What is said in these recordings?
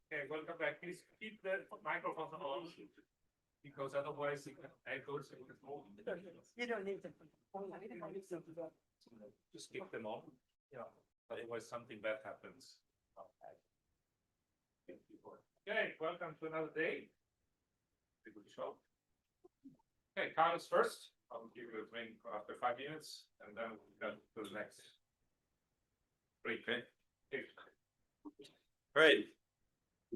Okay, welcome back. Please keep the microphones on because otherwise it echoes. You don't need to. Just keep them on. Yeah. Otherwise something bad happens. Okay, welcome to another day. A good show. Okay, Carlos first. I'll give you a drink after 5 minutes and then we'll go to the next break. Okay. Great.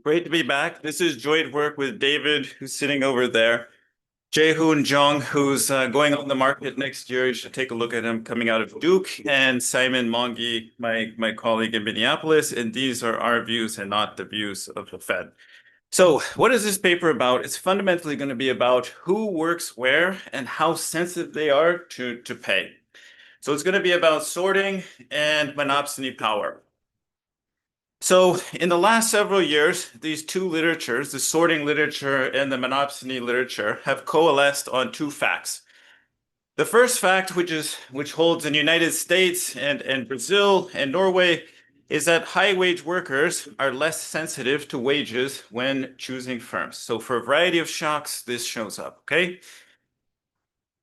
Great to be back. This is joint work with David, who's sitting over there. Jae-hoon Jung, who's going on the market next year. You should take a look at him coming out of Duke. And Simon Mongi, my colleague in Minneapolis. And these are our views and not the views of the Fed. So what is this paper about? It's fundamentally going to be about who works where and how sensitive they are to pay. So it's going to be about sorting and monopsony power. So in the last several years, these two literatures, the sorting literature and the monopsony literature, have coalesced on two facts. The first fact, which holds in the United States and Brazil and Norway, is that high-wage workers are less sensitive to wages when choosing firms. So for a variety of shocks, this shows up, okay?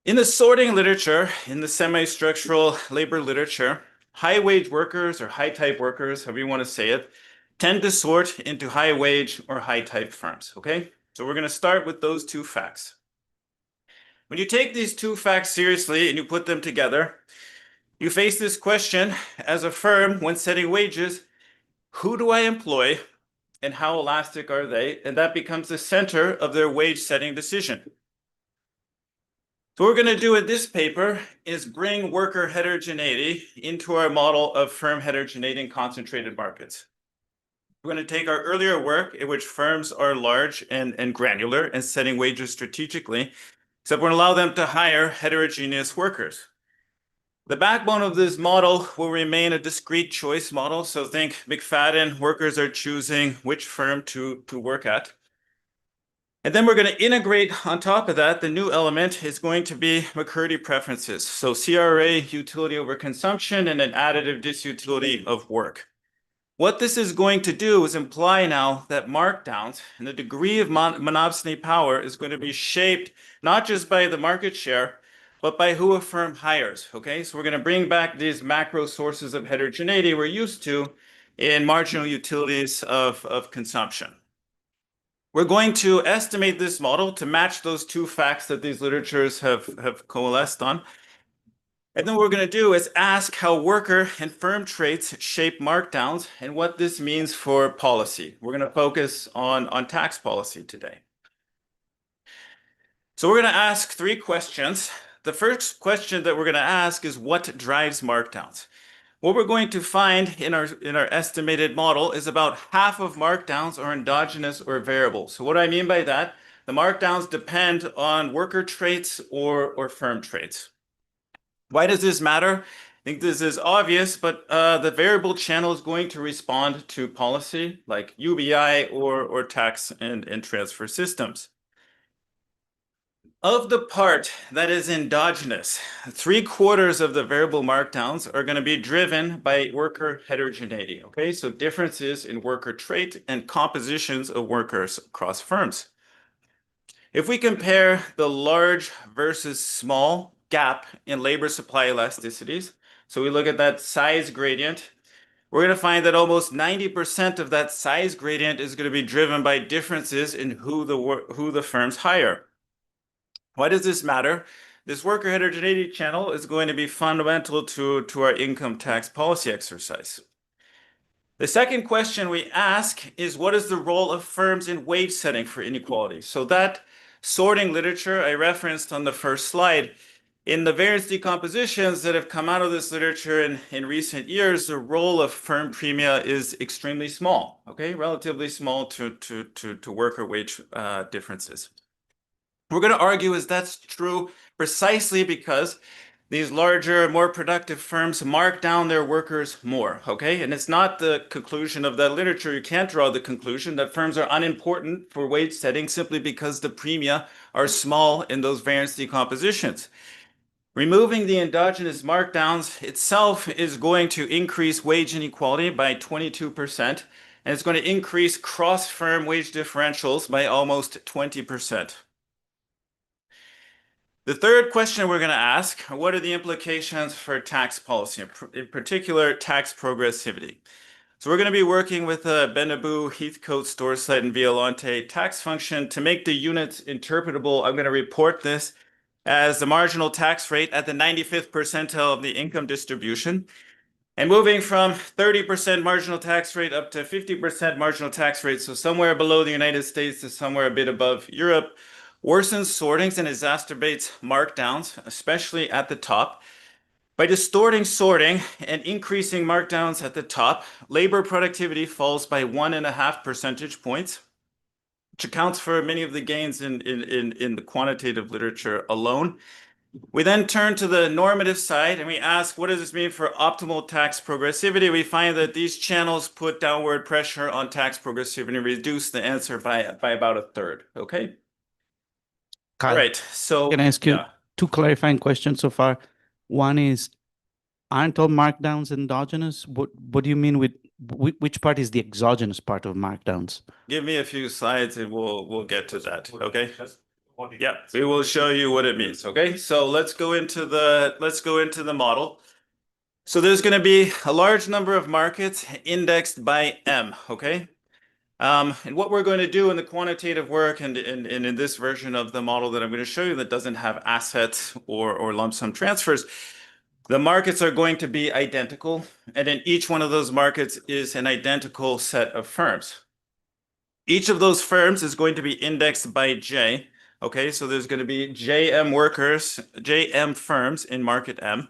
In the sorting literature, in the semi-structural labor literature, high-wage workers or high-type workers, however you want to say it, tend to sort into high-wage or high-type firms, okay? So we're going to start with those two facts. When you take these two facts seriously and you put them together, you face this question as a firm when setting wages: who do I employ and how elastic are they? And that becomes the center of their wage setting decision. So what we're going to do with this paper is bring worker heterogeneity into our model of firm heterogeneity in concentrated markets. We're going to take our earlier work in which firms are large and granular and setting wages strategically, except we're going to allow them to hire heterogeneous workers. The backbone of this model will remain a discrete choice model. So think McFadden, workers are choosing which firm to work at. And then we're going to integrate on top of that, the new element is going to be McCurdy preferences. So CRA, utility over consumption, and an additive disutility of work. What this is going to do is imply now that markdowns and the degree of monopsony power is going to be shaped not just by the market share, but by who a firm hires, okay? So we're going to bring back these macro sources of heterogeneity we're used to in marginal utilities of consumption. We're going to estimate this model to match those two facts that these literatures have coalesced on. And then what we're going to do is ask how worker and firm traits shape markdowns and what this means for policy. We're going to focus on tax policy today. So we're going to ask three questions. The first question that we're going to ask is what drives markdowns? What we're going to find in our estimated model is about half of markdowns are endogenous or variable. So what do I mean by that? The markdowns depend on worker traits or firm traits. Why does this matter? I think this is obvious, but the variable channel is going to respond to policy like UBI or tax and transfer systems. Of the part that is endogenous, 3/4 of the variable markdowns are going to be driven by worker heterogeneity, okay? So differences in worker trait and compositions of workers across firms. If we compare the large versus small gap in labor supply elasticities, so we look at that size gradient, we're going to find that almost 90% of that size gradient is going to be driven by differences in who the firms hire. Why does this matter? this worker heterogeneity channel is going to be fundamental to our income tax policy exercise. The second question we ask is, what is the role of firms in wage setting for inequality? So that sorting literature I referenced on the first slide, in the variance decompositions that have come out of this literature in recent years, the role of firm premia is extremely small, okay? Relatively small to worker wage differences. We're going to argue is that's true precisely because these larger, more productive firms mark down their workers more, okay? And it's not the conclusion of that literature. You can't draw the conclusion that firms are unimportant for wage setting simply because the premia are small in those variance decompositions. Removing the endogenous markdowns itself is going to increase wage inequality by 22%, and it's going to increase cross-firm wage differentials by almost 20%. The third question we're going to ask, what are the implications for tax policy, in particular tax progressivity? So we're going to be working with a Benaboo, Heathcote, Storeside, and Violante tax function to make the units interpretable. I'm going to report this as the marginal tax rate at the 95th percentile of the income distribution. And moving from 30% marginal tax rate up to 50% marginal tax rate, so somewhere below the United States to somewhere a bit above Europe, worsens sortings and exacerbates markdowns, especially at the top. By distorting sorting and increasing markdowns at the top, labor productivity falls by 1.5 percentage points, which accounts for many of the gains in the quantitative literature alone. We then turn to the normative side and we ask, what does this mean for optimal tax progressivity? We find that these channels put downward pressure on tax progressivity and reduce the answer by about a third, okay? Kyle, All right, so can I ask you yeah. two clarifying questions so far? One is, aren't all markdowns endogenous? What do you mean with which part is the exogenous part of markdowns? Give me a few slides and we'll get to that, okay? Yeah, we will show you what it means, okay? So let's go into the model. So there's going to be a large number of markets indexed by M, okay? And what we're going to do in the quantitative work and in this version of the model that I'm going to show you that doesn't have assets or lump sum transfers, the markets are going to be identical, and in each one of those markets is an identical set of firms. Each of those firms is going to be indexed by J, okay? So there's going to be JM workers, JM firms in market M.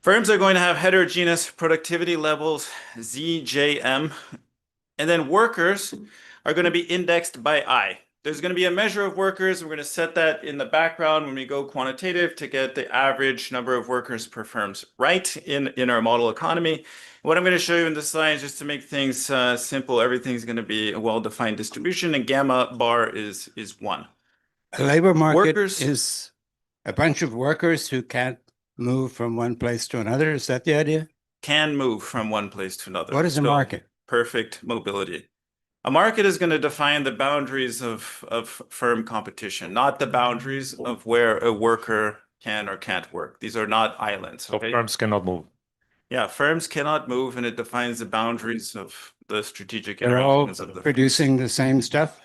Firms are going to have heterogeneous productivity levels, ZJM, and then workers are going to be indexed by I. There's going to be a measure of workers. We're going to set that in the background when we go quantitative to get the average number of workers per firms right in our model economy. What I'm going to show you in this slide is just to make things simple. Everything's going to be a well-defined distribution, and gamma bar is 1. A labor market Workers- is a bunch of workers who can't move from one place to another. Is that the idea? Can move from one place to another. What is a So, market? Perfect mobility. A market is going to define the boundaries of firm competition, not the boundaries of where a worker can or can't work. These are not islands. So Okay? firms cannot move. Yeah, firms cannot move, and it defines the boundaries of the strategic They're all interactions of the producing the same stuff.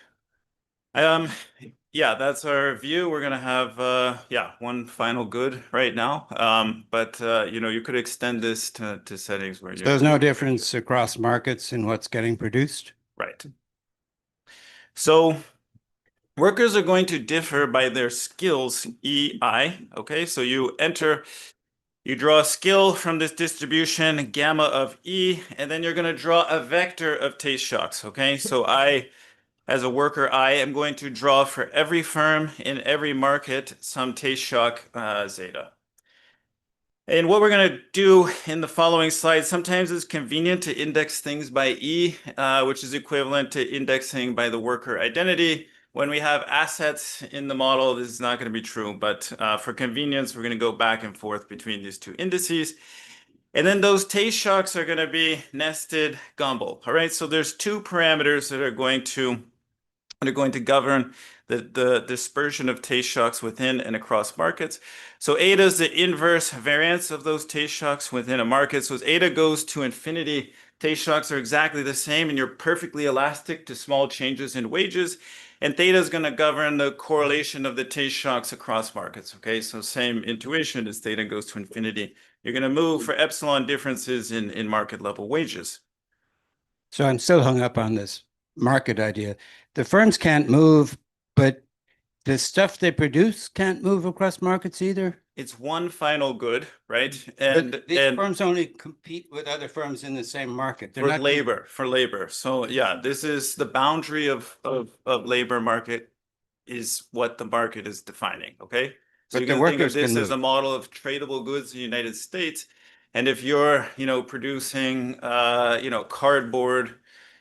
Yeah, that's our view. We're gonna have one final good right now. But you could extend this to settings where So there's no difference across markets in what's getting produced. Right. So workers are going to differ by their skills, EI. Okay, so you draw a skill from this distribution, gamma of E, and then you're going to draw a vector of taste shocks. Okay, so as a worker, I am going to draw for every firm in every market some taste shock zeta. And what we're going to do in the following slides, sometimes it's convenient to index things by E, which is equivalent to indexing by the worker identity. When we have assets in the model, this is not going to be true, but for convenience, we're going to go back and forth between these two indices. And then those taste shocks are going to be nested Gumbel. All right, so there's two parameters that are going to govern the dispersion of taste shocks within and across markets. So eta is the inverse variance of those taste shocks within a market. So as eta goes to infinity, Tayshock's are exactly the same, and you're perfectly elastic to small changes in wages. And theta is going to govern the correlation of the Tayshocks across markets. Okay, so same intuition as theta goes to infinity. You're going to move for epsilon differences in market level wages. So I'm still hung up on this market idea. The firms can't move, but the stuff they produce can't move across markets either. It's one final good, right? But these And firms only compete with other firms in the same market. They're for not labor, for labor. So yeah, this is the boundary of labor market is what the market is defining, okay? So But you the can think of workers this can as a move. model of tradable goods in the United States. And if you're, producing, cardboard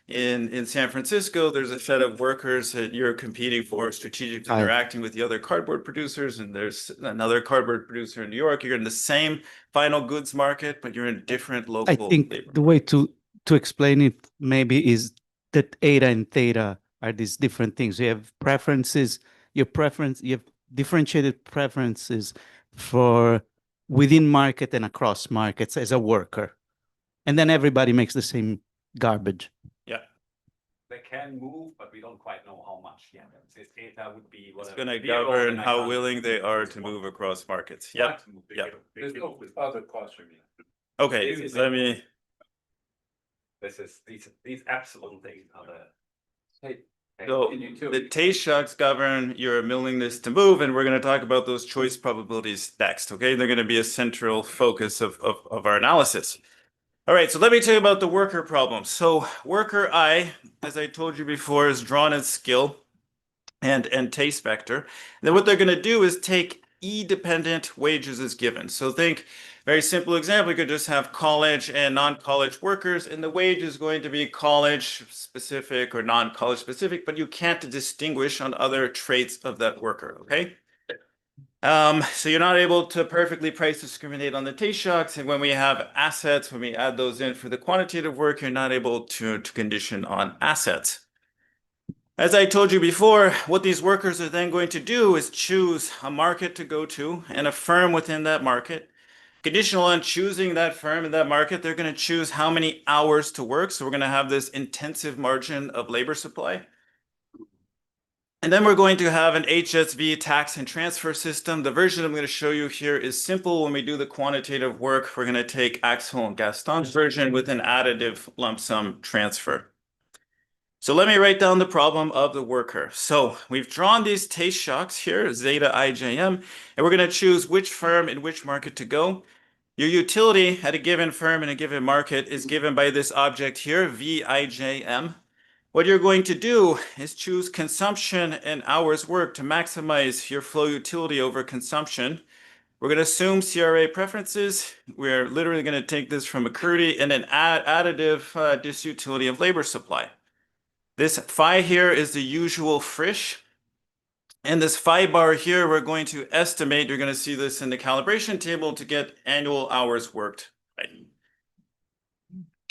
in San Francisco, there's a set of workers that you're competing for, strategically Aye. interacting with the other cardboard producers, and there's another cardboard producer in New York. You're in the same final goods market, but you're in different I local think labor the way markets. to explain it maybe is that eta and theta are these different things. You have preferences, you have differentiated preferences for within market and across markets as a worker. And then everybody makes the same garbage. Yeah. They can move, but we don't quite know how much yet. This data would be It's whatever. gonna zero, govern and I how can't- willing they are to move across markets. Yep. Can't move. Yep. There's no other cost for me. Okay, This is let it. me, This is these absolute things are the. Hey. so the Tayshocks govern your willingness to move, and we're gonna talk about those choice probabilities next, okay? They're gonna be a central focus of our analysis. All right, so let me tell you about the worker problem. So worker I, as I told you before, is drawn as skill and taste vector. Then what they're going to do is take E-dependent wages as given. So think, very simple example, you could just have college and non-college workers, and the wage is going to be college specific or non-college specific, but you can't distinguish on other traits of that worker, okay? So you're not able to perfectly price discriminate on the Tayshocks, and when we have assets, when we add those in for the quantitative work, you're not able to condition on assets. As I told you before, what these workers are then going to do is choose a market to go to and a firm within that market. Conditional on choosing that firm in that market, they're going to choose how many hours to work. So we're going to have this intensive margin of labor supply. And then we're going to have an HSV tax and transfer system. The version I'm going to show you here is simple. When we do the quantitative work, we're going to take Axel and Gaston's version with an additive lump sum transfer. So let me write down the problem of the worker. So we've drawn these Tayshocks here, zeta IJM, and we're going to choose which firm in which market to go. Your utility at a given firm in a given market is given by this object here, VIJM. What you're going to do is choose consumption and hours worked to maximize your flow utility over consumption. We're going to assume CRA preferences. We're literally going to take this from McCurdy and an additive disutility of labor supply. This phi here is the usual Frisch. And this phi bar here, we're going to estimate, you're going to see this in the calibration table to get annual hours worked. Right.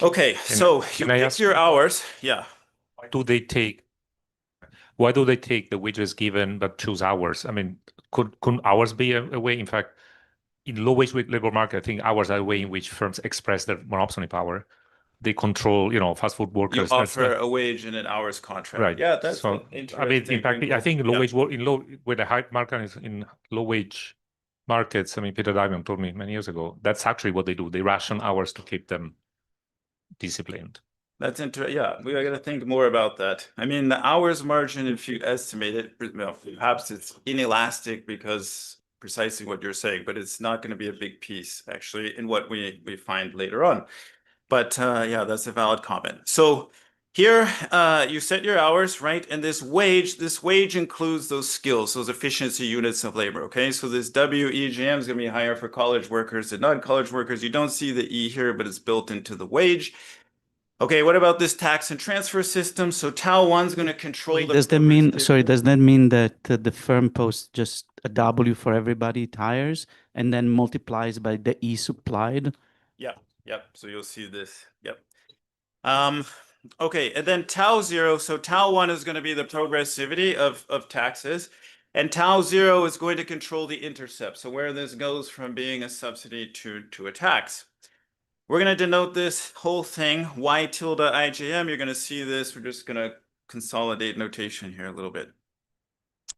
Okay, so you can I pick ask- your hours. Yeah. Why do they take the wages given but choose hours? I mean, could hours be a way? In fact, in low wage labor market, I think hours are a way in which firms express their monopsony power. They control, fast food You workers. offer a wage and an hours contract. Right. Yeah, that's so. an interesting I mean, in fact, I wrinkle. think Yeah. where the high market is in low wage markets. I mean, Peter Diamond told me many years ago that's actually what they do. They ration hours to keep them disciplined. That's interesting. Yeah, we got to think more about that. I mean, the hours margin, if you estimate it, well, perhaps it's inelastic because precisely what you're saying, but it's not going to be a big piece actually in what we find later on. But yeah, that's a valid comment. So here you set your hours, right? And this wage includes those skills, those efficiency units of labor, okay? So this WEGM is going to be higher for college workers than non-college workers. You don't see the E here, but it's built into the wage. Okay, what about this tax and transfer system? So tau 1 is going to control the Does that mean that the firm posts just a W for everybody it hires and then multiplies by the E supplied? Yep. So you'll see this. Yep. Okay, and then tau 0. So tau 1 is going to be the progressivity of taxes, and tau 0 is going to control the intercept. So where this goes from being a subsidy to a tax. We're going to denote this whole thing y tilde IJM. You're going to see this. We're just going to consolidate notation here a little bit.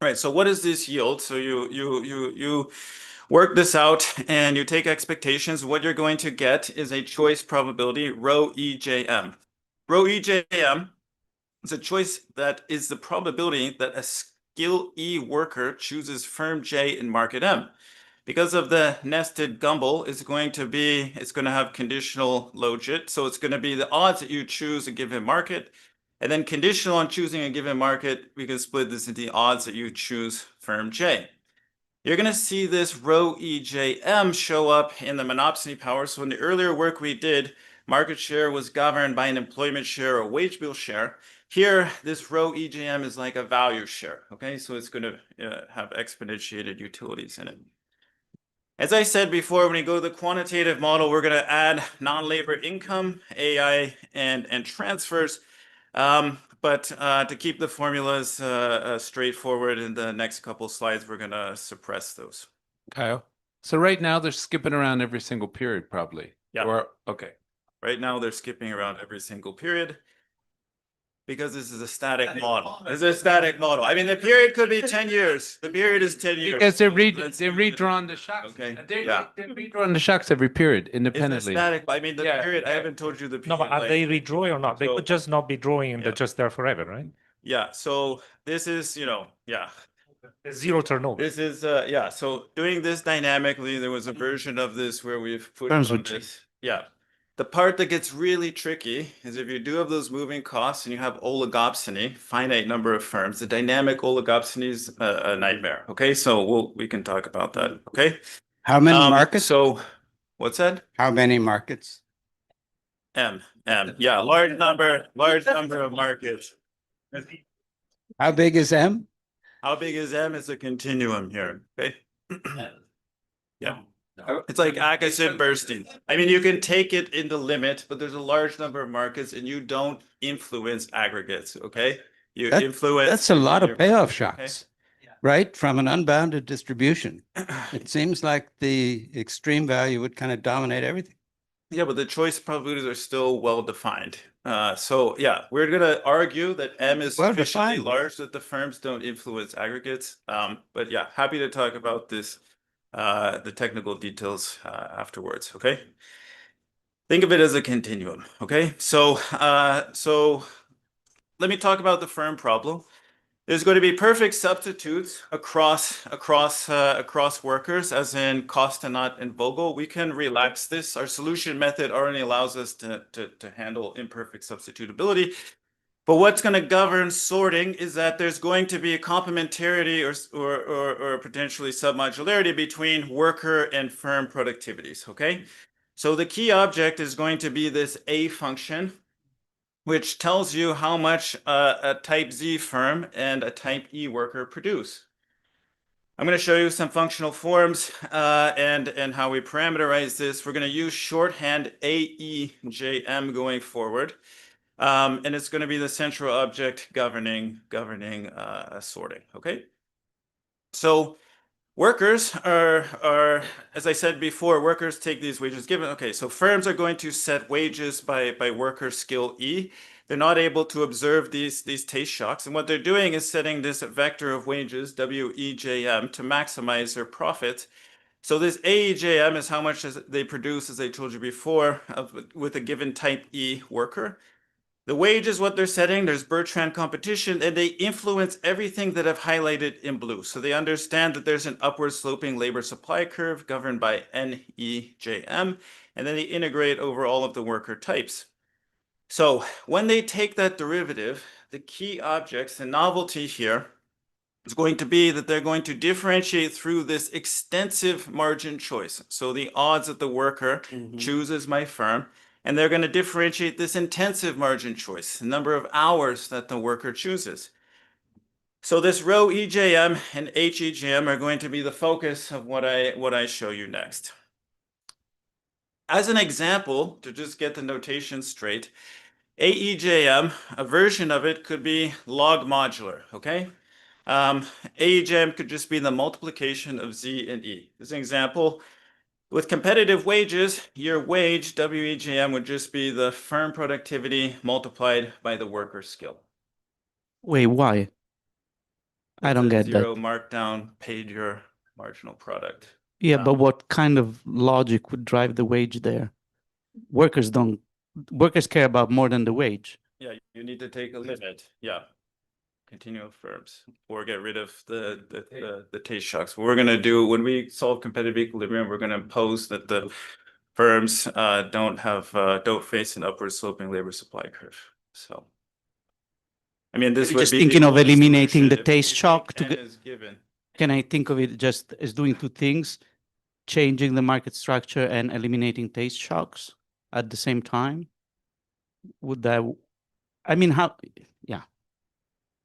All right, so what does this yield? So you work this out and you take expectations. What you're going to get is a choice probability rho EJM. Rho EJM is a choice that is the probability that a skill E worker chooses firm J in market M. Because of the nested gumble, it's going to have conditional logit. So it's going to be the odds that you choose a given market. And then conditional on choosing a given market, we can split this into the odds that you choose firm J. You're going to see this rho EJM show up in the monopsony power. So in the earlier work we did, market share was governed by an employment share or wage bill share. Here, this rho EJM is like a value share. Okay, so it's going to have exponentiated utilities in it. As I said before, when you go to the quantitative model, we're going to add non-labor income, AI, and transfers. But to keep the formulas straightforward in the next couple slides, we're going to suppress those. Kyle. So right now they're skipping around every single period, probably. Yeah. Or okay. Right now, they're skipping around every single period because this is a static model. This is a static model. I mean, the period could be 10 years. The period is 10 years. Because they're redrawn the shocks. Okay, They're, yeah. they're redrawn the shocks every period It's a independently. static, I mean, the Yeah, period, I yeah. haven't told you the No, period. but are they length. redrawing or not? They So- could just not be drawing and Yeah. they're just there forever, right? Yeah, so this is, yeah. There's zero turnover. This is, yeah, so doing this dynamically, there was a version of this where we've put Firms on would this. Yeah. The part that gets really tricky is if you do have those moving costs and you have oligopsony, finite number of firms, the dynamic oligopsony is a nightmare. Okay, so we can talk about that. Okay. How many markets? So what's that? How many markets? M. Yeah, large number of markets. How big is M? How big is M? It's a continuum here. Okay. Yeah. No. It's like Agassiz bursting. I mean, you can take it in the limit, but there's a large number of markets and you don't influence aggregates, okay? You That- influence. That's a lot of payoff Okay. shocks, right? From an unbounded distribution. It seems like the extreme value would kind of dominate everything. Yeah, but the choice probabilities are still well defined. So yeah, we're gonna argue that M is Well sufficiently defined. large that the firms don't influence aggregates. But yeah, happy to talk about this, the technical details afterwards. Okay. Think of it as a continuum. Okay. So let me talk about the firm problem. There's going to be perfect substitutes across workers, as in Kostanot and Vogel. We can relax this. Our solution method already allows us to handle imperfect substitutability. But what's going to govern sorting is that there's going to be a complementarity or potentially submodularity between worker and firm productivities. Okay, so the key object is going to be this A function, which tells you how much a type Z firm and a type E worker produce. I'm going to show you some functional forms and how we parameterize this. We're going to use shorthand AEJM going forward. And it's going to be the central object governing sorting. Okay. So workers are, as I said before, workers take these wages given. Okay, so firms are going to set wages by worker skill E. They're not able to observe these taste shocks. And what they're doing is setting this vector of wages, WEJM, to maximize their profit. So this AEJM is how much they produce, as I told you before, with a given type E worker. The wage is what they're setting. There's Bertrand competition, and they influence everything that I've highlighted in blue. So they understand that there's an upward sloping labor supply curve governed by NEJM, and then they integrate over all of the worker types. So when they take that derivative, the key objects, the novelty here is going to be that they're going to differentiate through this extensive margin choice. So the odds that the worker chooses my firm, and they're going to differentiate this intensive margin choice, the number of hours that the worker chooses. So this rho EJM and HEJM are going to be the focus of what I show you next. As an example, to just get the notation straight, AEJM, a version of it could be log modular, okay? AEJM could just be the multiplication of Z and E. As an example, With competitive wages, your wage, WEGM, would just be the firm productivity multiplied by the worker skill. Wait, why? I It's don't a get zero that. markdown paid your marginal product. Yeah, but what kind of logic would drive the wage there? Workers care about more than the wage. Yeah, you need to take a limit. Yeah. Continual firms or get rid of the taste shocks. What we're gonna do when we solve competitive equilibrium, we're gonna impose that the firms don't face an upward sloping labor supply curve. So I mean, this You're would just be thinking of only eliminating the solution if taste you shock think to N is given. Can I think of it just as doing two things, changing the market structure and eliminating taste shocks at the same time? Would that, I mean, how, yeah.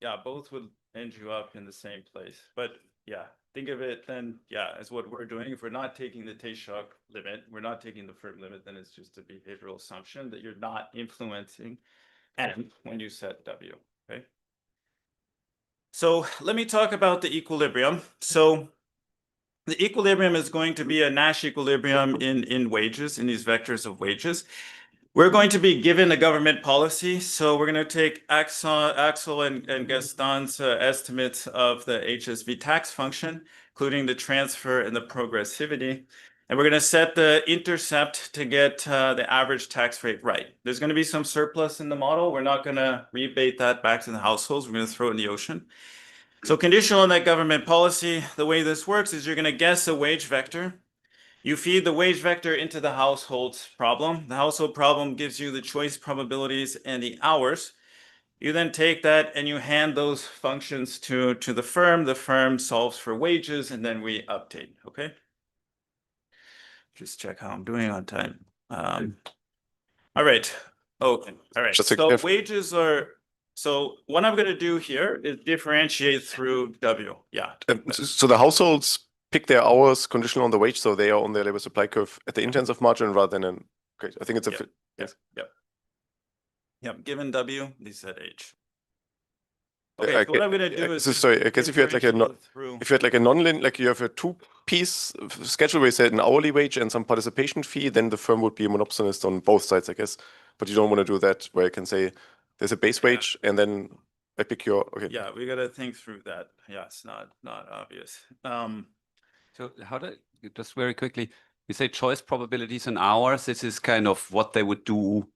Yeah, both would end you up in the same place. But yeah, think of it then, yeah, as what we're doing. If we're not taking the taste shock limit, we're not taking the firm limit, then it's just a behavioral assumption that you're not influencing N when you set W, okay? So let me talk about the equilibrium. So the equilibrium is going to be a Nash equilibrium in wages, in these vectors of wages. We're going to be given a government policy. So we're going to take Axel and Gaston's estimates of the HSV tax function, including the transfer and the progressivity. And we're going to set the intercept to get the average tax rate right. There's going to be some surplus in the model. We're not going to rebate that back to the households. We're going to throw it in the ocean. So conditional on that government policy, the way this works is you're going to guess a wage vector. You feed the wage vector into the household problem. The household problem gives you the choice probabilities and the hours. You then take that and you hand those functions to the firm. The firm solves for wages, and then we update, okay? Just check how I'm doing on time. All right. Okay. All right. So wages are, so what I'm going to do here is differentiate through W. Yeah. So the households pick their hours conditional on the wage, so they are on their labor supply curve at the intensive margin rather than an. Okay, I think it's a fit. Yes. Yep. Yep. Given W, they set H. I Okay. So what I'm going to do is. sorry. I guess if you had like a non-linear, like you have a two-piece schedule where you set an hourly wage and some participation fee, then the firm would be a monopsonist on both sides, I guess. But you don't want to do that where you can say there's a base wage and then I pick your. Okay. Yeah, we got to think through that. Yeah, it's not obvious. So how do just very quickly, you say choice probabilities in hours. This is kind of what they would do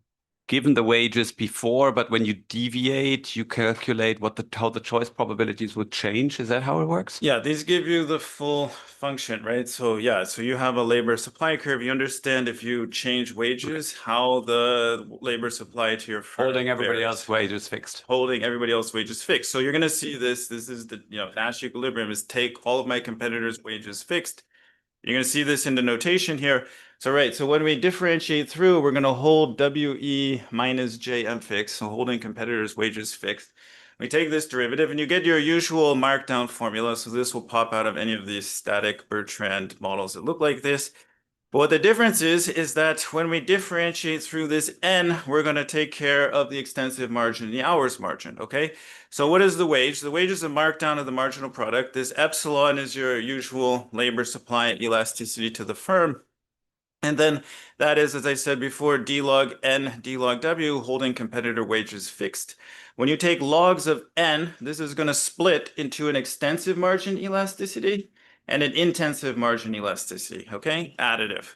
given the wages before, but when you deviate, you calculate how the choice probabilities would change. Is that how it works? Yeah, these give you the full function, right? So yeah, so you have a labor supply curve. You understand if you change wages, how the labor supply to your firm Holding everybody varies. else's wages fixed. Holding everybody else's wages fixed. So you're going to see this. This is the Nash equilibrium is take all of my competitors' wages fixed. You're going to see this in the notation here. So right, so when we differentiate through, we're going to hold WE minus JM fixed, so holding competitors' wages fixed. We take this derivative and you get your usual markdown formula. So this will pop out of any of these static Bertrand models that look like this. But what the difference is that when we differentiate through this N, we're going to take care of the extensive margin, the hours margin, okay? So what is the wage? The wage is a markdown of the marginal product. This epsilon is your usual labor supply elasticity to the firm. And then that is, as I said before, D log N, D log W, holding competitor wages fixed. When you take logs of N, this is going to split into an extensive margin elasticity and an intensive margin elasticity, okay? Additive.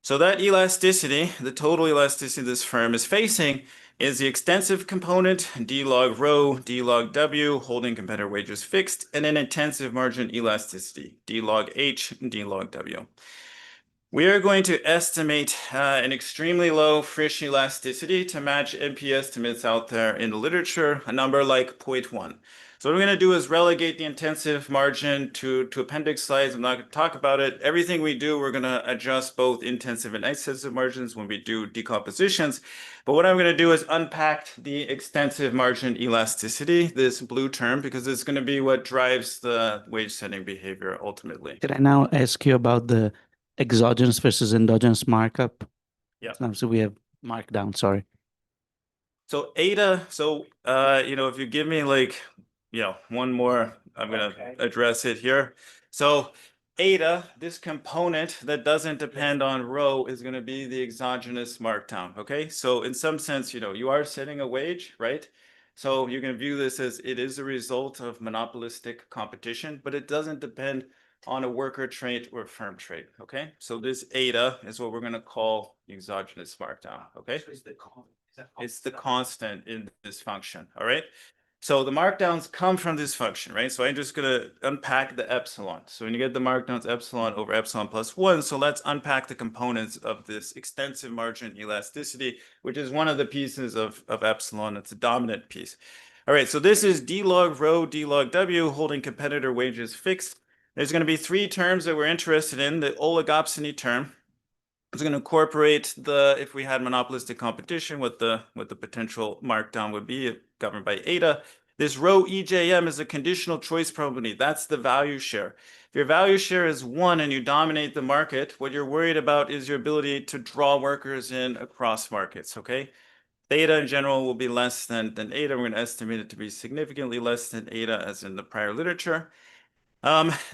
So that elasticity, the total elasticity this firm is facing, is the extensive component, D log rho, D log W, holding competitor wages fixed, and an intensive margin elasticity, D log H, D log W. We are going to estimate an extremely low Frisch elasticity to match NP estimates out there in the literature, a number like 0.1. So what we're going to do is relegate the intensive margin to appendix slides. I'm not going to talk about it. Everything we do, we're going to adjust both intensive and extensive margins when we do decompositions. But what I'm going to do is unpack the extensive margin elasticity, this blue term, because it's going to be what drives the wage setting behavior ultimately. Can I now ask you about the exogenous versus endogenous markup? Yeah. So we have markdown, sorry. So Ada, so if you give me like, one more, I'm gonna address it here. So eta, this component that doesn't depend on rho, is going to be the exogenous markdown. Okay, so in some sense, you are setting a wage, right? So you can view this as it is a result of monopolistic competition, but it doesn't depend on a worker trait or firm trait. Okay, so this eta is what we're going to call exogenous markdown. Okay, it's the constant in this function. All right. So the markdowns come from this function, right? So I'm just going to unpack the epsilon. So when you get the markdowns epsilon over epsilon plus 1, so let's unpack the components of this extensive margin elasticity, which is one of the pieces of epsilon. It's a dominant piece. All right, so this is d log rho, d log w, holding competitor wages fixed. There's going to be three terms that we're interested in. The oligopsony term is going to incorporate if we had monopolistic competition, what the potential markdown would be governed by eta. This rho EJM is a conditional choice probability. That's the value share. If your value share is 1 and you dominate the market, what you're worried about is your ability to draw workers in across markets, okay? Theta in general will be less than eta. We're going to estimate it to be significantly less than eta as in the prior literature.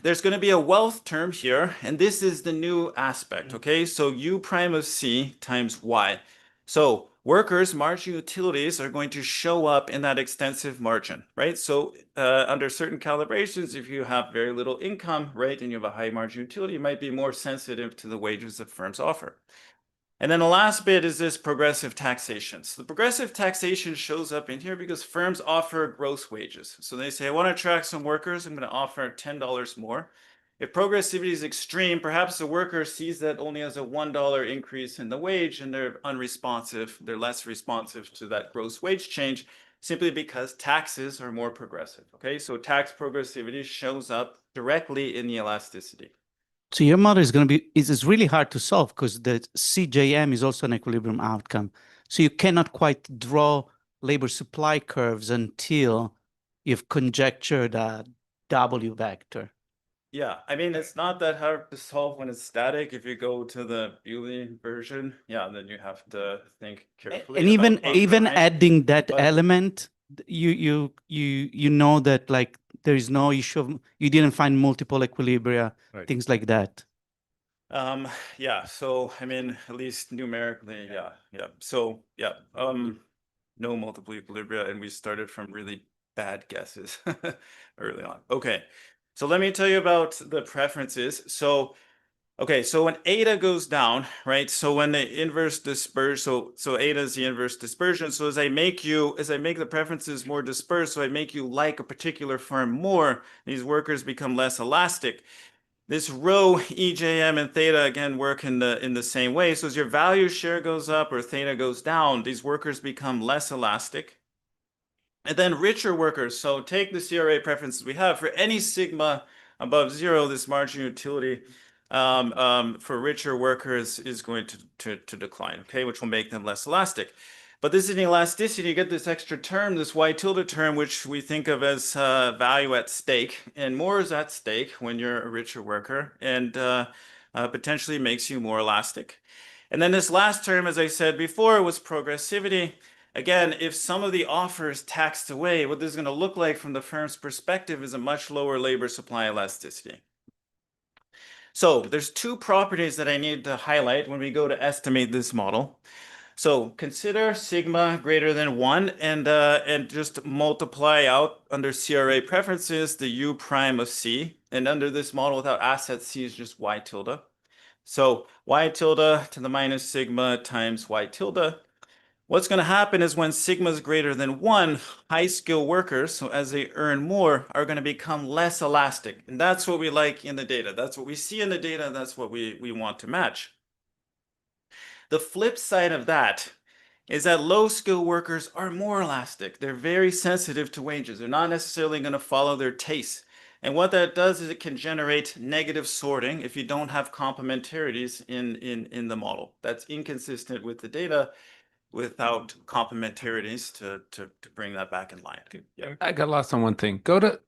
There's going to be a wealth term here, and this is the new aspect, okay? So U prime of C times Y. So workers, margin utilities are going to show up in that extensive margin, right? So under certain calibrations, if you have very little income, right, and you have a high margin utility, you might be more sensitive to the wages that firms offer. And then the last bit is this progressive taxation. So the progressive taxation shows up in here because firms offer gross wages. So they say, I want to attract some workers. I'm going to offer $10 more. If progressivity is extreme, perhaps the worker sees that only as a $1 increase in the wage and they're unresponsive. They're less responsive to that gross wage change simply because taxes are more progressive. Okay, so tax progressivity shows up directly in the elasticity. So your model is going to be, it's really hard to solve because the CJM is also an equilibrium outcome. So you cannot quite draw labor supply curves until you've conjectured a W vector. Yeah, I mean, it's not that hard to solve when it's static. If you go to the Boolean version, yeah, then you have to think carefully. And even about right? adding that But- element, you know that like there is no issue of, you didn't find multiple equilibria, Right. things like that. Yeah, so I mean, at least numerically, yeah. So yeah, no multiple equilibria, and we started from really bad guesses early on. Okay, so let me tell you about the preferences. So okay, so when eta goes down, right? So when the inverse disperse, so eta is the inverse dispersion. So as I make the preferences more dispersed, so I make you like a particular firm more, these workers become less elastic. This rho, EJM, and theta again work in the same way. So as your value share goes up or theta goes down, these workers become less elastic. And then richer workers. So take the CRA preferences we have for any sigma above 0, this margin utility for richer workers is going to decline, okay, which will make them less elastic. But this is an elasticity. You get this extra term, this y tilde term, which we think of as value at stake. And more is at stake when you're a richer worker and potentially makes you more elastic. And then this last term, as I said before, was progressivity. Again, if some of the offer is taxed away, what this is going to look like from the firm's perspective is a much lower labor supply elasticity. So there's two properties that I need to highlight when we go to estimate this model. So consider sigma greater than 1 and just multiply out under CRA preferences the U prime of C. And under this model without asset, C is just Y tilde. So Y tilde to the minus sigma times Y tilde. What's going to happen is when sigma is greater than 1, high skill workers, so as they earn more, are going to become less elastic. And that's what we like in the data. That's what we see in the data. That's what we want to match. The flip side of that is that low skill workers are more elastic. They're very sensitive to wages. They're not necessarily going to follow their tastes. And what that does is it can generate negative sorting if you don't have complementarities in the model. That's inconsistent with the data without complementarities to bring that back in line. Yeah. I got lost on one thing. Go to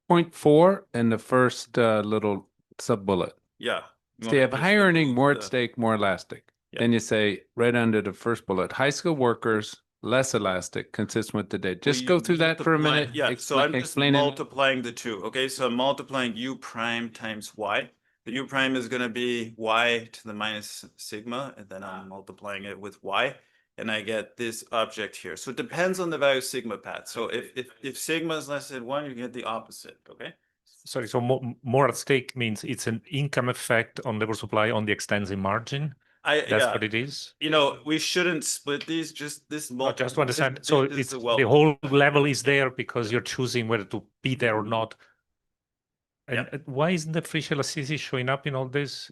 point 4 and the first little sub bullet. Yeah. So you have high earning, more at the- stake, more elastic. Yeah. Then you say right under the first bullet, high skill workers, less elastic, consistent with the data. Just Well, go you through that for a multiply- minute. Yeah, so I'm just explain it. multiplying the two. Okay, so I'm multiplying U prime times Y. The U prime is gonna be y to the minus sigma, and then I'm multiplying it with y, and I get this object here. So it depends on the value of sigma, Pat. So if sigma is less than 1, you get the opposite, okay? Sorry, so more at stake means it's an income effect on labor supply on the extensive margin. That's Yeah, what it is. you know, we shouldn't split these, just this. Not just to understand. this- So this it's is the whole level is there because you're choosing whether to be there or not. And why isn't the free elasticity showing up in all this?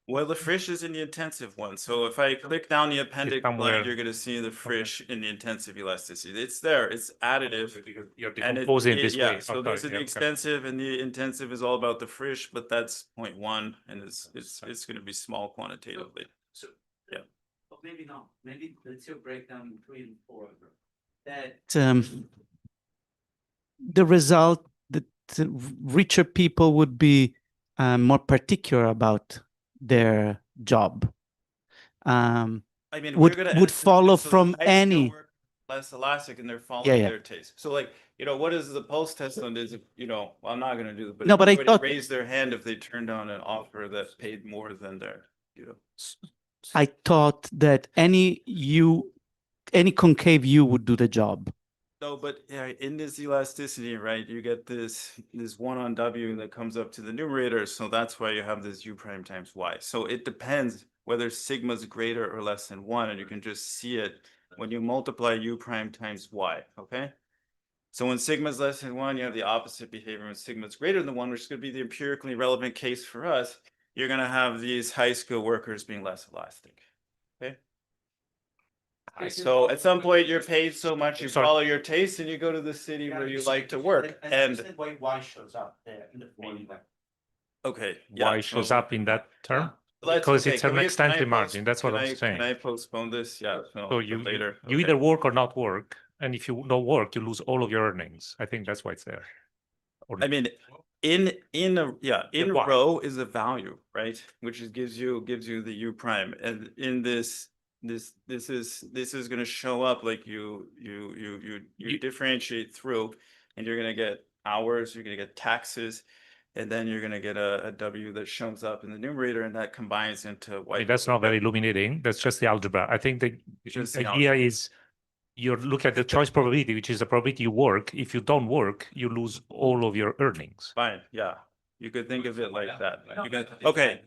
Well, the frisch is in the intensive one. So if I click down the appendix somewhere. line, you're gonna see the frisch in the intensive elasticity. It's there, it's additive. You're And decomposing it this yeah, way. so Oh, this sorry, is the extensive and the intensive is all about the frisch, but that's 0.1 and it's gonna be small quantitatively. But maybe not. Maybe let's your breakdown in 3 and 4. That the result that the richer people would be more particular about their job. I mean, Would- we're gonna would add some follow things. So the from high skill any- work, less elastic and they're following yeah. their taste. So like, you know, what is the pulse test on this? You know, well, I'm not gonna do it, but No, but I everybody thought- raise their hand if they turned down an offer that paid more than their, you know. I thought that any concave U would do the job. No, but yeah, in this elasticity, right, you get this 1 on W that comes up to the numerator. So that's why you have this U prime times Y. So it depends whether sigma is greater or less than 1. And you can just see it when you multiply U prime times Y, okay? So when sigma is less than 1, you have the opposite behavior. When sigma is greater than 1, which is going to be the empirically relevant case for us, you're going to have these high skill workers being less elastic, okay? So at some point you're paid so much, you Sorry. follow your taste and you go to the city where you like to work. And Y shows up there in the formula. okay, Why yeah, shows so up in that term? let's- Because okay, it's can an we- can I extensive margin. post- That's what can I'm I- saying. Can I postpone this? Yeah. no, So for you later. you Okay. either work or not work, and if you don't work, you lose all of your earnings. I think that's why it's there. Or I mean, in why? row is a value, right? Which is gives you the U prime, and in this is going to show up like you differentiate through, and you're going to get hours, you're going to get taxes, and then you're going to get a W that shows up in the numerator, and that combines into I white. mean, that's not very illuminating. That's just the algebra. I think the Just the idea is you look at the choice probability, which is the probability you work. If you don't work, you lose all of your earnings. Fine, yeah, you could think of it like that. You could, okay.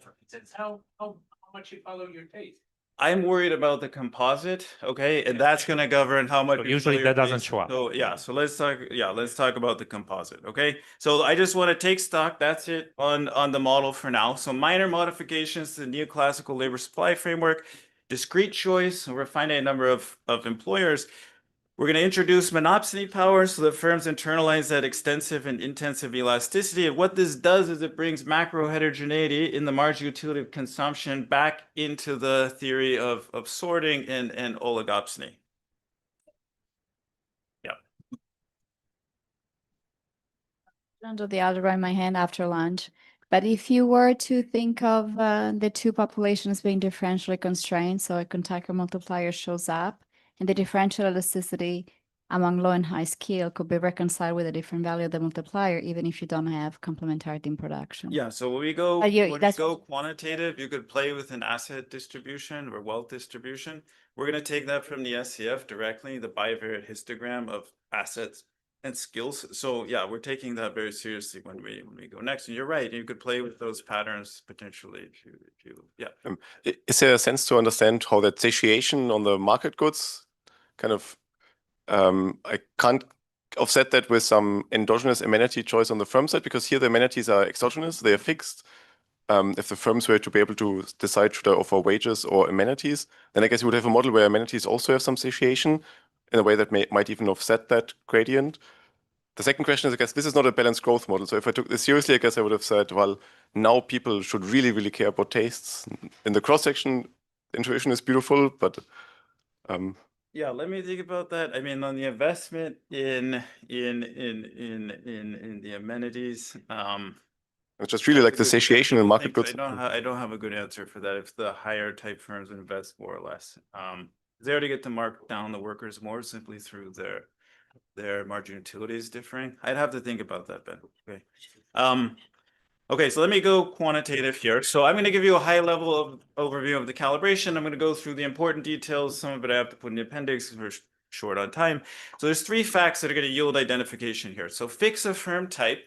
How much you follow your taste? I'm worried about the composite, okay, and that's gonna govern how much. So you usually fill that your doesn't base. show up. So yeah, so let's talk about the composite, okay? So I just want to take stock, that's it on the model for now. So minor modifications to the neoclassical labor supply framework, discrete choice over a finite number of employers. We're going to introduce monopsony power so that firms internalize that extensive and intensive elasticity. And what this does is it brings macro heterogeneity in the marginal utility of consumption back into the theory of sorting and oligopsony. Yeah. Under the algebra in my hand after lunch. But if you were to think of the two populations being differentially constrained, so a Contactor multiplier shows up, and the differential elasticity among low and high skill could be reconciled with a different value of the multiplier, even if you don't have complementarity in production. Yeah, so when we go, But you- when we that's- go quantitative, you could play with an asset distribution or wealth distribution. We're going to take that from the SCF directly, the bivariate histogram of assets and skills. So yeah, we're taking that very seriously when we go next. And you're right, you could play with those patterns potentially if you yeah. Is there a sense to understand how that satiation on the market goods kind of, I can't offset that with some endogenous amenity choice on the firm side, because here the amenities are exogenous, they are fixed. If the firms were to be able to decide should I offer wages or amenities, then I guess you would have a model where amenities also have some satiation in a way that might even offset that gradient. The second question is, I guess this is not a balanced growth model. So if I took this seriously, I guess I would have said, well, now people should really, really care about tastes. In the cross-section, intuition is beautiful, but Yeah, let me think about that. I mean, on the investment in the amenities, it's just really like the satiation in market goods. I don't have a good answer for that. If the higher type firms invest more or less, they already get to mark down the workers more simply through their margin utilities differing. I'd have to think about that, Ben. Okay. Okay, so let me go quantitative here. So I'm going to give you a high level of overview of the calibration. I'm going to go through the important details. Some of it I have to put in the appendix because we're short on time. So there's 3 facts that are going to yield identification here. So fix a firm type.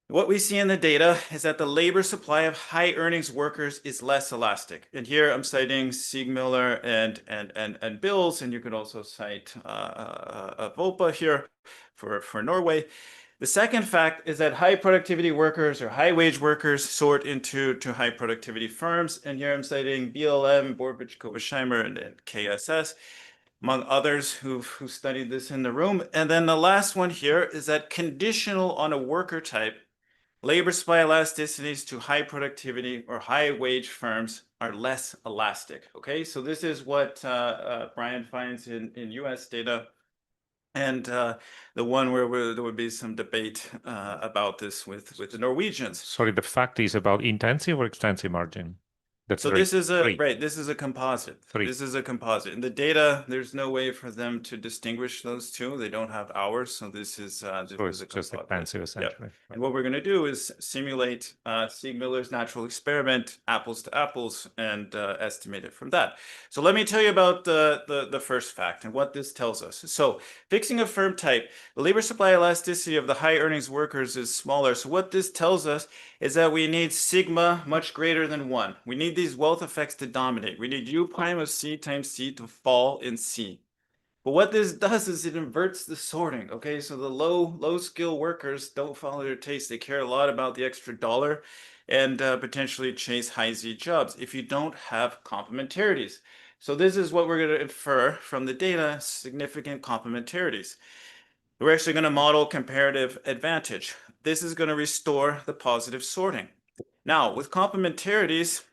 What we see in the data is that the labor supply of high earnings workers is less elastic. And here I'm citing Siegmiller and Bills, and you could also cite Volpa here for Norway. The second fact is that high productivity workers or high wage workers sort into high productivity firms. And here I'm citing BLM, Borbich, Kovasheimer, and KSS, among others who've studied this in the room. And then the last one here is that conditional on a worker type, labor supply elasticities to high productivity or high wage firms are less elastic. Okay, so this is what Brian finds in US data. And the one where there would be some debate about this with the Norwegians. Sorry, the fact is about intensive or extensive margin? That's So very this is a three. right. This is a composite. Three. This is a composite. In the data, there's no way for them to distinguish those two. They don't have hours. So this is So a it's just composite. expensive, Yep. essentially. And what we're going to do is simulate Siegmiller's natural experiment, apples to apples, and estimate it from that. So let me tell you about the first fact and what this tells us. So fixing a firm type, the labor supply elasticity of the high earnings workers is smaller. So what this tells us is that we need sigma much greater than 1. We need these wealth effects to dominate. We need U prime of C times C to fall in C. But what this does is it inverts the sorting. Okay, so the low skill workers don't follow their taste. They care a lot about the extra dollar and potentially chase high Z jobs if you don't have complementarities. So this is what we're going to infer from the data, significant complementarities. We're actually going to model comparative advantage. This is going to restore the positive sorting. Now, with complementarities,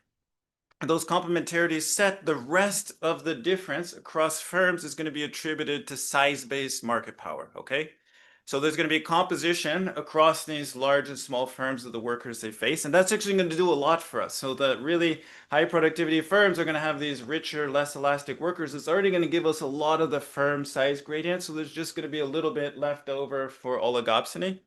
those complementarities set the rest of the difference across firms is going to be attributed to size-based market power, okay? So there's going to be composition across these large and small firms of the workers they face, and that's actually going to do a lot for us. So the really high productivity firms are going to have these richer, less elastic workers. It's already going to give us a lot of the firm size gradient, so there's just going to be a little bit left over for oligopsony.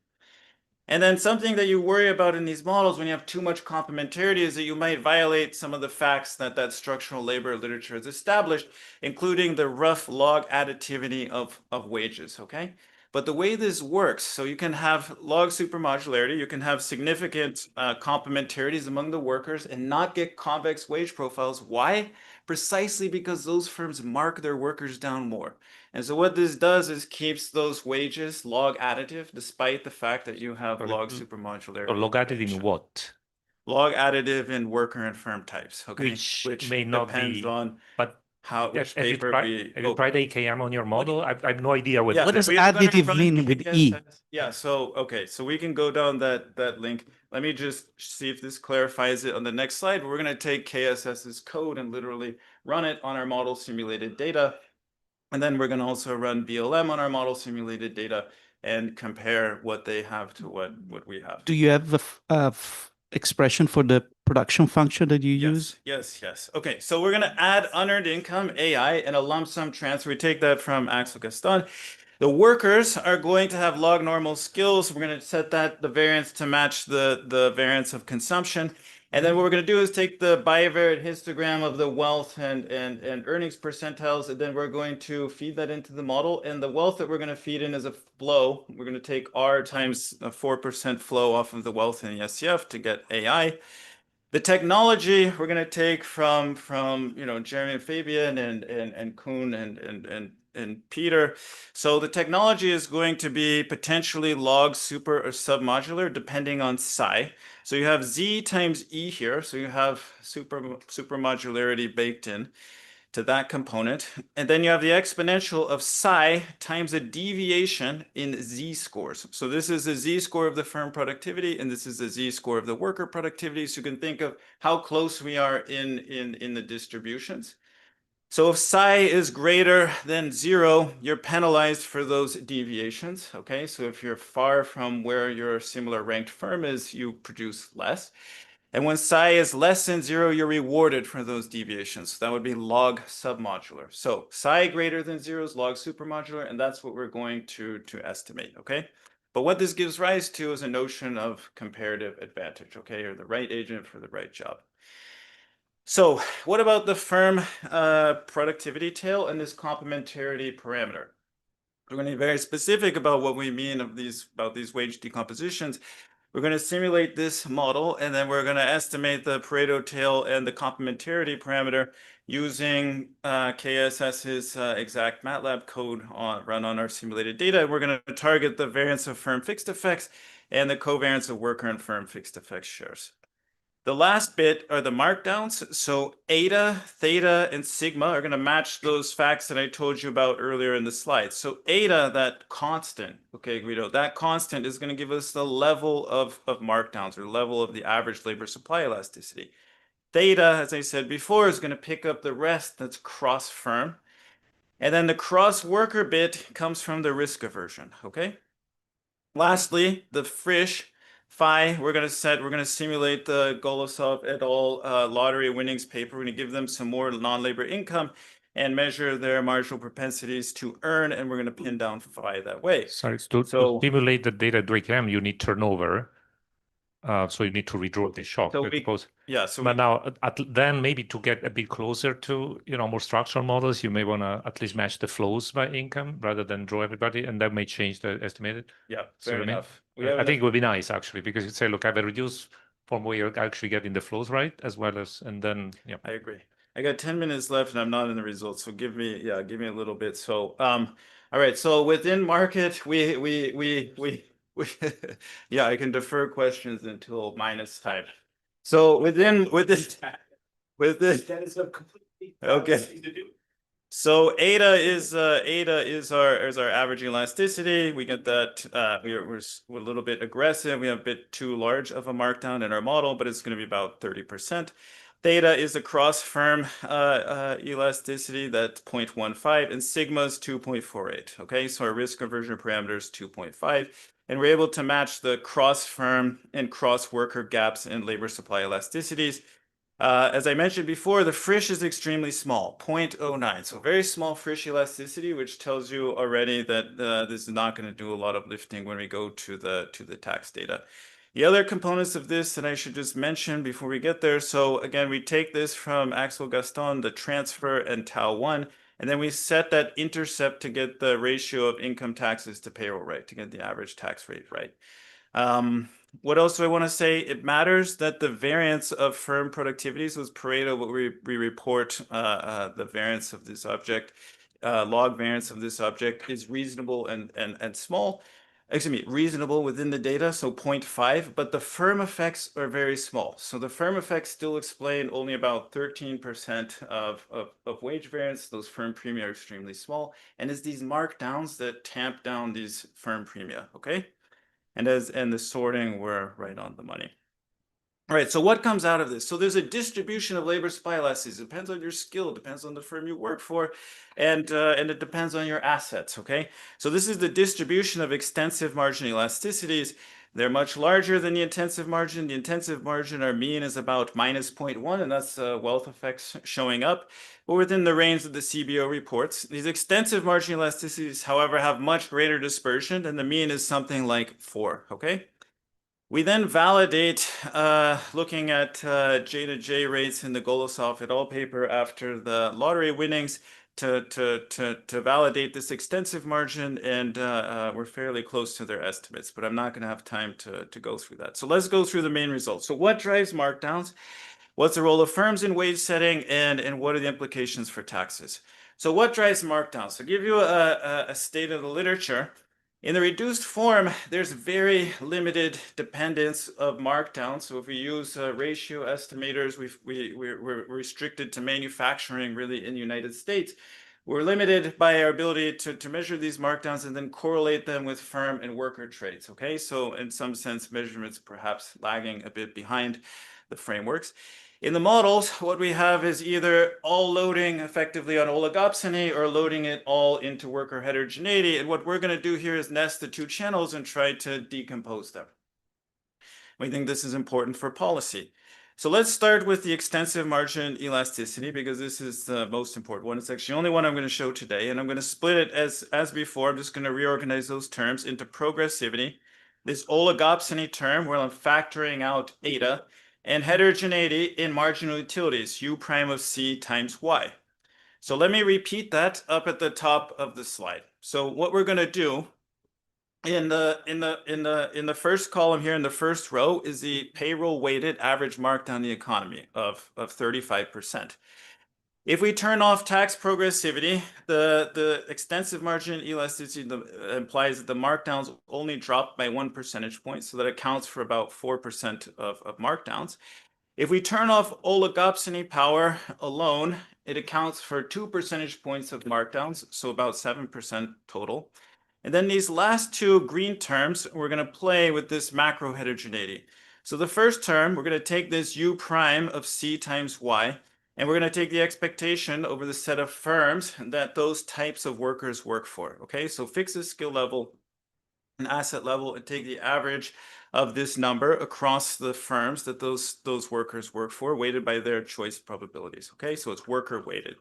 And then something that you worry about in these models when you have too much complementarity is that you might violate some of the facts that structural labor literature has established, including the rough log additivity of wages, okay? But the way this works, so you can have log supermodularity, you can have significant complementarities among the workers and not get convex wage profiles. Why? Precisely because those firms mark their workers down more. And so what this does is keeps those wages log additive, despite the fact that you have log supermodularity. Or log additive in what? Log additive in worker and firm types, okay? Which may not depends be, on but which have you paper tried, we. have you tried AKM on your model? I have no idea what. Yeah, What does we're gonna additive run mean with E? KSS. Yeah, so okay, so we can go down that link. Let me just see if this clarifies it on the next slide. We're gonna take KSS's code and literally run it on our model simulated data. And then we're gonna also run BLM on our model simulated data and compare what they have to what we have. Do you have the expression for the production function that you use? Yes. Okay, so we're gonna add unearned income, AI, and a lump sum transfer. We take that from Axel Gaston. The workers are going to have log normal skills. We're going to set the variance to match the variance of consumption. And then what we're going to do is take the bivariate histogram of the wealth and earnings percentiles, and then we're going to feed that into the model. And the wealth that we're going to feed in is a flow. We're going to take R times a 4% flow off of the wealth in the SCF to get AI. The technology we're going to take from Jeremy and Fabian and Kuhn and Peter. So the technology is going to be potentially log, super, or submodular depending on psi. So you have Z times E here. So you have supermodularity baked in to that component. And then you have the exponential of psi times a deviation in Z scores. So this is the Z score of the firm productivity, and this is the Z score of the worker productivity. So you can think of how close we are in the distributions. So if psi is greater than 0, you're penalized for those deviations, okay? So if you're far from where your similar ranked firm is, you produce less. And when psi is less than 0, you're rewarded for those deviations. That would be log submodular. So psi greater than 0 is log supermodular, and that's what we're going to estimate, okay? But what this gives rise to is a notion of comparative advantage, okay, or the right agent for the right job. So what about the firm productivity tail and this complementarity parameter? We're going to be very specific about what we mean about these wage decompositions. We're going to simulate this model, and then we're going to estimate the Pareto tail and the complementarity parameter using KSS's exact MATLAB code run on our simulated data. We're going to target the variance of firm fixed effects and the covariance of worker and firm fixed effects shares. The last bit are the markdowns. So eta, theta, and sigma are going to match those facts that I told you about earlier in the slide. So eta, that constant, okay, Guido, that constant is going to give us the level of markdowns, or level of the average labor supply elasticity. Theta, as I said before, is going to pick up the rest that's cross-firm. And then the cross-worker bit comes from the risk aversion, okay? Lastly, the Frisch phi, we're going to simulate the Golosov et al. Lottery winnings paper. We're going to give them some more non-labor income and measure their marginal propensities to earn, and we're going to pin down phi that way. Sorry, to simulate the data DRAM, you need turnover. So you need to redraw the shock, I suppose. Yeah. So but now, then maybe to get a bit closer to more structural models, you may want to at least match the flows by income rather than draw everybody, and that may change the estimated. Yeah, fair enough. I think it would be nice actually, because you'd say, look, I have a reduced form where you're actually getting the flows right, as well as, and then I agree. I got 10 minutes left and I'm not in the results, so give me a little bit. So all right, so within market yeah, I can defer questions until minus time. So within okay. So eta is our average elasticity. We get that we're a little bit aggressive. We have a bit too large of a markdown in our model, but it's going to be about 30%. Theta is a cross-firm elasticity, that's 0.15, and sigma is 2.48. Okay, so our risk aversion parameter is 2.5, and we're able to match the cross-firm and cross-worker gaps in labor supply elasticities. As I mentioned before, the Frisch is extremely small, 0.09, so very small Frisch elasticity, which tells you already that this is not going to do a lot of lifting when we go to the tax data. The other components of this that I should just mention before we get there. So again, we take this from Axel Gaston, the transfer, and tau 1, and then we set that intercept to get the ratio of income taxes to payroll right, to get the average tax rate right. What else do I want to say? It matters that the variance of firm productivities was Pareto, what we report the variance of this object, log variance of this object is reasonable and small. Excuse me, reasonable within the data, so 0.5, but the firm effects are very small. So the firm effects still explain only about 13% of wage variance. Those firm premia are extremely small. And it's these markdowns that tamp down these firm premia, okay? And the sorting, we're right on the money. All right, so what comes out of this? So there's a distribution of labor supply elasticities. It depends on your skill, it depends on the firm you work for, and it depends on your assets, okay? So this is the distribution of extensive margin elasticities. They're much larger than the intensive margin. The intensive margin, our mean is about minus 0.1, and that's wealth effects showing up. But within the range of the CBO reports, these extensive margin elasticities, however, have much greater dispersion, and the mean is something like 4, okay? We then validate, looking at J to J rates in the Golosov et al. Paper after the lottery winnings to validate this extensive margin, and we're fairly close to their estimates, but I'm not going to have time to go through that. So let's go through the main results. So what drives markdowns? What's the role of firms in wage setting, and what are the implications for taxes? So what drives markdowns? So give you a state of the literature. In the reduced form, there's very limited dependence of markdown. So if we use ratio estimators, we're restricted to manufacturing really in the United States. We're limited by our ability to measure these markdowns and then correlate them with firm and worker traits, okay? So in some sense, measurements perhaps lagging a bit behind the frameworks. In the models, what we have is either all loading effectively on oligopsony or loading it all into worker heterogeneity. And what we're going to do here is nest the two channels and try to decompose them. We think this is important for policy. So let's start with the extensive margin elasticity, because this is the most important one. It's actually the only one I'm going to show today. And I'm going to split it as before. I'm just going to reorganize those terms into progressivity this oligopsony term where I'm factoring out eta, and heterogeneity in marginal utilities, U prime of C times Y. So let me repeat that up at the top of the slide. So what we're going to do in the first column here in the first row is the payroll weighted average markdown in the economy of 35%. If we turn off tax progressivity, the extensive margin elasticity implies that the markdowns only drop by 1 percentage point, so that accounts for about 4% of markdowns. If we turn off oligopsony power alone, it accounts for 2 percentage points of markdowns, so about 7% total. And then these last two green terms, we're going to play with this macro heterogeneity. So the first term, we're going to take this U prime of C times Y, and we're going to take the expectation over the set of firms that those types of workers work for. Okay, so fix the skill level and asset level and take the average of this number across the firms that those workers work for, weighted by their choice probabilities. Okay, so it's worker weighted.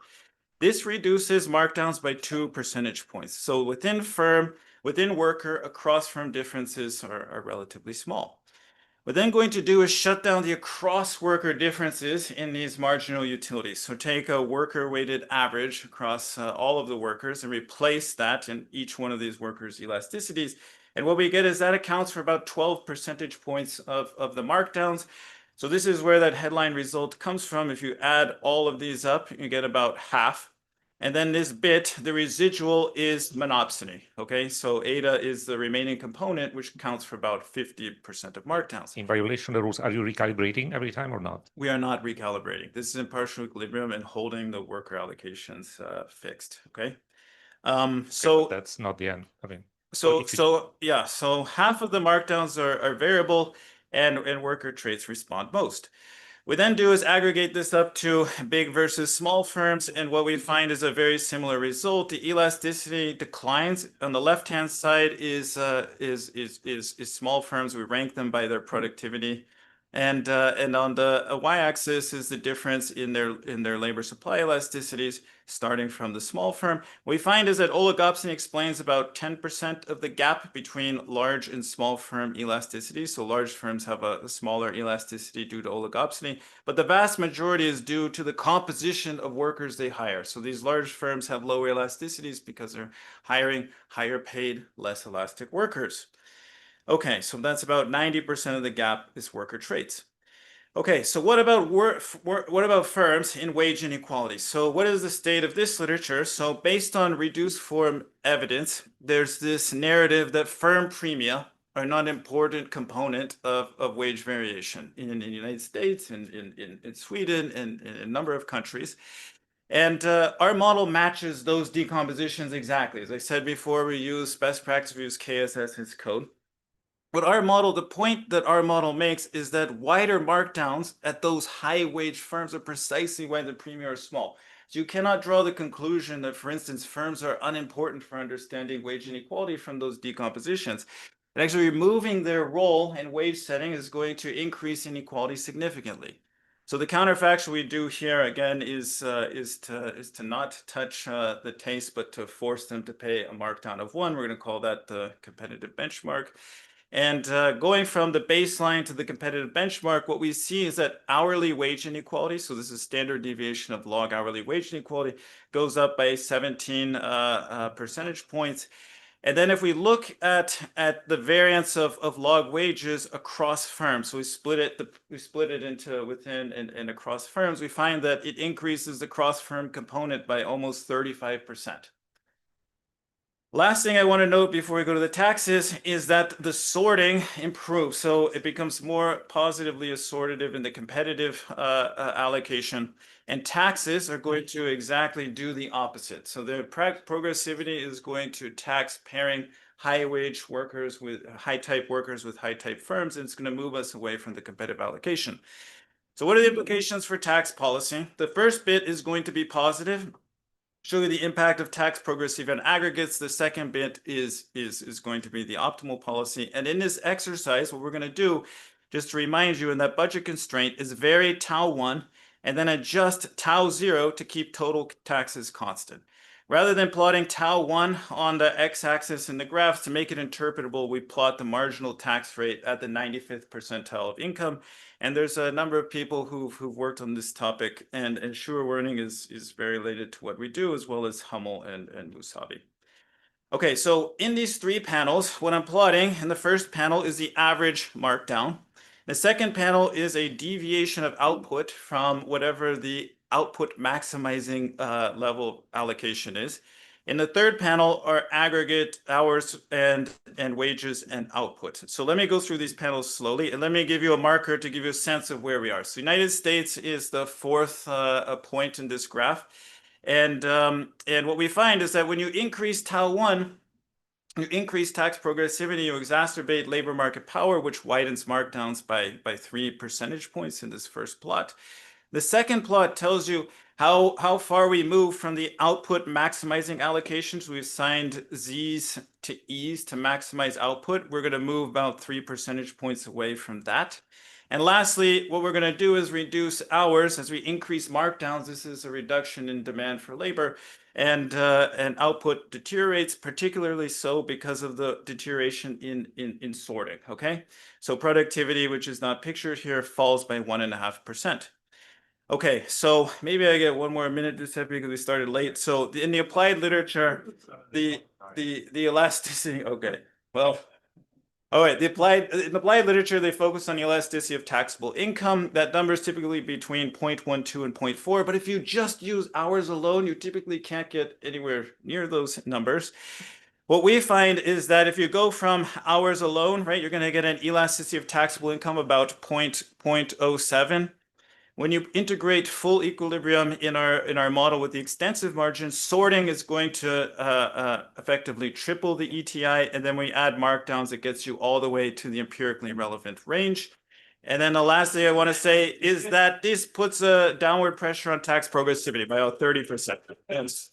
This reduces markdowns by 2 percentage points. So within firm, within worker, across firm differences are relatively small. What we're then going to do is shut down the across worker differences in these marginal utilities. So take a worker weighted average across all of the workers and replace that in each one of these workers' elasticities. And what we get is that accounts for about 12 percentage points of the markdowns. So this is where that headline result comes from. If you add all of these up, you get about half. And then this bit, the residual is monopsony. Okay, so eta is the remaining component, which accounts for about 50% of markdowns. In violation of the rules, are you recalibrating every time or not? We are not recalibrating. This is in partial equilibrium and holding the worker allocations fixed. Okay. So that's not the end. I mean, so half of the markdowns are variable, and worker traits respond most. We then do is aggregate this up to big versus small firms, and what we find is a very similar result. The elasticity declines. On the left-hand side is small firms. We rank them by their productivity, and on the y-axis is the difference in their labor supply elasticities, starting from the small firm. What we find is that oligopsony explains about 10% of the gap between large and small firm elasticity. So large firms have a smaller elasticity due to oligopsony, but the vast majority is due to the composition of workers they hire. So these large firms have lower elasticities because they're hiring higher paid, less elastic workers. Okay, so that's about 90% of the gap is worker traits. Okay, so what about firms in wage inequality? So what is the state of this literature? So based on reduced form evidence, there's this narrative that firm premia are not an important component of wage variation in the United States, in Sweden, and in a number of countries. And our model matches those decompositions exactly. As I said before, we use best practice, we use KSS as code. But the point that our model makes is that wider markdowns at those high wage firms are precisely why the premium are small. So you cannot draw the conclusion that, for instance, firms are unimportant for understanding wage inequality from those decompositions. And actually removing their role in wage setting is going to increase inequality significantly. So the counterfactual we do here again is to not touch the taste, but to force them to pay a markdown of 1. We're going to call that the competitive benchmark. And going from the baseline to the competitive benchmark, what we see is that hourly wage inequality, so this is standard deviation of log hourly wage inequality, goes up by 17 percentage points. And then if we look at the variance of log wages across firms, so we split it into within and across firms, we find that it increases the cross-firm component by almost 35%. Last thing I want to note before we go to the taxes is that the sorting improves. So it becomes more positively assortative in the competitive allocation, and taxes are going to exactly do the opposite. So the progressivity is going to tax pairing high wage workers with high type workers with high type firms, and it's going to move us away from the competitive allocation. So what are the implications for tax policy? The first bit is going to be positive. Show you the impact of tax progressive and aggregates. The second bit is going to be the optimal policy. And in this exercise, what we're going to do, just to remind you, in that budget constraint is vary tau 1 and then adjust tau 0 to keep total taxes constant. Rather than plotting tau 1 on the x-axis in the graph, to make it interpretable, we plot the marginal tax rate at the 95th percentile of income. And there's a number of people who've worked on this topic, and sure learning is very related to what we do, as well as Hummel and Musabi. Okay, so in these three panels, what I'm plotting in the first panel is the average markdown. The second panel is a deviation of output from whatever the output maximizing level allocation is. In the third panel are aggregate hours and wages and output. So let me go through these panels slowly, and let me give you a marker to give you a sense of where we are. So United States is the fourth point in this graph. And what we find is that when you increase tau 1, you increase tax progressivity, you exacerbate labor market power, which widens markdowns by 3 percentage points in this first plot. The second plot tells you how far we move from the output maximizing allocations. We've assigned Z's to E's to maximize output. We're going to move about 3 percentage points away from that. And lastly, what we're going to do is reduce hours as we increase markdowns. This is a reduction in demand for labor, and output deteriorates, particularly so because of the deterioration in sorting. Okay, so productivity, which is not pictured here, falls by 1.5%. Okay, so maybe I get one more minute this time because we started late. So in the applied literature, the elasticity. Okay, well. All right, in the applied literature, they focus on the elasticity of taxable income. That number is typically between 0.12 and 0.4, but if you just use hours alone, you typically can't get anywhere near those numbers. What we find is that if you go from hours alone, right, you're going to get an elasticity of taxable income about 0.07. When you integrate full equilibrium in our model with the extensive margin, sorting is going to effectively triple the ETI, and then we add markdowns, it gets you all the way to the empirically relevant range. And then the last thing I want to say is that this puts a downward pressure on tax progressivity by about 30%. Yes.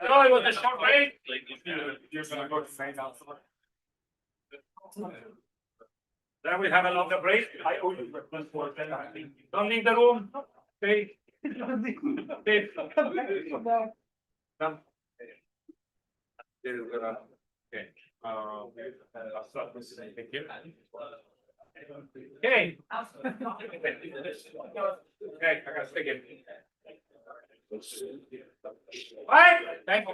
Hello, it was a short break. Then we have a longer break. Don't leave the room. Okay. Okay. Come. Okay. I'll start this. Thank you. Okay. Okay, I gotta stick it. Right, thank you.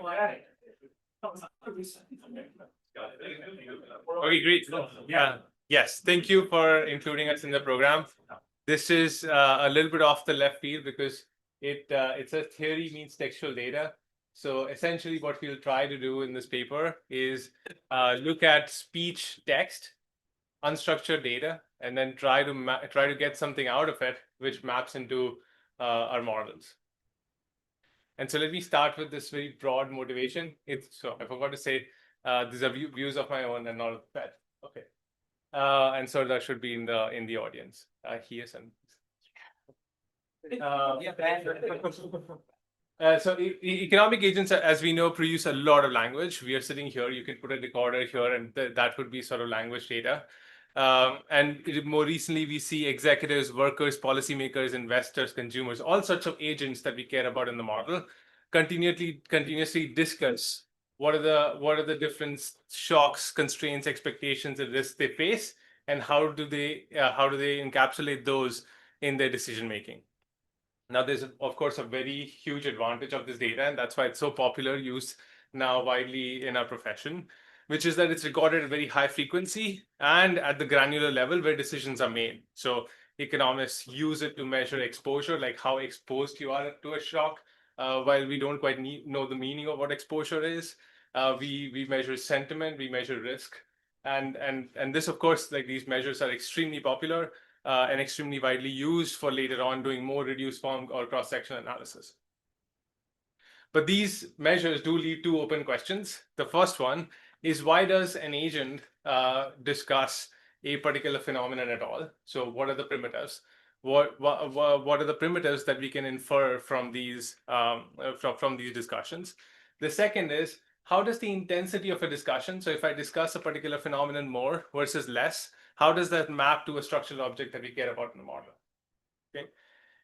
Okay, great. Yeah, yes, thank you for including us in the program. This is a little bit off the left field because it's a theory means textual data. So essentially what we'll try to do in this paper is look at speech text, unstructured data, and then try to get something out of it which maps into our models. And so let me start with this very broad motivation. So I forgot to say, these are views of my own and not of the Fed. Okay. And so that should be in the audience. Here and so economic agents, as we know, produce a lot of language. We are sitting here. You can put a recorder here, and that would be sort of language data. And more recently, we see executives, workers, policymakers, investors, consumers, all sorts of agents that we care about in the model, continuously discuss what are the different shocks, constraints, expectations, and risks they face, and how do they encapsulate those in their decision making. Now, there's of course a very huge advantage of this data, and that's why it's so popular, used now widely in our profession, which is that it's recorded at very high frequency and at the granular level where decisions are made. So economists use it to measure exposure, like how exposed you are to a shock. While we don't quite know the meaning of what exposure is, we measure sentiment, we measure risk, and this, of course, like these measures are extremely popular and extremely widely used for later on doing more reduced form or cross-section analysis. But these measures do lead to open questions. The first one is, why does an agent discuss a particular phenomenon at all? So what are the primitives? What are the primitives that we can infer from these discussions? The second is, how does the intensity of a discussion, so if I discuss a particular phenomenon more versus less, how does that map to a structural object that we care about in the model? Okay.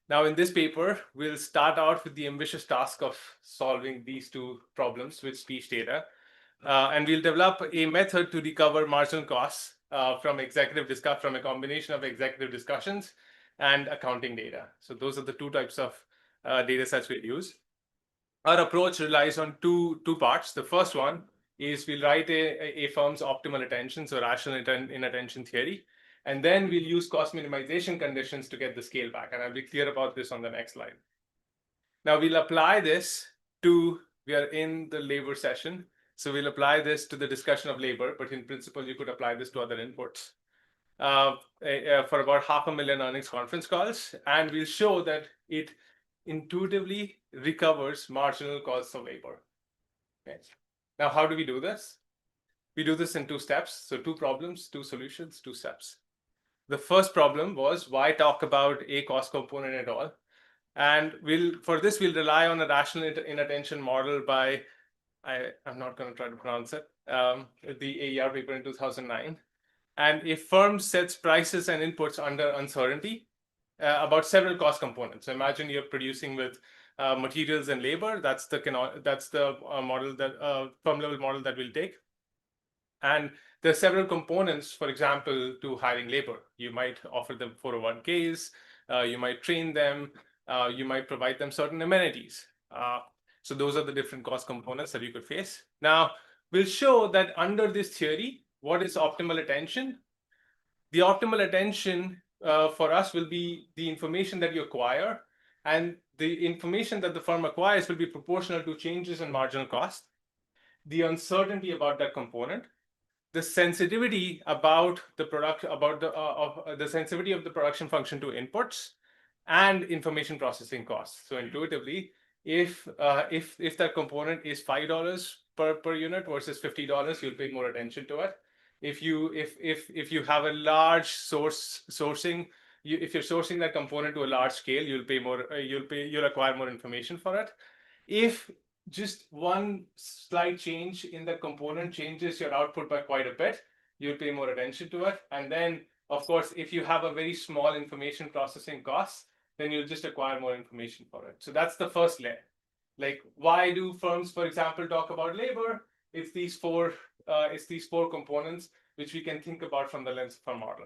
Now, in this paper, we'll start out with the ambitious task of solving these two problems with speech data. And we'll develop a method to recover marginal costs from a combination of executive discussions and accounting data. So those are the two types of data sets we'll use. Our approach relies on two parts. The first one is we'll write a firm's optimal attention, so rational inattention theory. And then we'll use cost minimization conditions to get the scale back. And I'll be clear about this on the next slide. Now we'll apply this we are in the labor session. So we'll apply this to the discussion of labor, but in principle, you could apply this to other inputs for about 500,000 earnings conference calls. And we'll show that it intuitively recovers marginal costs of labor. Okay. Now, how do we do this? We do this in 2 steps. So 2 problems, 2 solutions, 2 steps. The first problem was, why talk about a cost component at all? And for this, we'll rely on a rational inattention model by, I'm not going to try to pronounce it, the AER paper in 2009. And a firm sets prices and inputs under uncertainty about several cost components. So imagine you're producing with materials and labor. That's the model that firm level model that we'll take. And there are several components, for example, to hiring labor. You might offer them 401ks, you might train them, you might provide them certain amenities. So those are the different cost components that you could face. Now, we'll show that under this theory, what is optimal attention? The optimal attention for us will be the information that you acquire, and the information that the firm acquires will be proportional to changes in marginal cost, the uncertainty about that component, the sensitivity about the product, the sensitivity of the production function to inputs, and information processing costs. So intuitively, if that component is $5 per unit versus $50, you'll pay more attention to it. If you have a large sourcing, if you're sourcing that component to a large scale, you'll acquire more information for it. If just one slight change in the component changes your output by quite a bit. You'll pay more attention to it. And then, of course, if you have a very small information processing cost, then you'll just acquire more information for it. So that's the first layer. Like, why do firms, for example, talk about labor? It's these four components which we can think about from the lens of our model.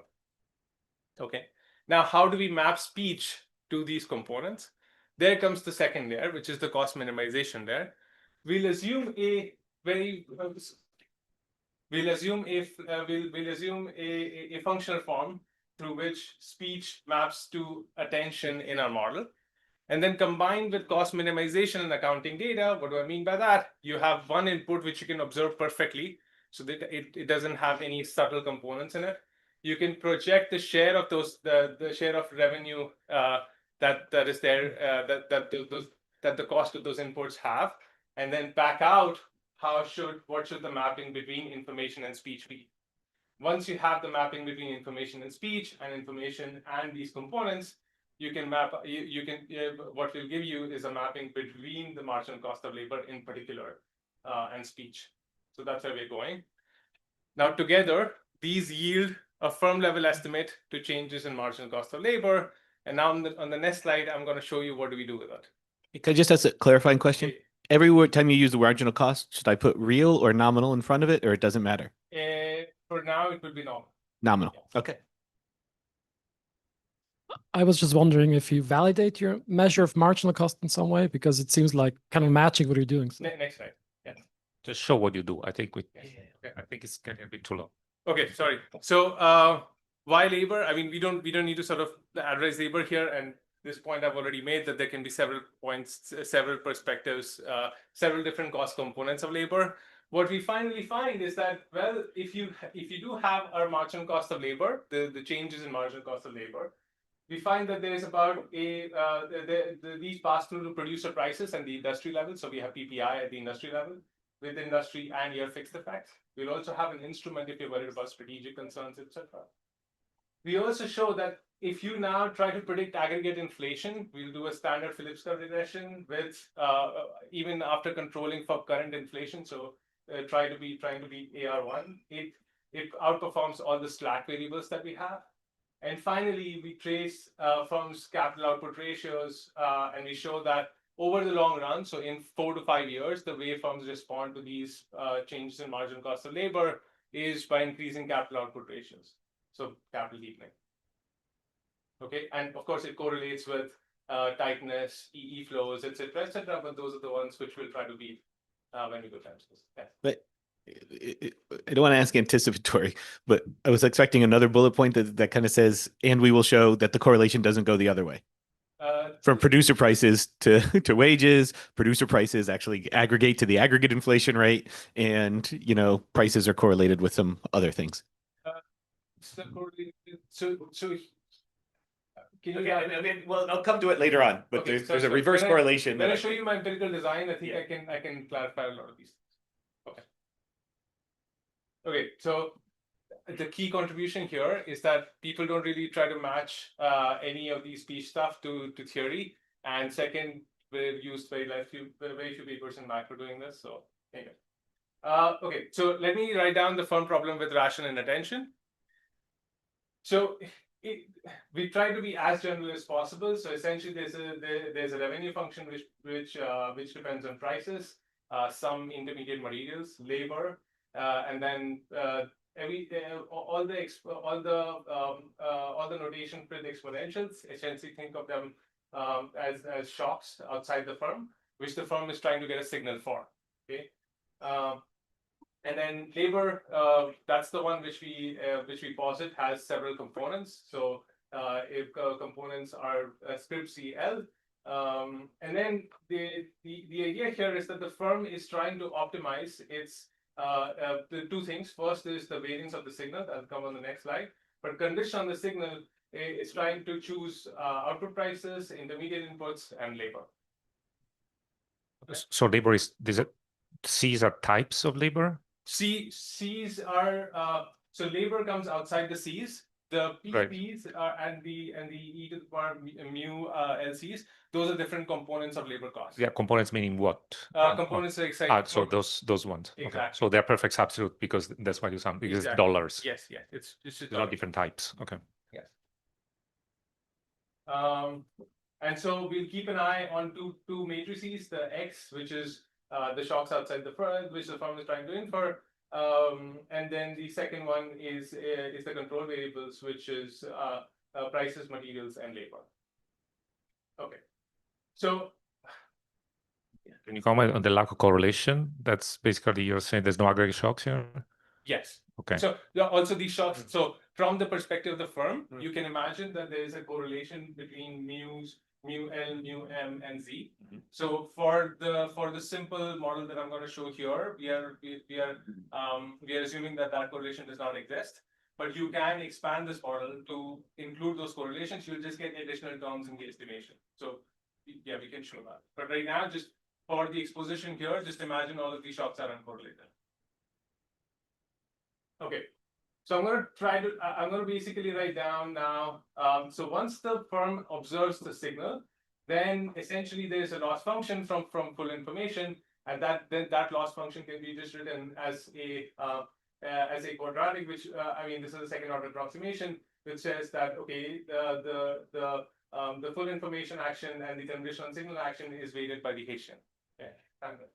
Okay. Now, how do we map speech to these components? There comes the second layer, which is the cost minimization layer. We'll assume a functional form through which speech maps to attention in our model. And then combined with cost minimization and accounting data, what do I mean by that? You have one input which you can observe perfectly, so that it doesn't have any subtle components in it. You can project the share of those, the share of revenue that is there, that the cost of those inputs have, and then back out what should the mapping between information and speech be. Once you have the mapping between information and speech and information and these components, you can map, what will give you is a mapping between the marginal cost of labor in particular and speech. So that's where we're going. Now together, these yield a firm level estimate to changes in marginal cost of labor. And now on the next slide, I'm going to show you what do we do with it. Can I just ask a clarifying question? Every time you use the marginal cost, should I put real or nominal in front of it, or it doesn't matter? For now, it will be nominal. Nominal. Okay. I was just wondering if you validate your measure of marginal cost in some way, because it seems like kind of matching what you're doing. So. Next slide. Yeah. Just show what you do. I think I think it's getting a bit too long. Okay, sorry. So why labor? I mean, we don't need to sort of address labor here. And this point I've already made, that there can be several points, several perspectives, several different cost components of labor. What we finally find is that, well, if you do have our marginal cost of labor, the changes in marginal cost of labor, we find that there is about these pass through to producer prices and the industry level. So we have PPI at the industry level with industry and year fixed effects. We'll also have an instrument if you're worried about strategic concerns, etc. We also show that if you now try to predict aggregate inflation, we'll do a standard Phillips curve regression with even after controlling for current inflation. So trying to beat AR1, it outperforms all the slack variables that we have. And finally, we trace firms' capital output ratios, and we show that over the long run, so in 4 to 5 years, the way firms respond to these changes in marginal cost of labor is by increasing capital output ratios, so capital deepening. Okay, and of course, it correlates with tightness, EE flows, etc., but those are the ones which we'll try to beat when we go times this. Yeah. But I don't want to ask anticipatory, but I was expecting another bullet point that kind of says, and we will show that the correlation doesn't go the other way. From producer prices to wages, producer prices actually aggregate to the aggregate inflation rate, and prices are correlated with some other things. Well, I'll come to it later on, but okay, there's a reverse correlation. When I show you my empirical design, I think I can clarify a lot of these things. Okay. Okay, so the key contribution here is that people don't really try to match any of these speech stuff to theory. And second, we've used very few papers in macro doing this. So anyway. Okay, so let me write down the firm problem with ration and attention. So we try to be as general as possible. So essentially, there's a revenue function which depends on prices, some intermediate materials, labor, and then all the notation with exponentials. Essentially, think of them as shocks outside the firm, which the firm is trying to get a signal for. Okay. And then labor, that's the one which we posit has several components. So if components are script CL, and then the idea here is that the firm is trying to optimize its the two things. First is the variance of the signal that'll come on the next slide. But condition on the signal is trying to choose output prices, intermediate inputs, and labor. So labor is C's are types of labor. C's are so labor comes outside the C's. The Right. PPs and the e to the power mu LCs, those are different components of labor cost. Yeah, components meaning what? Components like So those ones. Okay. Exactly. So they're perfect substitute because that's why you sound because it's Exactly. dollars. Yes, yes. It's just They're not different types. Okay. Yes. And so we'll keep an eye on two matrices, the X, which is the shocks outside the firm, which the firm is trying to infer. And then the second one is the control variables, which is prices, materials, and labor. Okay. So Can you comment on the lack of correlation? That's basically you're saying there's no aggregate shocks here? yes. Okay. So also these shocks. So from the perspective of the firm, you can imagine that there is a correlation between mu L, mu M, and Z. So for the simple model that I'm going to show here, we are assuming that correlation does not exist. But you can expand this model to include those correlations. You'll just get additional terms in the estimation. So yeah, we can show that. But right now, just for the exposition here, just imagine all of these shocks are uncorrelated. Okay. So I'm going to basically write down now. So once the firm observes the signal, then essentially there is a loss function from full information, and that loss function can be just written as a quadratic, which I mean this is a second order approximation, which says that okay, the full information action and the conditional signal action is weighted by the Hessian. Okay.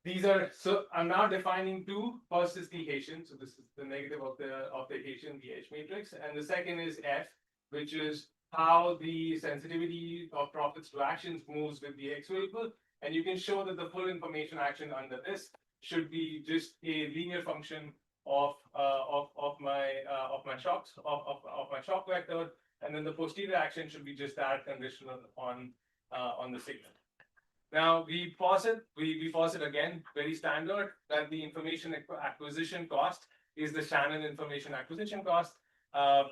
These are, so I'm now defining two. First is the Hessian, so this is the negative of the Hessian, the H matrix, and the second is F, which is how the sensitivity of profits to actions moves with the X variable, and you can show that the full information action under this should be just a linear function of my shocks of my shock vector, and then the posterior action should be just that conditional on the signal. Now we posit again, very standard, that the information acquisition cost is the Shannon information acquisition cost.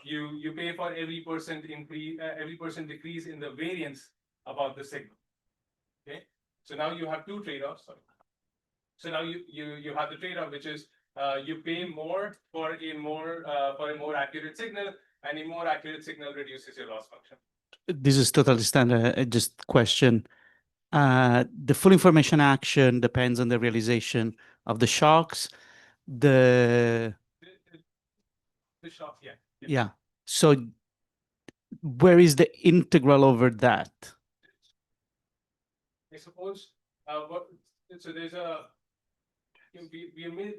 You pay for every percent decrease in the variance about the signal. Okay, so now you have two trade-offs. So now you have the trade-off, which is you pay more for a more accurate signal, and a more accurate signal reduces your loss function. This is totally standard. Just question. The full information action depends on the realization of the shocks. The shocks, yeah. Yeah. So where is the integral over that? I suppose so there's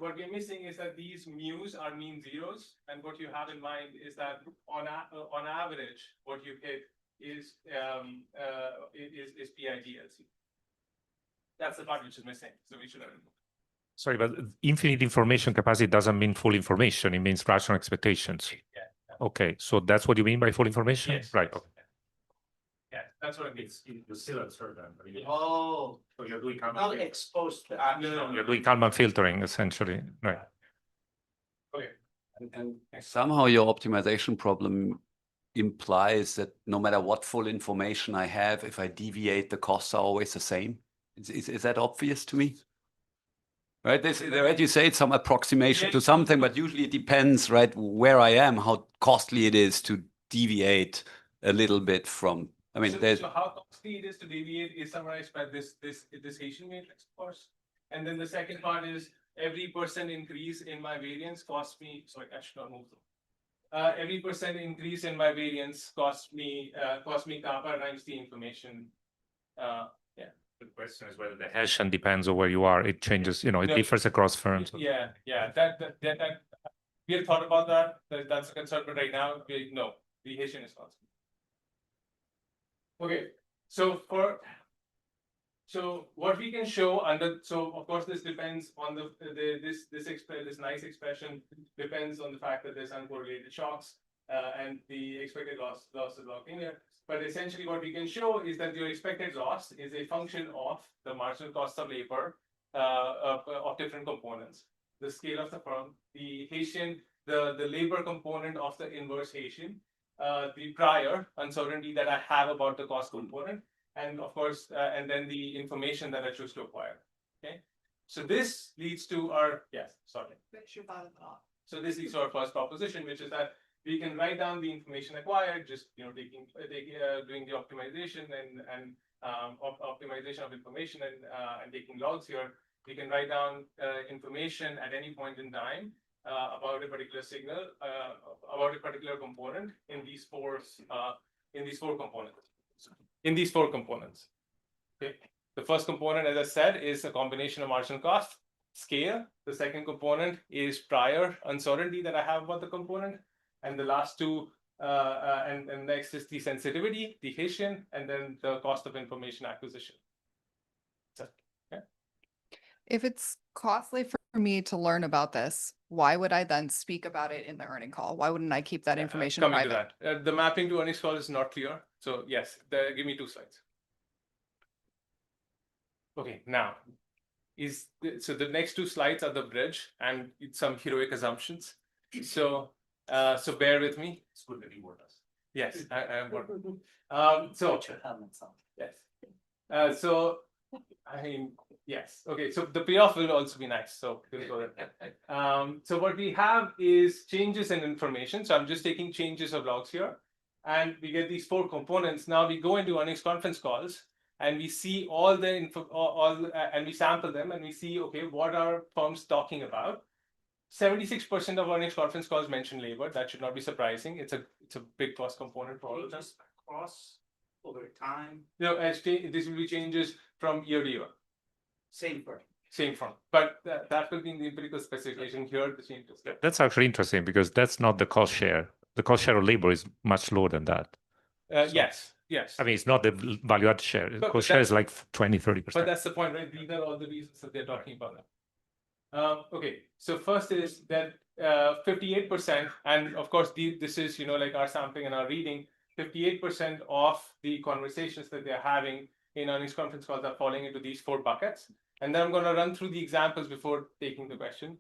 what we're missing is that these mu's are mean zeros, and what you have in mind is that on average what you hit is PIGLC. That's the part which is missing. So we should have. Sorry, but infinite information capacity doesn't mean full information. It means rational expectations. Yeah. Okay, so that's what you mean by full information? Yes. Right. Okay. Yeah, that's what it means. You still observe them. I mean, Oh, so you're doing not exposed to action. No. You're doing Kalman filtering essentially, right? Okay. And somehow your optimization problem implies that no matter what full information I have, if I deviate, the costs are always the same. Is that obvious to me? Right, right, you say it's some approximation to something, but usually it depends, right, where I am, how costly it is to deviate a little bit from. I mean, so how costly it is to deviate is summarized by this Hessian matrix, of course. And then the second part is every percent increase in my variance costs me. Sorry, I should not move them. Every percent increase in my variance costs me kappa times the information. Yeah. The question is whether the Hessian depends on where you are. It changes, it differs across firms. Yeah. That we have thought about that. That's a concern, but right now, no, the Hessian is constant. Okay, so what we can show of course this depends on this nice expression depends on the fact that there's uncorrelated shocks and the expected loss is log linear. But essentially what we can show is that your expected loss is a function of the marginal cost of labor of different components. The scale of the firm, the Hessian, the labor component of the inverse Hessian, the prior uncertainty that I have about the cost component, and of course, and then the information that I choose to acquire. Okay, so this leads to our So this leads to our first proposition, which is that we can write down the information acquired, just doing the optimization and optimization of information and taking logs here. We can write down information at any point in time about a particular signal, about a particular component in these four components. Okay. The first component, as I said, is a combination of marginal cost, scale. The second component is prior uncertainty that I have about the component. And the last two, and next is the sensitivity, the Hessian, and then the cost of information acquisition. So, okay. If it's costly for me to learn about this, why would I then speak about it in the earning call? Why wouldn't I keep that information Coming private? to that, the mapping to earnings call is not clear. So yes, give me 2 slides. Okay, now so the next 2 slides are the bridge and some heroic assumptions. So bear with me. It's good that you were us. Yes, I am. Yes. So I mean, yes. Okay. So the payoff will also be nice. So we'll go there. So what we have is changes in information. So I'm just taking changes of logs here, and we get these 4 components. Now we go into earnings conference calls, and we see all the info, and we sample them, and we see, okay, what are firms talking about? 76% of earnings conference calls mention labor. That should not be surprising. It's a big cost component for all of them. Just across over time. No, this will be changes from year to year. Same firm. Same firm, but that will be in the empirical specification here. The changes. That's actually interesting because that's not the cost share. The cost share of labor is much lower than that. Yes. I mean, it's not the value add share. The cost share is like 20-30%. But that's the point, right? These are all the reasons that they're talking about now. Okay, so first is that 58%, and of course, this is, like our sampling and our reading, 58% of the conversations that they're having in earnings conference calls are falling into these 4 buckets. And then I'm going to run through the examples before taking the question.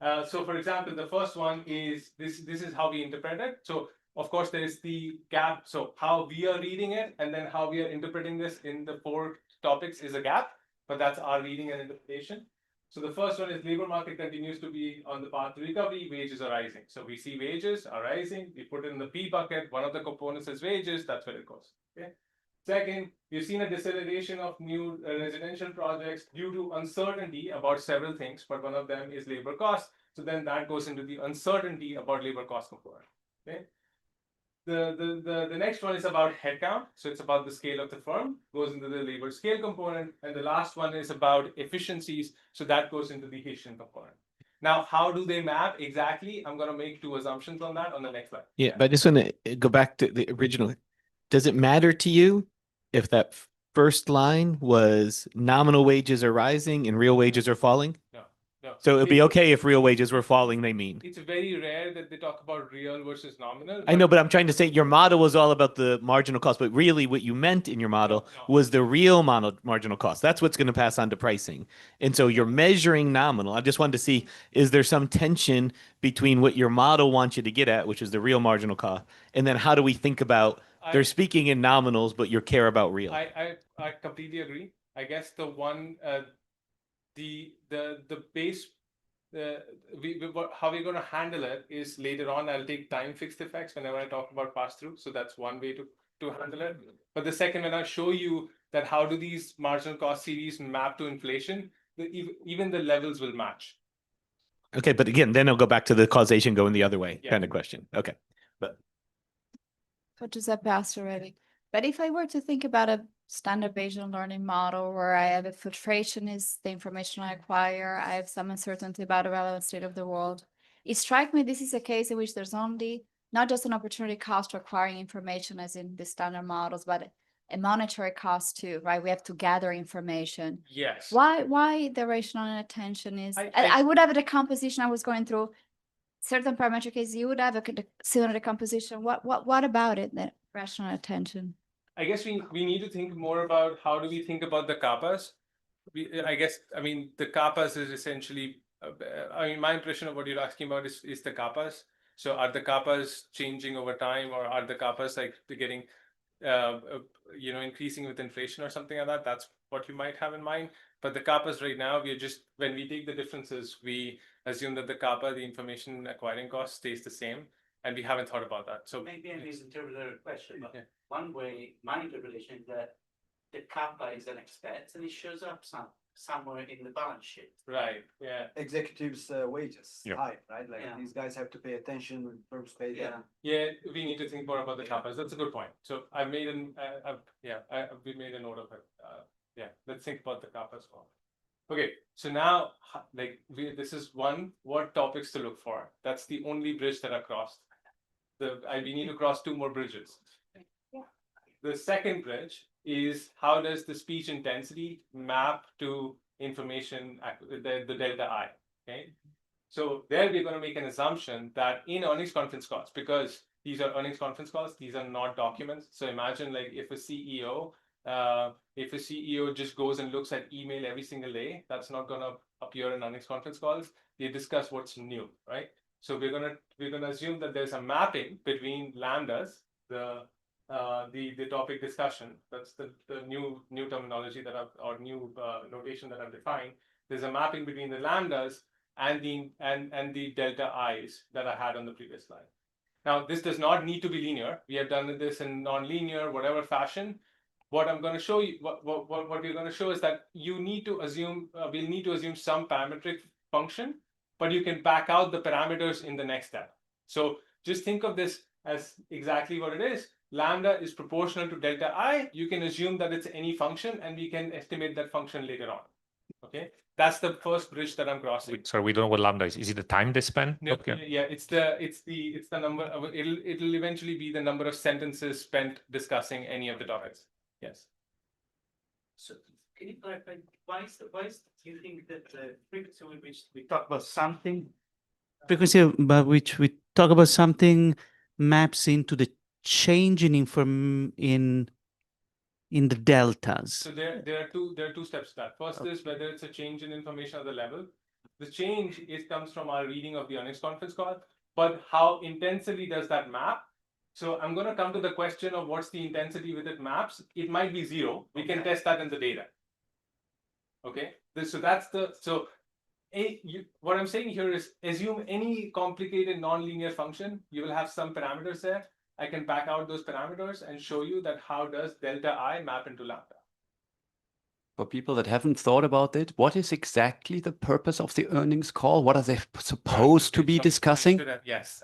So for example, the first one is this is how we interpret it. So of course, there is the gap. So how we are reading it and then how we are interpreting this in the 4 topics is a gap, but that's our reading and interpretation. So the first one is labor market continues to be on the path to recovery, wages are rising. So we see wages are rising, we put it in the P bucket, one of the components is wages, that's where it goes. Okay. Second, we've seen a deceleration of new residential projects due to uncertainty about several things, but one of them is labor cost. So then that goes into the uncertainty about labor cost component. Okay. The next one is about headcount. So it's about the scale of the firm, goes into the labor scale component. And the last one is about efficiencies. So that goes into the Hessian component. Now, how do they map exactly? I'm going to make 2 assumptions on that on the next slide. Yeah, but I just want to go back to the original. Does it matter to you if that first line was nominal wages are rising and real wages are falling? No. So it'd be okay if real wages were falling, they mean. It's very rare that they talk about real versus nominal. I know, but I'm trying to say your model was all about the marginal cost, but really what you meant in your model was the real marginal cost. That's what's going to pass on to pricing. And so you're measuring nominal. I just wanted to see, is there some tension between what your model wants you to get at, which is the real marginal cost, and then how do we think about they're speaking in nominals, but you care about real? I completely agree. I guess the one the base how we're going to handle it is later on. I'll take time fixed effects whenever I talk about pass through. So that's one way to handle it. But the second, when I show you that how do these marginal cost series map to inflation, even the levels will match. Okay, but again, then I'll go back to the causation going the other way kind of question. Okay, but what Giuseppe asked already. But if I were to think about a standard Bayesian learning model where I have a filtration is the information I acquire, I have some uncertainty about the relevant state of the world. It strikes me this is a case in which there's only not just an opportunity cost to acquiring information as in the standard models, but a monetary cost too, right? We have to gather information. Yes. Why the rational inattention is I would have a decomposition I was going through certain parametric cases, you would have a similar decomposition. What about it, that rational attention? I guess we need to think more about how do we think about the kappas. The kappas is essentially, my impression of what you're asking about is the kappas. So are the kappas changing over time, or are the kappas like getting, increasing with inflation or something like that? That's what you might have in mind. But the kappas right now, when we take the differences, we assume that the kappa, the information acquiring cost, stays the same. and we haven't thought about that. So Maybe I misinterpreted the question, but Yeah. one way, my interpretation is that the kappa is an expense and it shows up somewhere in the balance sheet. right, yeah, Executives' wages, Yeah. high, right? Like Yeah. these guys have to pay attention when firms pay them. yeah. We need to think more about the kappas. That's a good point. So I made we made a note of it. Yeah, let's think about the kappas as well. Okay, so now like this is one, what topics to look for. That's the only bridge that I crossed. We need to cross two more bridges. The second bridge is how does the speech intensity map to information, the delta I, okay? So there we're going to make an assumption that in earnings conference calls, because these are earnings conference calls, these are not documents. So imagine like if a CEO just goes and looks at email every single day, that's not going to appear in earnings conference calls. They discuss what's new, right? So we're gonna assume that there's a mapping between lambdas, the topic discussion. That's the new terminology or new notation that I've defined. There's a mapping between the lambdas and the delta i's that I had on the previous slide. Now, this does not need to be linear. We have done this in non-linear, whatever fashion. What I'm going to show you, what we're going to show is that you need to assume, we'll need to assume some parametric function, but you can back out the parameters in the next step. So just think of this as exactly what it is. Lambda is proportional to delta I. You can assume that it's any function, and we can estimate that function later on. Okay, that's the first bridge that I'm crossing. Sorry, we don't know what lambda is. Is it the time they spend? No, yeah, it's the number. It'll eventually be the number of sentences spent discussing any of the topics. Yes. So can you clarify why do you think that the frequency with which we talk about something? Frequency by which we talk about something maps into the change in in the deltas. So there are two steps to that. First is whether it's a change in information at the level. The change comes from our reading of the earnings conference call, but how intensely does that map? So I'm going to come to the question of what's the intensity with it maps. It might be 0. We can test that in the data. Okay, what I'm saying here is assume any complicated nonlinear function. You will have some parameters there. I can back out those parameters and show you that how does delta I map into lambda. For people that haven't thought about it, what is exactly the purpose of the earnings call? What are they supposed to be discussing? Yes,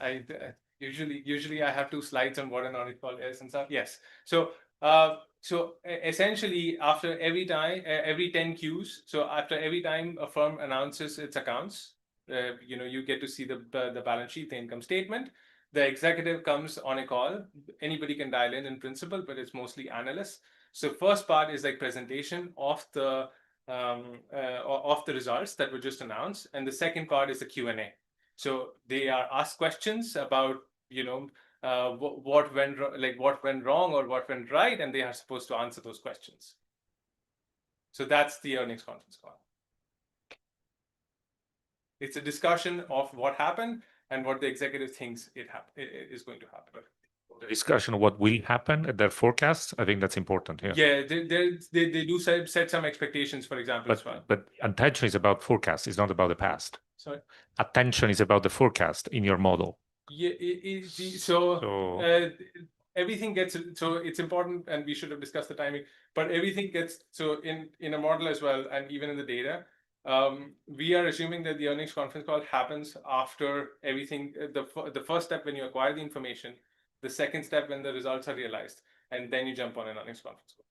usually I have 2 slides on what an earnings call is and stuff. Yes, so essentially after every 10 Qs, so after every time a firm announces its accounts, you get to see the balance sheet, the income statement. The executive comes on a call. Anybody can dial in principle, but it's mostly analysts. So first part is like presentation of the results that were just announced, and the second part is the Q&A. So they are asked questions about what went wrong or what went right, and they are supposed to answer those questions. So that's the earnings conference call. It's a discussion of what happened and what the executive thinks is going to happen. The discussion of what will happen at their forecasts, I think that's important here. Yeah, they do set some expectations, for example, as well. But attention is about forecast, it's not about the past. Sorry? Attention is about the forecast in your model. Yeah, everything gets, so it's important, and we should have discussed the timing, but everything gets, so in a model as well, and even in the data, we are assuming that the earnings conference call happens after everything, the first step when you acquire the information, the second step when the results are realized, and then you jump on an earnings conference call.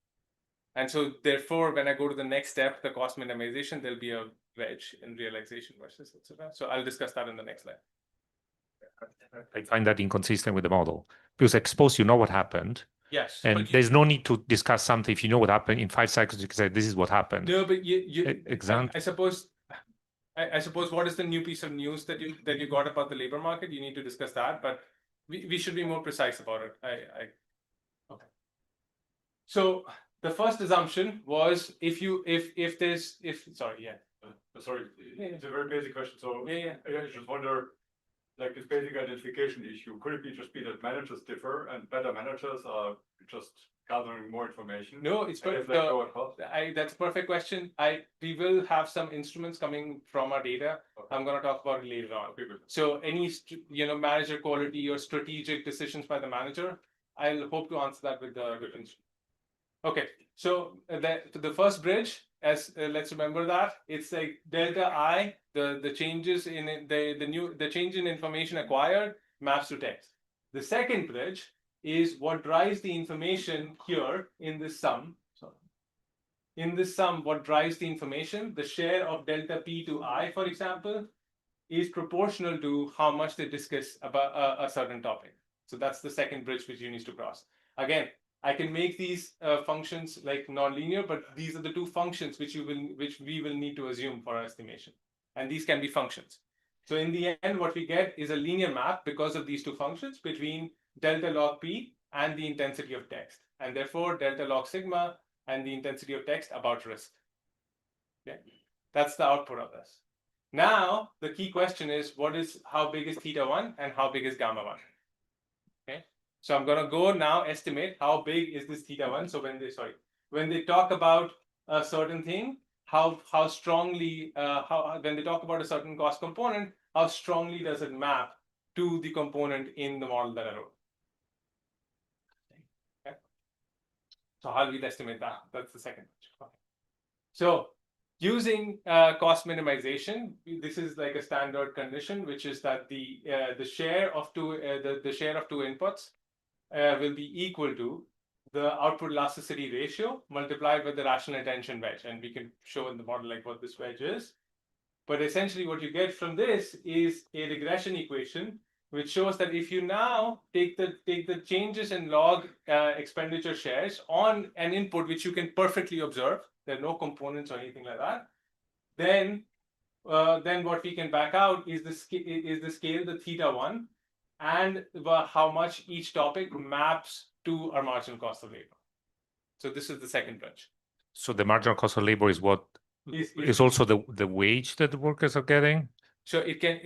And so therefore, when I go to the next step, the cost minimization, there'll be a wedge in realization versus etc. So I'll discuss that in the next slide. I find that inconsistent with the model, because expose, you know what happened. Yes. And there's no need to discuss something. If you know what happened in 5 seconds, you can say, this is what happened. No, but I suppose what is the new piece of news that you got about the labor market? You need to discuss that, but we should be more precise about it. Okay. So the first assumption was sorry, it's a very basic question. So I just wonder, like this basic identification issue, could it just be that managers differ and better managers are just gathering more information? No, it's And if perfect. they go across? That's a perfect question. We will have some instruments coming from our data. I'm going to talk about it later on. So any manager quality or strategic decisions by the manager, I'll hope to answer that with the instrument. Okay, so the first bridge, let's remember that it's like delta I, the changes in the change in information acquired maps to text. The second bridge is what drives the information here in this sum. In this sum, what drives the information, the share of delta P to I, for example, is proportional to how much they discuss about a certain topic. So that's the second bridge which you need to cross. Again, I can make these functions like nonlinear, but these are the two functions which we will need to assume for our estimation. And these can be functions. So in the end, what we get is a linear map because of these two functions between delta log P and the intensity of text. And therefore, delta log sigma and the intensity of text about risk. Okay, that's the output of this. Now, the key question is, how big is theta 1 and how big is gamma 1? Okay, so I'm going to go now estimate how big is this theta 1. So when they talk about a certain thing, how strongly, when they talk about a certain cost component, how strongly does it map to the component in the model that I wrote? Okay. So how do we estimate that? That's the second. Okay. So using cost minimization, this is like a standard condition, which is that the share of two inputs will be equal to the output elasticity ratio multiplied with the rational attention wedge, and we can show in the model like what this wedge is. But essentially, what you get from this is a regression equation, which shows that if you now take the changes in log expenditure shares on an input which you can perfectly observe, there are no components or anything like that, then what we can back out is the scale, the theta 1, and how much each topic maps to our marginal cost of labor. So this is the second bridge. So the marginal cost of labor is what is also the wage that the workers are getting? So it can,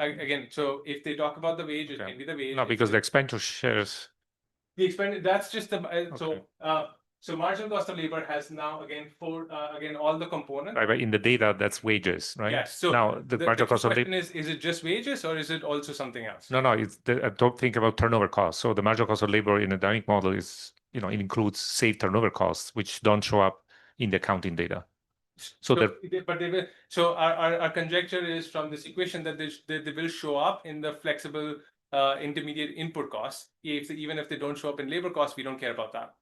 again, so if they talk about the wage, it can be the wage. No, because the expenditure shares. That's just the, so marginal cost of labor has now, again, all the components. Right, in the data, that's wages, right? Yes. So now the marginal cost of labor is it just wages or is it also something else? No, I don't think about turnover costs. So the marginal cost of labor in a dynamic model is, it includes saved turnover costs, which don't show up in the accounting data. So our conjecture is from this equation that they will show up in the flexible intermediate input costs. Even if they don't show up in labor costs, we don't care about that,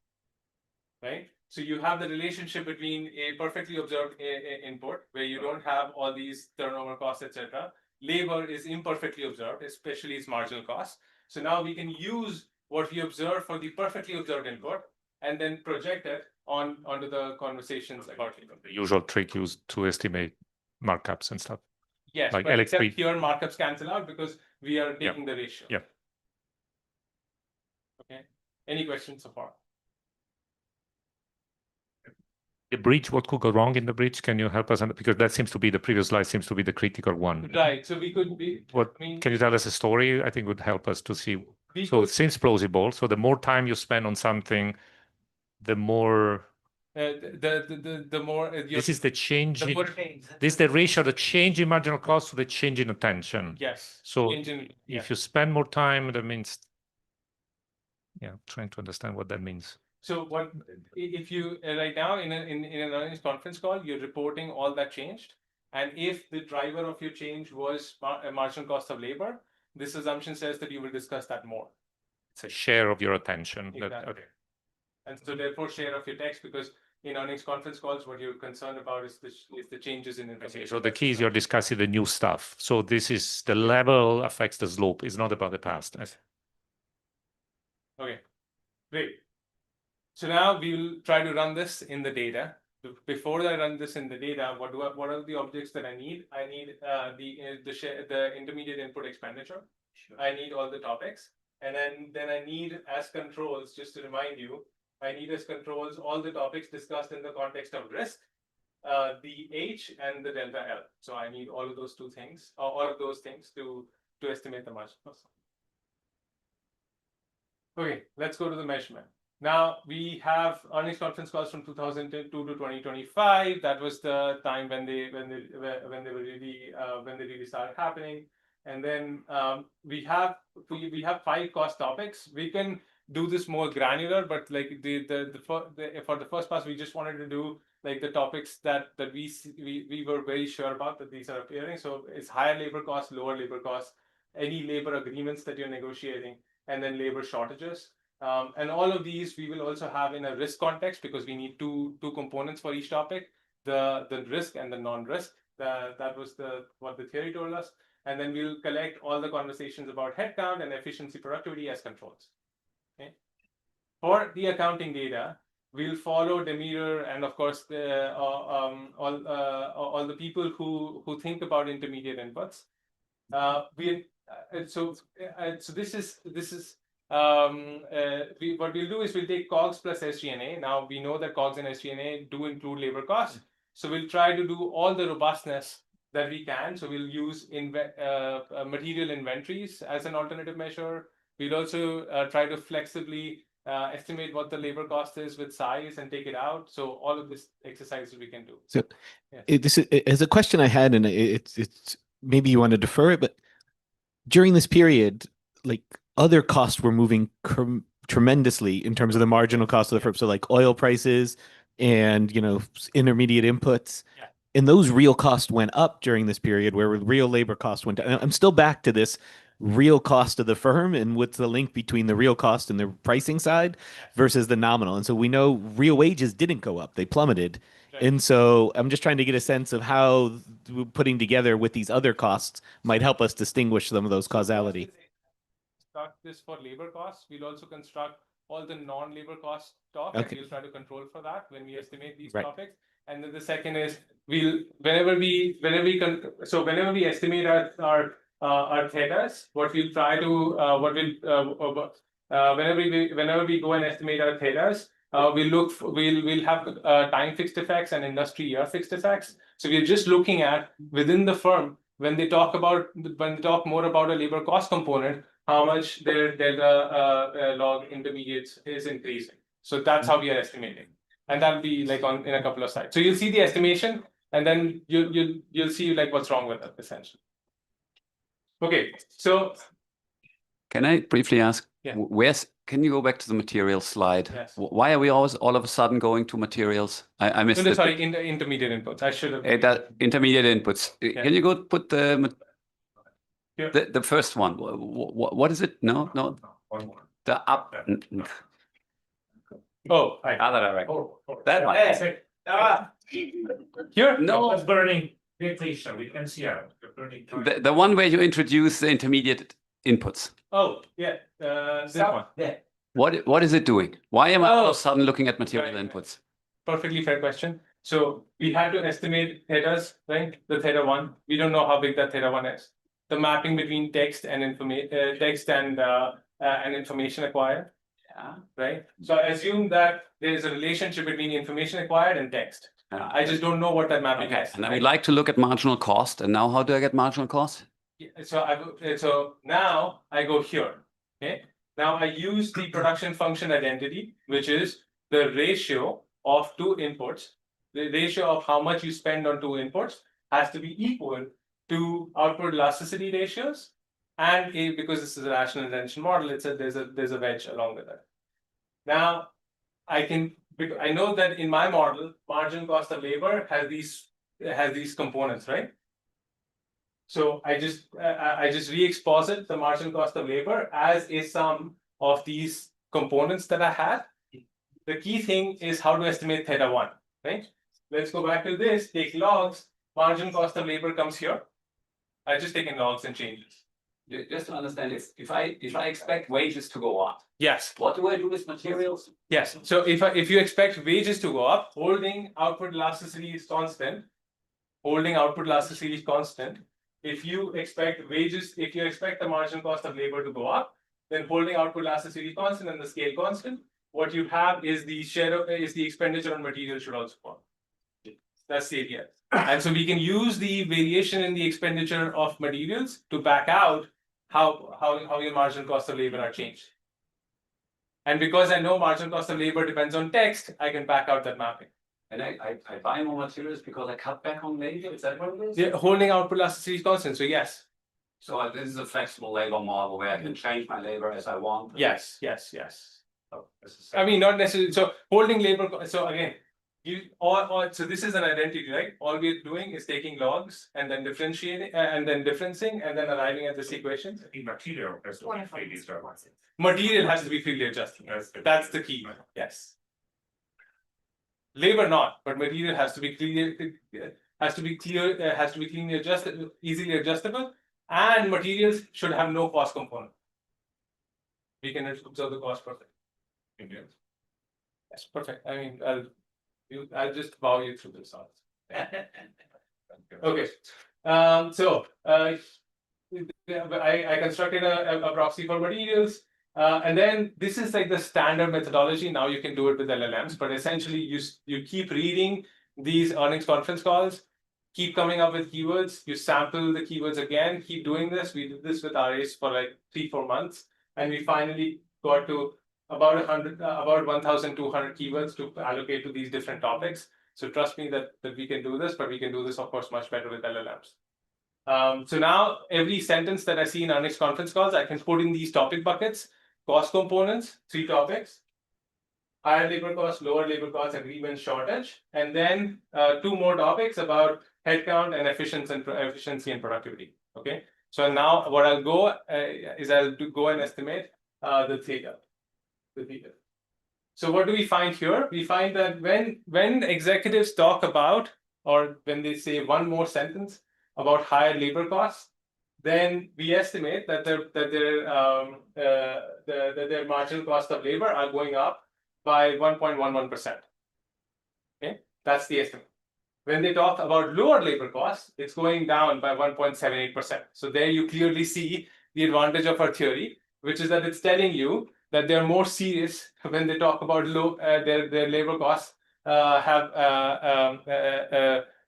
right? So you have the relationship between a perfectly observed input where you don't have all these turnover costs, etc. Labor is imperfectly observed, especially its marginal costs. So now we can use what we observe for the perfectly observed input and then project it onto the conversations about labor. The usual trick used to estimate markups and stuff. Yes, like but except LX3. here markups cancel out because we are taking the ratio. Yeah. Okay. Any questions so far? The bridge, what could go wrong in the bridge? Can you help us? Because that seems to be the previous slide seems to be the critical one. Right. So we could be. Can you tell us a story? I think would help us to see. So it seems plausible. So the more time you spend on something, the more. The more. This is the change. This is the ratio, the change in marginal cost to the change in attention. Yes. So if you spend more time, that means. Yeah, trying to understand what that means. So what if you right now in an earnings conference call, you're reporting all that changed, and if the driver of your change was a marginal cost of labor, this assumption says that you will discuss that more. It's a share of your attention. Exactly. Okay. And so therefore share of your text, because in earnings conference calls, what you're concerned about is the changes in information. So the key is you're discussing the new stuff. So this is the level affects the slope. It's not about the past. Okay, great. So now we will try to run this in the data. Before I run this in the data, what are the objects that I need? I need the intermediate input expenditure. Sure. I need all the topics, and then I need as controls. Just to remind you, I need as controls all the topics discussed in the context of risk, the H and the delta L. So I need all of those two things, or all of those things to estimate the marginal cost. Okay, let's go to the measurement. Now we have earnings conference calls from 2002 to 2025. That was the time when they really started happening. And then we have 5 cost topics. We can do this more granular, but like for the first pass, we just wanted to do like the topics that we were very sure about that these are appearing. So it's higher labor costs, lower labor costs, any labor agreements that you're negotiating, and then labor shortages. And all of these we will also have in a risk context because we need two components for each topic: the risk and the non-risk. That was what the theory told us. And then we'll collect all the conversations about headcount and efficiency productivity as controls. Okay. For the accounting data, we'll follow Demeter and of course all the people who think about intermediate inputs. So this is what we'll do is we'll take COGS plus SG&A. Now we know that COGS and SG&A do include labor costs, so we'll try to do all the robustness that we can. So we'll use material inventories as an alternative measure. We'll also try to flexibly estimate what the labor cost is with size and take it out. So all of this exercises we can do. So this is a question I had, and it's maybe you want to defer it, but during this period, like other costs were moving tremendously in terms of the marginal cost of the firm. So like oil prices and intermediate inputs. Yeah. And those real costs went up during this period where real labor costs went down. I'm still back to this real cost of the firm and what's the link between the real cost and the pricing side versus the nominal. And so we know real wages didn't go up, they plummeted. Right. And so I'm just trying to get a sense of how putting together with these other costs might help us distinguish some of those causality. Construct this for labor costs. We'll also construct all the non-labor cost talk, Okay. and we'll try to control for that when we estimate these Right. topics. And then the second is whenever we estimate our thetas, what we'll try to whenever we go and estimate our thetas, we'll have time fixed effects and industry year fixed effects. So we're just looking at within the firm when they talk more about a labor cost component, how much their delta log intermediates is increasing. So that's how we are estimating. And that'll be like in a couple of slides. So you'll see the estimation, and then you'll see like what's wrong with it essentially. Okay, so can I briefly ask? Yeah. Can you go back to the materials slide? Yes. Why are we always all of a sudden going to materials? I missed it. Sorry, in the intermediate inputs. I should have. Intermediate inputs. Yeah. Can you go put Yeah. the first one? What is it? No. One more. The up. Oh, Other direction. That one. Here? No. It's burning dictation. We can see how the burning. The one where you introduce the intermediate inputs. Oh, yeah. This one. Yeah. What is it doing? Why am I all of Oh. a sudden looking at material Right. inputs? Perfectly fair question. So we had to estimate thetas, right? The theta 1. We don't know how big that theta 1 is. The mapping between text and information acquired. Yeah. Right. So I assume that there is a relationship between information acquired and text. I just don't know what that mapping Okay. is. And then we like to look at marginal cost. And now how do I get marginal cost? So now I go here. Okay. Now I use the production function identity, which is the ratio of two inputs. The ratio of how much you spend on two inputs has to be equal to output elasticity ratios, and because this is a rational intention model, there's a wedge along with it. Now I know that in my model, marginal cost of labor has these components, right? So I just re-exposit the marginal cost of labor as a sum of these components that I had. The key thing is how to estimate theta 1, right? Let's go back to this, take logs, marginal cost of labor comes here. I just taken logs and changes. Just to understand this, if I expect wages to go up, Yes. what do I do with materials? Yes. So if you expect wages to go up, holding output elasticity is constant. If you expect the marginal cost of labor to go up, then holding output elasticity constant and the scale constant, what you have is the expenditure on materials should also fall. That's the idea. And so we can use the variation in the expenditure of materials to back out how your marginal cost of labor are changed. And because I know marginal cost of labor depends on text, I can back out that mapping. And I buy more materials because I cut back on labor. Is that what it is? Yeah, holding output elasticity constant. So yes. So this is a flexible labor model where I can change my labor as I want. Yes. Oh, this is I mean, not necessarily. So holding labor. So again, so this is an identity, right? All we're doing is taking logs and then differentiating and then differencing and then arriving at this equation. Material has to be freely adjusted. Material has to be freely adjusted. That's the key. Yes. Labor not, but material has to be clearly adjusted, easily adjustable, and materials should have no cost component. We can observe the cost perfect. Yes, perfect. I mean, I'll just bow you through this. Okay. So I constructed a proxy for materials. And then this is like the standard methodology. Now you can do it with LLMs, but essentially you keep reading these earnings conference calls, keep coming up with keywords, you sample the keywords again, keep doing this. We did this with RAs for like 3-4 months, and we finally got to about 1,200 keywords to allocate to these different topics. So trust me that we can do this, but we can do this, of course, much better with LLMs. So now every sentence that I see in earnings conference calls, I can put in these topic buckets. Cost components, 3 topics: higher labor costs, lower labor costs, agreement shortage, and then 2 more topics about headcount and efficiency and productivity. Okay, so now what I'll go is I'll go and estimate the theta. So what do we find here? We find that when executives talk about, or when they say one more sentence about higher labor costs, then we estimate that their marginal cost of labor are going up by 1.11%. Okay, that's the estimate. When they talk about lower labor costs, it's going down by 1.78%. So there you clearly see the advantage of our theory, which is that it's telling you that they're more serious when they talk about their labor costs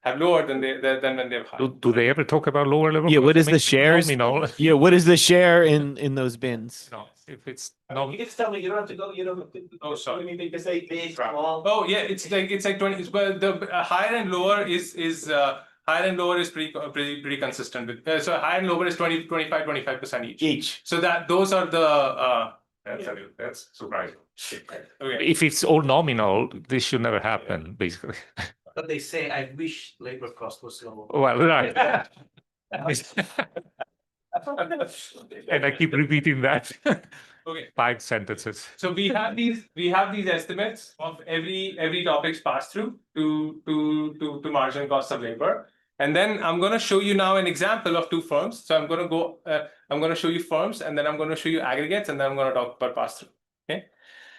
have lower than when they've high. Do they ever talk about lower level? Yeah, what is I the mean, shares? nominal. Yeah, what is the share in those bins? No, if it's You can tell me, you don't have to go, you know. Oh, sorry. I mean, they can say big, small. Oh yeah, it's like 20. Well, the higher and lower is pretty consistent with. So higher and lower is 25% each. So those are the. That's surprising. Okay. if it's all nominal, this should never happen, basically. But they say, I wish labor cost was lower. Well, right. And I keep repeating that. Okay. 5 sentences. So we have these estimates of every topic's pass through to marginal cost of labor. And then I'm going to show you now an example of 2 firms. So I'm going to show you firms, and then I'm going to show you aggregates, and then I'm going to talk about pass through. Okay.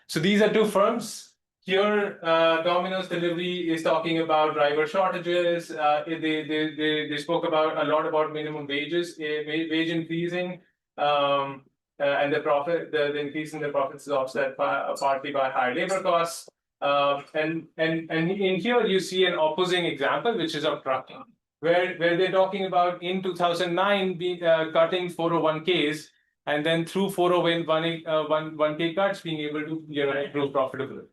So these are 2 firms. Here, Domino's Delivery is talking about driver shortages. They spoke about a lot about minimum wages, wage increasing, and the increase in the profits is offset partly by higher labor costs. And in here you see an opposing example, which is of trucking, where they're talking about in 2009 cutting 401ks, and then through 401k cuts being able to improve profitability.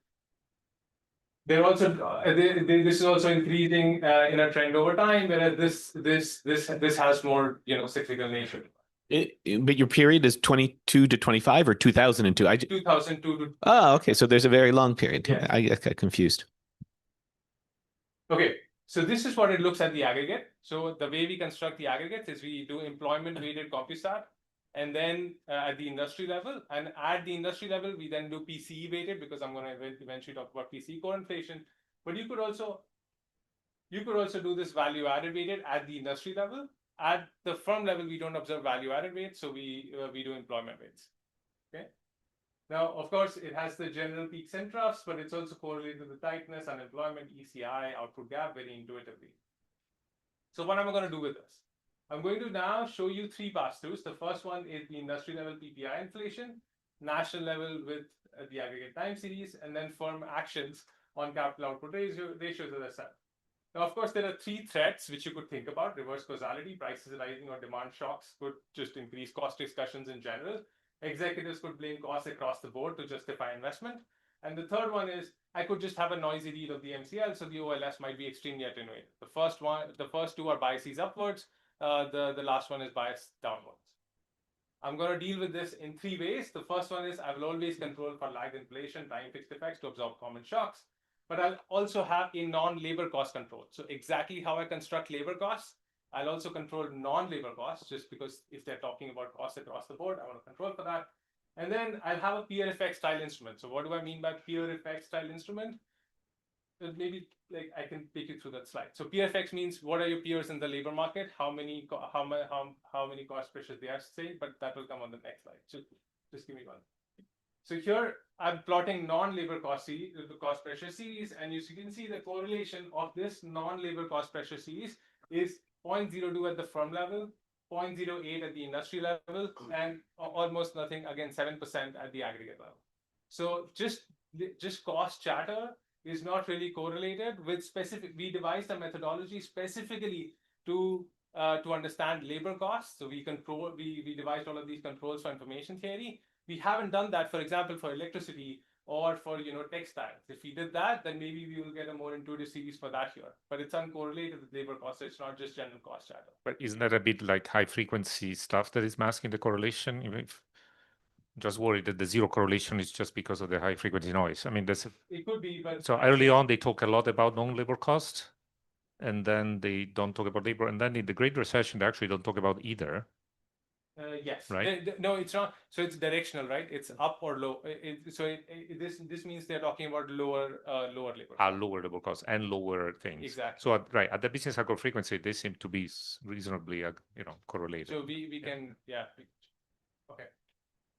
They're also this is also increasing in a trend over time, whereas this has more cyclical nature. But your period is 22 to 25 or 2002? 2002 to. Oh, okay. So there's a very long period. Yes. I got confused. Okay, so this is what it looks at the aggregate. So the way we construct the aggregates is we do employment weighted CompuStat, and then at the industry level, and at the industry level, we then do PCE weighted, because I'm going to eventually talk about PCE core inflation. But you could also do this value added weighted at the industry level. At the firm level, we don't observe value added weights, so we do employment weights. Okay. Now, of course, it has the general peaks and troughs, but it's also correlated to the tightness, unemployment, ECI, output gap very intuitively. So what am I going to do with this? I'm going to now show you 3 pass-throughs. The first one is the industry level PPI inflation, national level with the aggregate time series, and then firm actions on capital output ratios, as I said. Now, of course, there are 3 threats which you could think about: reverse causality, prices rising, or demand shocks could just increase cost discussions in general. Executives could blame costs across the board to justify investment. And the third one is I could just have a noisy read of the MCL, so the OLS might be extremely attenuated. The first two are biases upwards. The last one is bias downwards. I'm going to deal with this in three ways. The first one is I will always control for lagged inflation, time fixed effects to absorb common shocks. But I'll also have a non-labor cost control. So exactly how I construct labor costs, I'll also control non-labor costs, just because if they're talking about costs across the board, I want to control for that. And then I'll have a peer effect style instrument. So what do I mean by peer effect style instrument? Maybe like I can take you through that slide. So peer effects means what are your peers in the labor market? How many cost pressures they are saying, but that will come on the next slide. So just give me one. So here I'm plotting non-labor cost pressure series, and you can see the correlation of this non-labor cost pressure series is 0.02 at the firm level, 0.08 at the industry level, and almost nothing, again, 7% at the aggregate level. So just cost chatter is not really correlated with specific. We devised a methodology specifically to understand labor costs. So we devised all of these controls for information theory. We haven't done that, for example, for electricity or for textiles. If we did that, then maybe we will get a more intuitive series for that here. But it's uncorrelated with labor costs, so it's not just general cost chatter. But isn't that a bit like high frequency stuff that is masking the correlation? Even if just worried that the zero correlation is just because of the high frequency noise. I mean, it could be, but so early on they talk a lot about non-labor cost, and then they don't talk about labor, and then in the Great Recession they actually don't talk about either. Yes. Right. No, it's not. So it's directional, right? It's up or low. This means they're talking about lower labor. Lower labor costs and lower things. Exactly. So at the business cycle frequency, they seem to be reasonably correlated. So we can okay.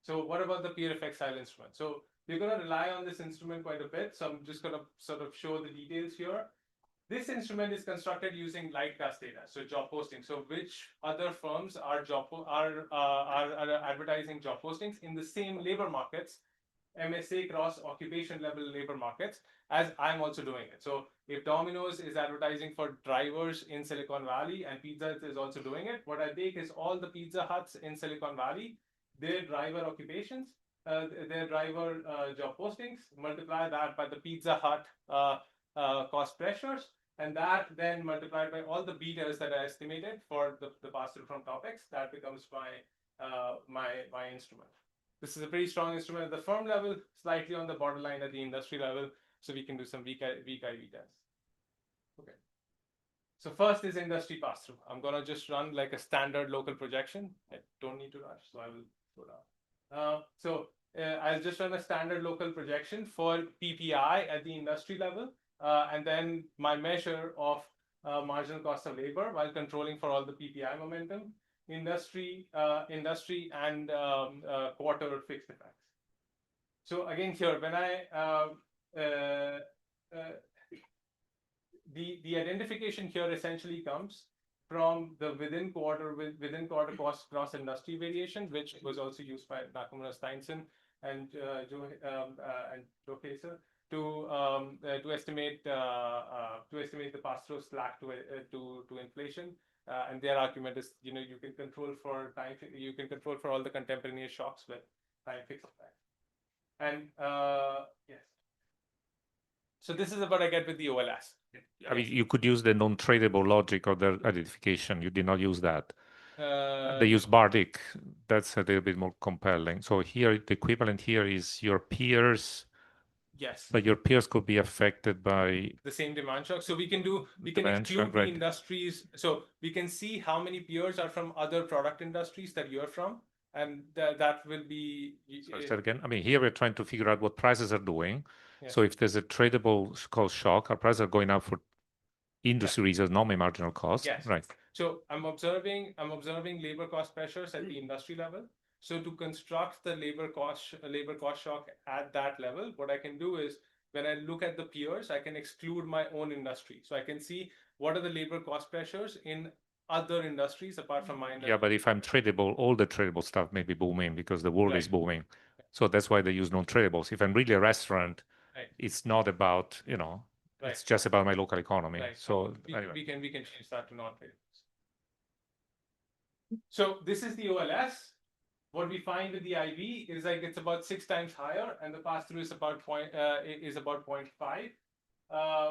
So what about the peer effect style instrument? So we're going to rely on this instrument quite a bit. So I'm just going to sort of show the details here. This instrument is constructed using light class data, so job posting. So which other firms are advertising job postings in the same labor markets, MSA cross occupation level labor markets, as I'm also doing it. So if Domino's is advertising for drivers in Silicon Valley and Pizza Hut is also doing it, what I take is all the Pizza Huts in Silicon Valley, their driver occupations, their driver job postings, multiply that by the Pizza Hut cost pressures, and that then multiplied by all the betas that I estimated for the pass-through from topics, that becomes my instrument. This is a pretty strong instrument at the firm level, slightly on the borderline at the industry level, so we can do some weak IV tests. Okay. So first is industry pass-through. I'm gonna just run like a standard local projection. I don't need to rush, so I will go down. I'll just run a standard local projection for PPI at the industry level. And then my measure of marginal cost of labor while controlling for all the PPI momentum, industry and quarter fixed effects. So again here, when the identification here essentially comes from the within quarter cost cross industry variation, which was also used by Nakamura Steinson and Joe Kaser to estimate the pass-through slack to inflation. And their argument is, you can control for time, you can control for all the contemporaneous shocks with time fixed effects. And yes. So this is what I get with the OLS. I mean, you could use the non-tradable logic of the identification. You did not use that. They use Bardic. That's a little bit more compelling. So here, the equivalent here is your peers. Yes. But your peers could be affected by the same demand shock. So we can exclude the industries. So we can see how many peers are from other product industries that you're from. And that will be. Sorry, say that again. I mean, here we're trying to figure out what prices are doing. Yeah. So if there's a tradable cost shock, our prices are going up for industry reasons, not my marginal cost. Yes. Right. So I'm observing labor cost pressures at the industry level. So to construct the labor cost shock at that level, what I can do is when I look at the peers, I can exclude my own industry. So I can see what are the labor cost pressures in other industries apart from my industry. Yeah, but if I'm tradable, all the tradable stuff may be booming because the world is booming. So that's why they use non-tradables. If I'm really a restaurant, it's not about, it's just about my local economy. Right. So anyway. we can change that to non-tradables. So this is the OLS. What we find with the IB is like it's about 6 times higher, and the pass-through is about 0.5.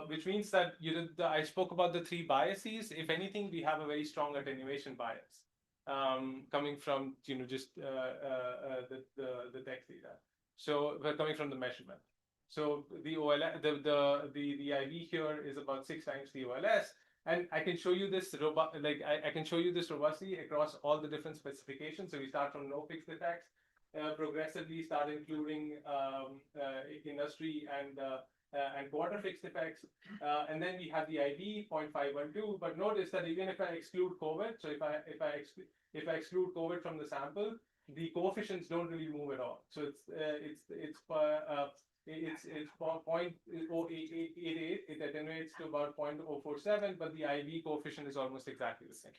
Which means that I spoke about the 3 biases. If anything, we have a very strong attenuation bias coming from just the text data. So we're coming from the measurement. So the OLS, the IV here is about 6 times the OLS, and I can show you this I can show you this robustly across all the different specifications. So we start from no fixed effects, progressively start including industry and quarter fixed effects, and then we have the IV 0.512. But notice that even if I exclude COVID, so if I exclude COVID from the sample, the coefficients don't really move at all. So it's 0.088. It attenuates to about 0.047, but the IV coefficient is almost exactly the same.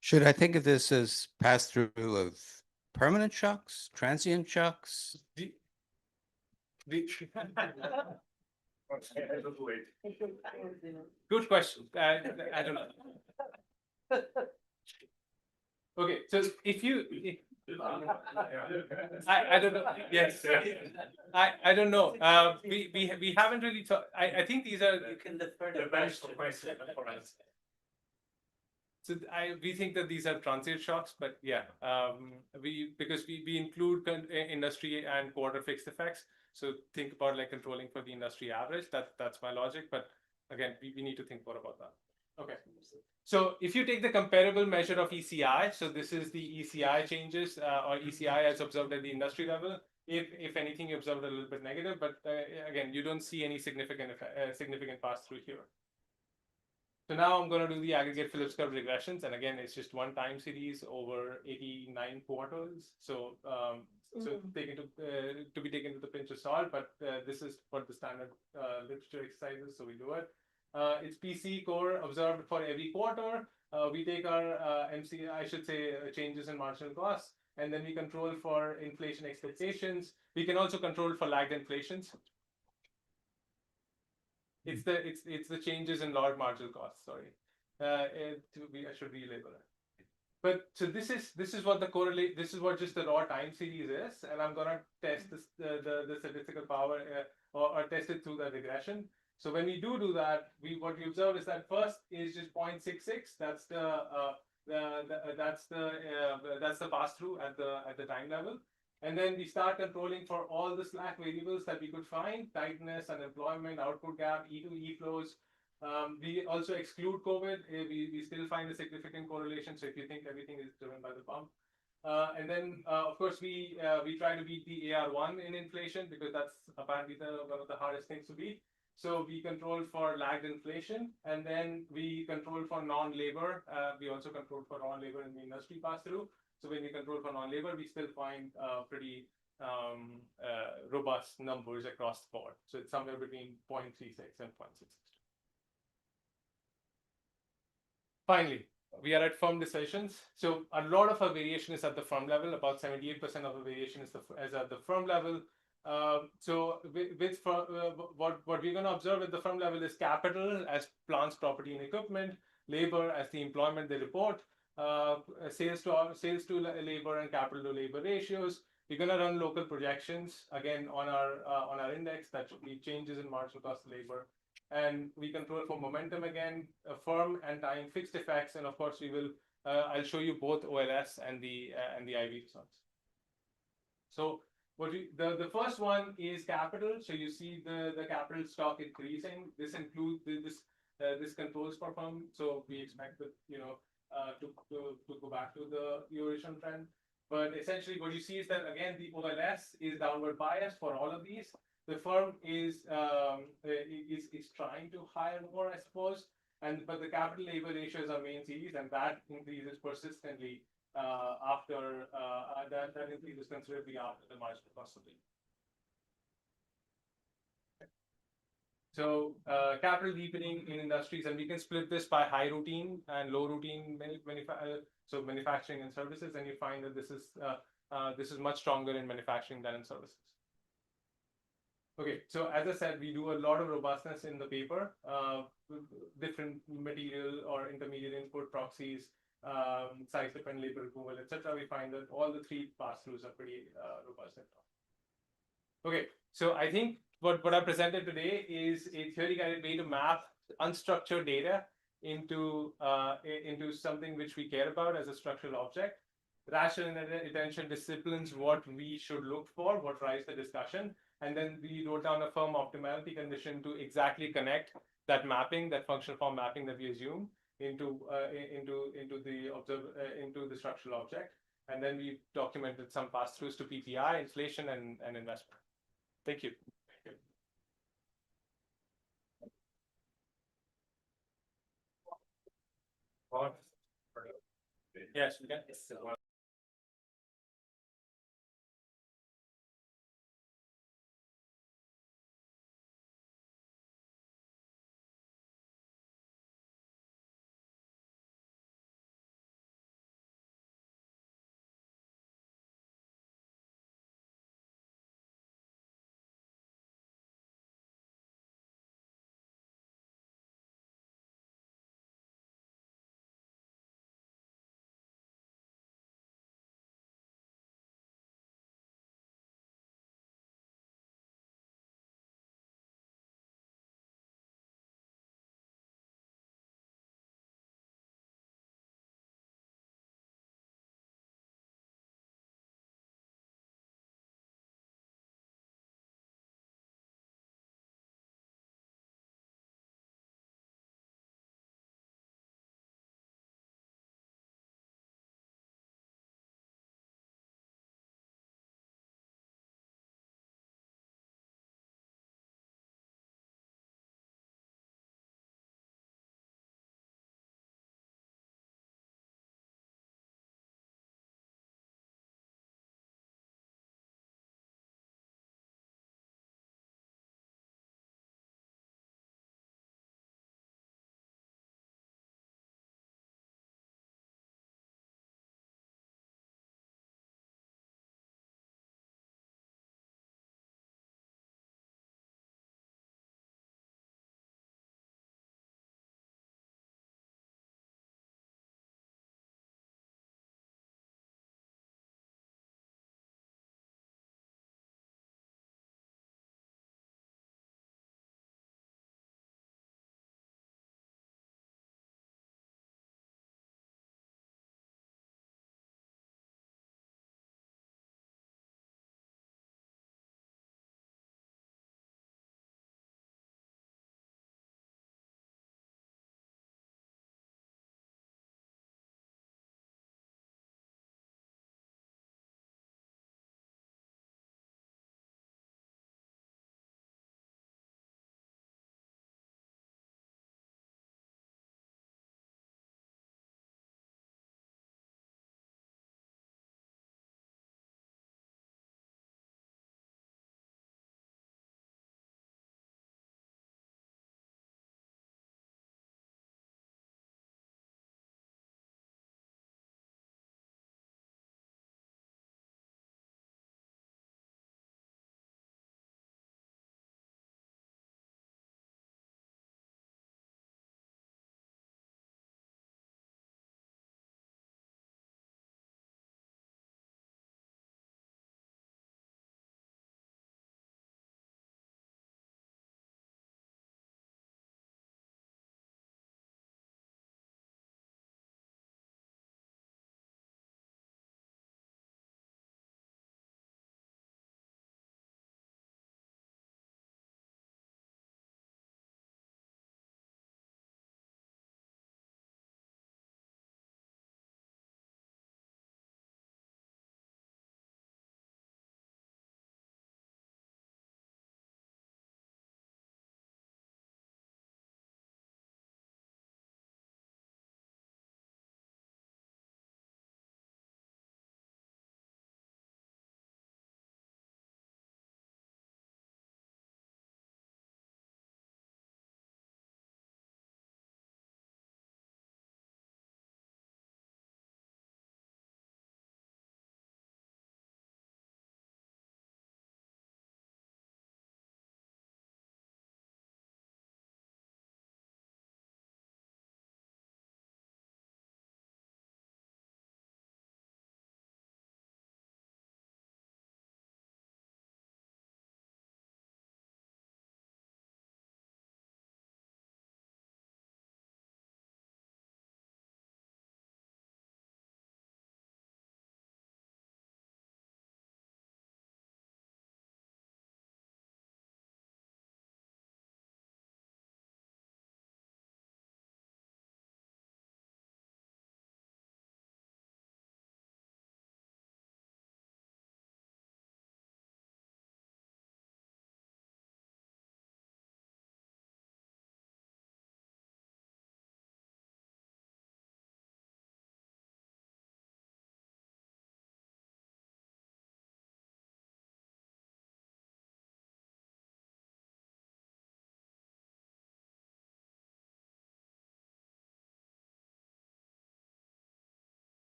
Should I think of this as pass-through of permanent shocks, transient shocks? Good question. I don't know. Okay, so if you, I don't know. Yes, I don't know. We haven't really thought. I think these are. You can defer the question for us. So we think that these are transient shocks, but yeah, because we include industry and quarter fixed effects. So think about like controlling for the industry average. That's my logic, but again, we need to think more about that. Okay. So if you take the comparable measure of ECI, so this is the ECI changes or ECI as observed at the industry level. If anything, you observed a little bit negative, but again, you don't see any significant pass through here. So now I'm going to do the aggregate Phillips curve regressions, and again, it's just one time series over 89 quarters. So so taken to be taken with a pinch of salt, but this is what the standard literature exercises, so we do it. It's PC core observed for every quarter. We take our I should say changes in marginal costs, and then we control for inflation expectations. We can also control for lagged inflations. It's the changes in log marginal costs. Sorry, I should relabel it. But so this is what the correlate. This is what just the raw time series is, and I'm gonna test this, the statistical power or test it through the regression. So when we do that, what we observe is that first is just 0.66. That's the pass through at the time level. And then we start controlling for all the slack variables that we could find: tightness, unemployment, output gap, E2E flows. We also exclude COVID. We still find a significant correlation. So if you think everything is driven by the pump, and then of course we try to beat the AR1 in inflation, because that's apparently one of the hardest things to beat. So we control for lagged inflation, and then we control for non-labor. We also control for non-labor in the industry pass through. So when we control for non-labor, we still find pretty robust numbers across the board. So it's somewhere between 0.36 and 0.66. Finally, we are at firm decisions. So a lot of our variation is at the firm level. About 78% of the variation is at the firm level. So what we're going to observe at the firm level is capital as plants, property, and equipment, labor as the employment they report, sales to labor and capital to labor ratios. We're going to run local projections again on our index that should be changes in marginal cost of labor, and we control for momentum again, firm and time fixed effects, and of course we will. I'll show you both OLS and the IV results. So the first one is capital. So you see the capital stock increasing. This includes this controls for firm. So we expect that to go back to the original trend. But essentially, what you see is that again the OLS is downward biased for all of these. The firm is trying to hire more, I suppose, but the capital labor ratios are main series, and that increases persistently after that increases considerably after the marginal cost of labor. So capital deepening in industries, and we can split this by high routine and low routine manufacturing and services, and you find that this is much stronger in manufacturing than in services. Okay, so as I said, we do a lot of robustness in the paper, different material or intermediate input proxies, size dependent labor removal, etc., we find that all the three pass-throughs are pretty robust. Okay, so I think what I presented today is a theory-guided way to map unstructured data into something which we care about as a structural object. Rational attention disciplines what we should look for, what drives the discussion, and then we wrote down a firm optimality condition to exactly connect that mapping, that functional form mapping that we assume into the structural object, and then we documented some pass-throughs to PPI, inflation, and investment. Thank you. Yes, we can.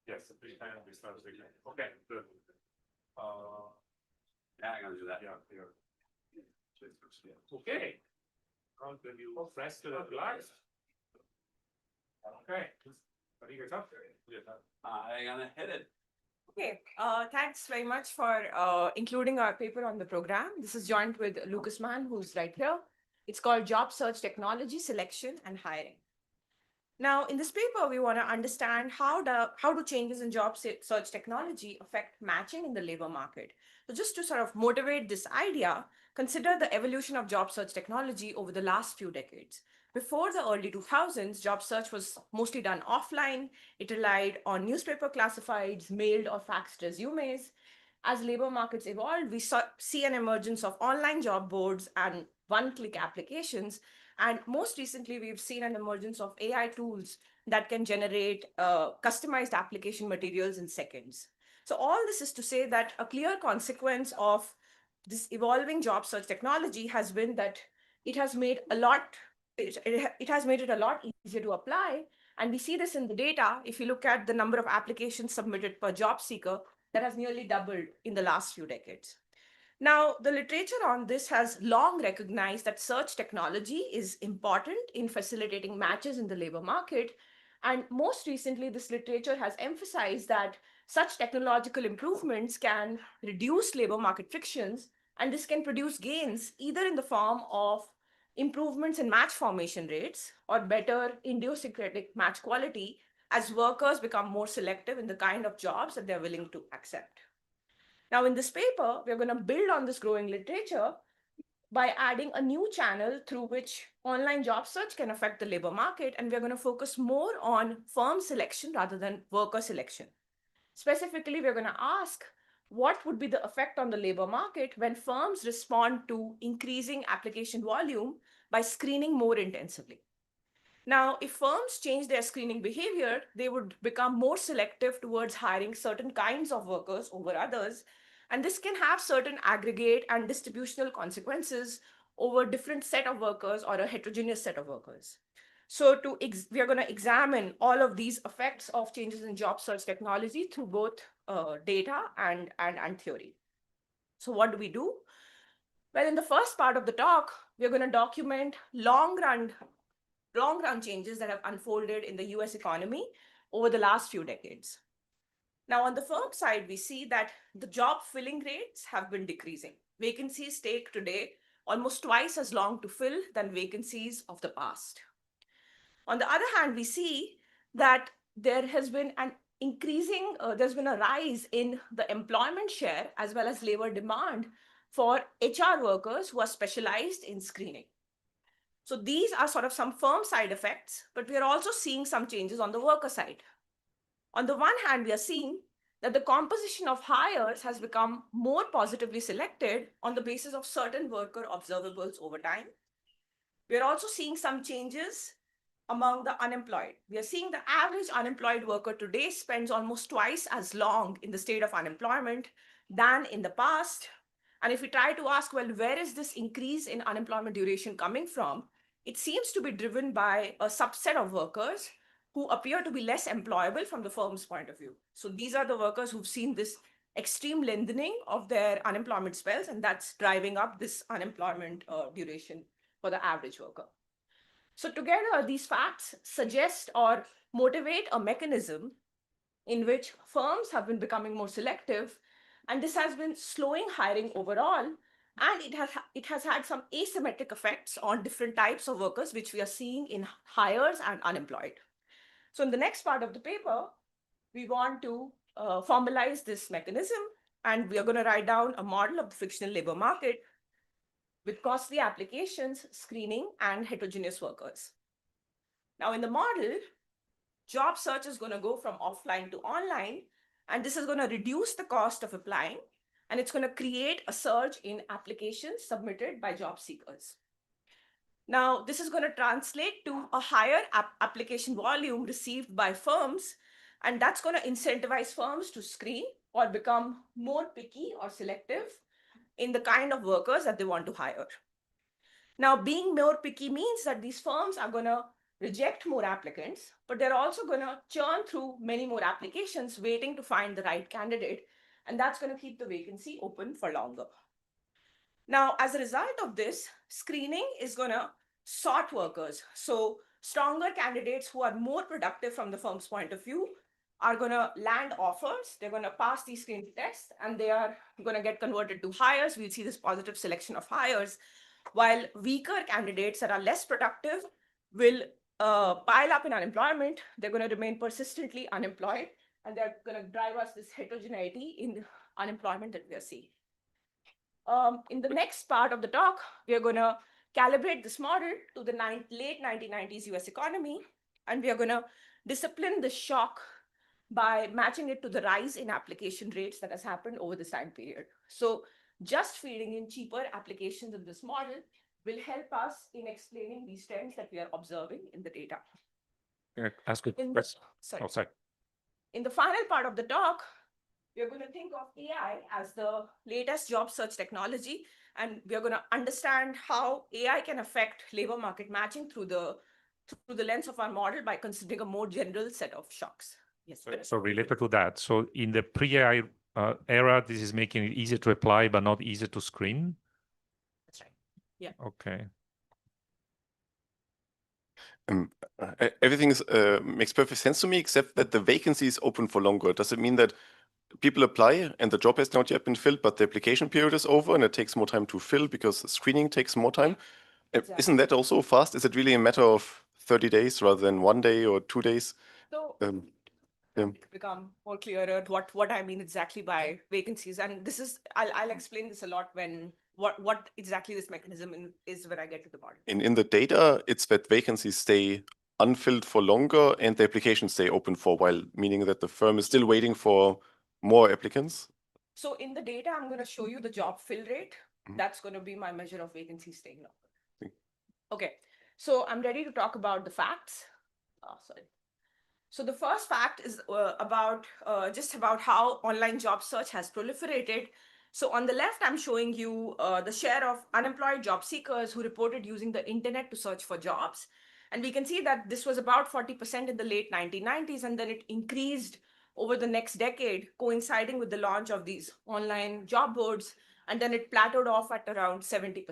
Yes, the big hand, we start again. Okay, good. Yeah, I'm gonna do that. Yeah, here. Okay. Now then you rest and relax. Okay. What do you guys up? I'm gonna hit it. Okay, thanks very much for including our paper on the program. This is joined with Lucas Mann, who's right here. It's called Job Search Technology Selection and Hiring. Now, in this paper, we want to understand how do changes in job search technology affect matching in the labor market. So just to sort of motivate this idea, consider the evolution of job search technology over the last few decades. Before the early 2000s, job search was mostly done offline. It relied on newspaper classifieds, mailed or faxed resumes. As labor markets evolved, we see an emergence of online job boards and one-click applications. And most recently, we've seen an emergence of AI tools that can generate customized application materials in seconds. So all this is to say that a clear consequence of this evolving job search technology has been that it has made it has made it a lot easier to apply. And we see this in the data. If you look at the number of applications submitted per job seeker, that has nearly doubled in the last few decades. Now, the literature on this has long recognized that search technology is important in facilitating matches in the labor market. And most recently, this literature has emphasized that such technological improvements can reduce labor market frictions, and this can produce gains either in the form of improvements in match formation rates or better idiosyncratic match quality as workers become more selective in the kind of jobs that they're willing to accept. Now, in this paper, we're going to build on this growing literature by adding a new channel through which online job search can affect the labor market, and we're going to focus more on firm selection rather than worker selection. Specifically, we're going to ask what would be the effect on the labor market when firms respond to increasing application volume by screening more intensively. Now, if firms change their screening behavior, they would become more selective towards hiring certain kinds of workers over others. And this can have certain aggregate and distributional consequences over different set of workers or a heterogeneous set of workers. So we are going to examine all of these effects of changes in job search technology through both data and theory. So what do we do? Well, in the first part of the talk, we're going to document long-run changes that have unfolded in the US economy over the last few decades. Now, on the firm side, we see that the job filling rates have been decreasing. Vacancies take today almost twice as long to fill than vacancies of the past. On the other hand, we see that there has been an there's been a rise in the employment share as well as labor demand for HR workers who are specialized in screening. So these are sort of some firm side effects, but we are also seeing some changes on the worker side. On the one hand, we are seeing that the composition of hires has become more positively selected on the basis of certain worker observables over time. We are also seeing some changes among the unemployed. We are seeing the average unemployed worker today spends almost twice as long in the state of unemployment than in the past. And if we try to ask, well, where is this increase in unemployment duration coming from? It seems to be driven by a subset of workers who appear to be less employable from the firm's point of view. So these are the workers who've seen this extreme lengthening of their unemployment spells, and that's driving up this unemployment duration for the average worker. So together, these facts suggest or motivate a mechanism in which firms have been becoming more selective, and this has been slowing hiring overall, and it has had some asymmetric effects on different types of workers, which we are seeing in hires and unemployed. So in the next part of the paper, we want to formalize this mechanism, and we are going to write down a model of the frictional labor market with costly applications, screening, and heterogeneous workers. Now, in the model, job search is going to go from offline to online, And this is going to reduce the cost of applying, and it's going to create a surge in applications submitted by job seekers. Now, this is going to translate to a higher application volume received by firms, and that's going to incentivize firms to screen or become more picky or selective in the kind of workers that they want to hire. Now, being more picky means that these firms are going to reject more applicants, but they're also going to churn through many more applications waiting to find the right candidate, and that's going to keep the vacancy open for longer. Now, as a result of this, screening is going to sort workers. So stronger candidates who are more productive from the firm's point of view are going to land offers. They're going to pass these screening tests, and they are going to get converted to hires. We'll see this positive selection of hires, while weaker candidates that are less productive will pile up in unemployment. They're going to remain persistently unemployed, and they're going to drive us this heterogeneity in unemployment that we are seeing. In the next part of the talk, we are going to calibrate this model to the late 1990s US economy, and we are going to discipline the shock by matching it to the rise in application rates that has happened over this time period. So just feeding in cheaper applications in this model will help us in explaining these trends that we are observing in the data. Can I ask a question? Sorry. Oh, sorry. In the final part of the talk, we are going to think of AI as the latest job search technology, and we are going to understand how AI can affect labor market matching through the lens of our model by considering a more general set of shocks. Yes. So related to that, so in the pre-AI era, this is making it easier to apply, but not easier to screen? That's right. Yeah. Okay. Everything is makes perfect sense to me, except that the vacancy is open for longer. Does it mean that people apply and the job has not yet been filled, but the application period is over and it takes more time to fill because screening takes more time? Exactly. Isn't that also fast? Is it really a matter of 30 days rather than 1 day or 2 days? So yeah. become more clearer what I mean exactly by vacancies, and this is I'll explain this a lot when what exactly this mechanism is when I get to the model. In the data, it's that vacancies stay unfilled for longer and the applications stay open for a while, meaning that the firm is still waiting for more applicants. So in the data, I'm going to show you the job fill rate. That's going to be my measure of vacancy staying longer. Okay, so I'm ready to talk about the facts. Sorry. So the first fact is about how online job search has proliferated. So on the left, I'm showing you the share of unemployed job seekers who reported using the internet to search for jobs. And we can see that this was about 40% in the late 1990s, and then it increased over the next decade, coinciding with the launch of these online job boards, and then it plateaued off at around 70%.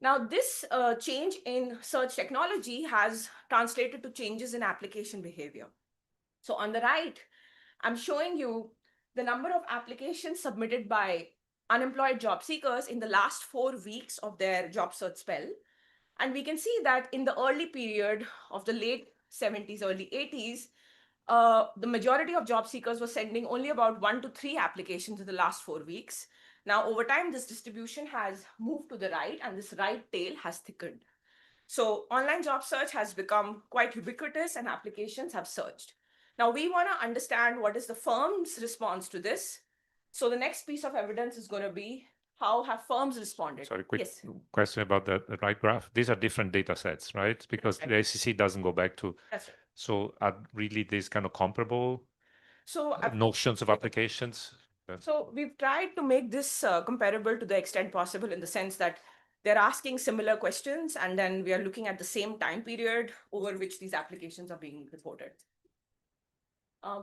Now, this change in search technology has translated to changes in application behavior. So on the right, I'm showing you the number of applications submitted by unemployed job seekers in the last 4 weeks of their job search spell. And we can see that in the early period of the late 70s, early 80s, the majority of job seekers were sending only about 1 to 3 applications in the last 4 weeks. Now, over time, this distribution has moved to the right, and this right tail has thickened. So online job search has become quite ubiquitous, and applications have surged. Now, we want to understand what is the firm's response to this. So the next piece of evidence is going to be how have firms responded? Sorry, quick Yes. question about the right graph. These are different data sets, right? Because the ACC doesn't go back to. That's right. So are really these kind of comparable notions of applications? So we've tried to make this comparable to the extent possible, in the sense that they're asking similar questions, and then we are looking at the same time period over which these applications are being reported.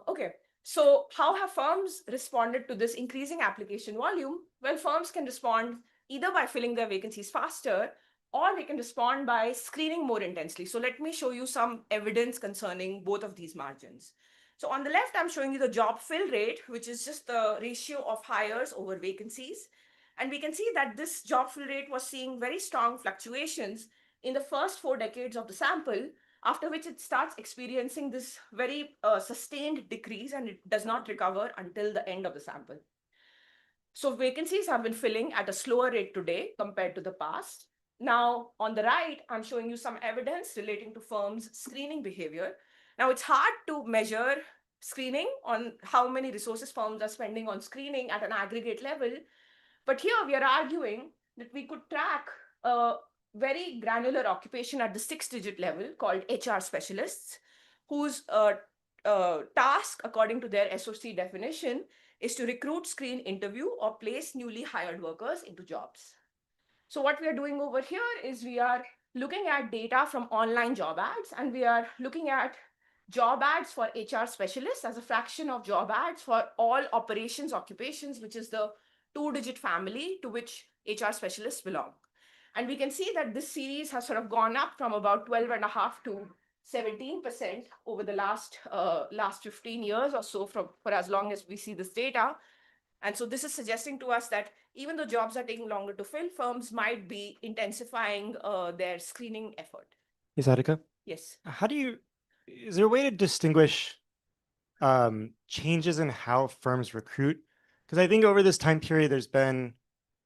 Okay, so how have firms responded to this increasing application volume? Well, firms can respond either by filling their vacancies faster, or they can respond by screening more intensely. So let me show you some evidence concerning both of these margins. So on the left, I'm showing you the job fill rate, which is just the ratio of hires over vacancies. And we can see that this job fill rate was seeing very strong fluctuations in the first 4 decades of the sample, after which it starts experiencing this very sustained decrease, and it does not recover until the end of the sample. So vacancies have been filling at a slower rate today compared to the past. Now, on the right, I'm showing you some evidence relating to firms' screening behavior. Now, it's hard to measure screening, on how many resources firms are spending on screening at an aggregate level. But here we are arguing that we could track a very granular occupation at the 6-digit level called HR specialists, whose task, according to their SOC definition, is to recruit, screen, interview, or place newly hired workers into jobs. So what we are doing over here is we are looking at data from online job ads, and we are looking at job ads for HR specialists as a fraction of job ads for all operations occupations, which is the 2-digit family to which HR specialists belong. And we can see that this series has sort of gone up from about 12.5 to 17% over the last 15 years or so, for as long as we see this data. And so this is suggesting to us that even though jobs are taking longer to fill, firms might be intensifying their screening effort. Hey, Sadika. Yes. Is there a way to distinguish changes in how firms recruit? Because I think over this time period, there's been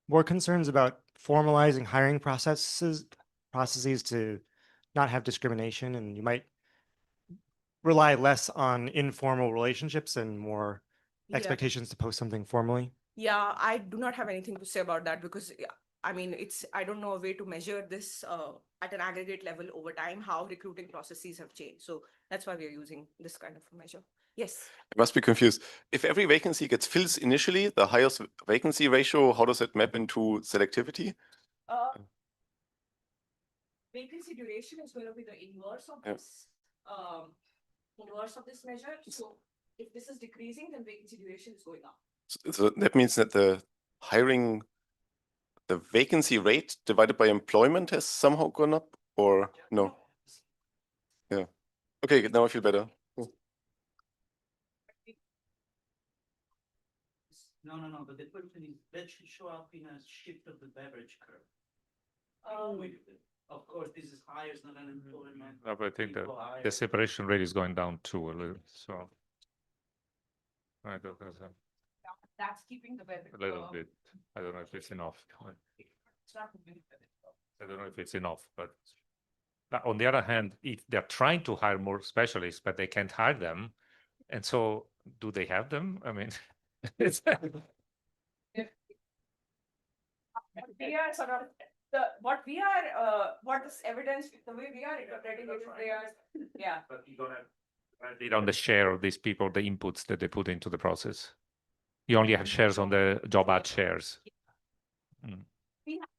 more concerns about formalizing hiring processes to not have discrimination, and you might rely less on informal relationships and more Yeah. expectations to post something formally. Yeah, I do not have anything to say about that because I mean, I don't know a way to measure this at an aggregate level over time, how recruiting processes have changed. So that's why we're using this kind of a measure. Yes. I must be confused. If every vacancy gets filled initially, the highest vacancy ratio, how does it map into selectivity? Vacancy duration is going to be the inverse of this, measure. So if this is decreasing, then vacancy duration is going up. So that means that the vacancy rate divided by employment has somehow gone up, or no? Yeah. Okay, now I feel better. No, but the question is, that should show up in a shift of the beverage curve. Of course, this is higher than unemployment. No, but I think that people higher. the separation rate is going down too a little, so. I don't know, That's keeping the beverage. a little bit. I don't know if it's enough. It's not moving the beverage. I don't know if it's enough, but on the other hand, if they're trying to hire more specialists, but they can't hire them, and so do they have them? I mean, it's We are sort of what this evidence, the way we are interpreting it, they are, yeah. But you don't have data on the share of these people, the inputs that they put into the process. You only have shares on the job ad shares. We have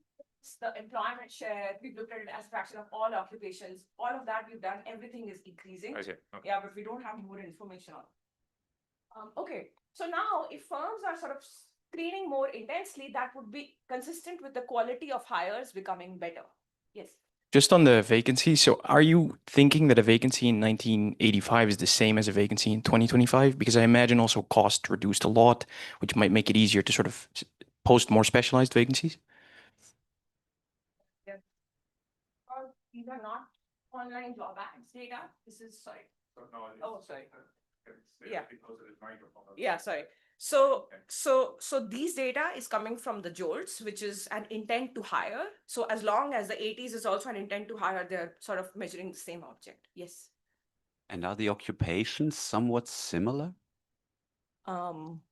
the employment share, we've looked at it as a fraction of all occupations, all of that we've done, everything is increasing. Okay. Yeah, but we don't have more information on it. Okay, so now if firms are sort of screening more intensely, that would be consistent with the quality of hires becoming better. Yes. Just on the vacancy, so are you thinking that a vacancy in 1985 is the same as a vacancy in 2025? Because I imagine also cost reduced a lot, which might make it easier to sort of post more specialized vacancies. These are not online job ads data. This is, sorry. Oh, sorry. Yeah. Yeah, sorry. So these data is coming from the JOLTS, which is an intent to hire. So as long as the 80s is also an intent to hire, they're sort of measuring the same object. Yes. And are the occupations somewhat similar? Um,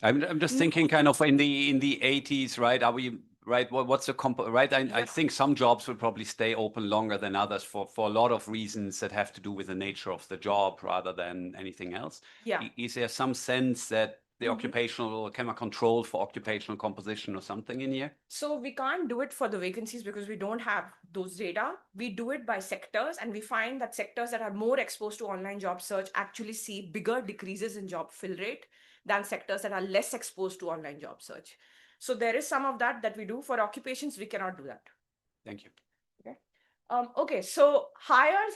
I'm just thinking kind of in the 80s, right? Are we right? What's the right? I think some jobs will probably stay open longer than others for a lot of reasons that have to do with the nature of the job rather than anything else. Yeah. Is there some sense that the occupational can control for occupational composition or something in here? So we can't do it for the vacancies because we don't have those data. We do it by sectors, and we find that sectors that are more exposed to online job search actually see bigger decreases in job fill rate than sectors that are less exposed to online job search. So there is some of that we do. For occupations, we cannot do that. Thank you. Okay. Okay, so hires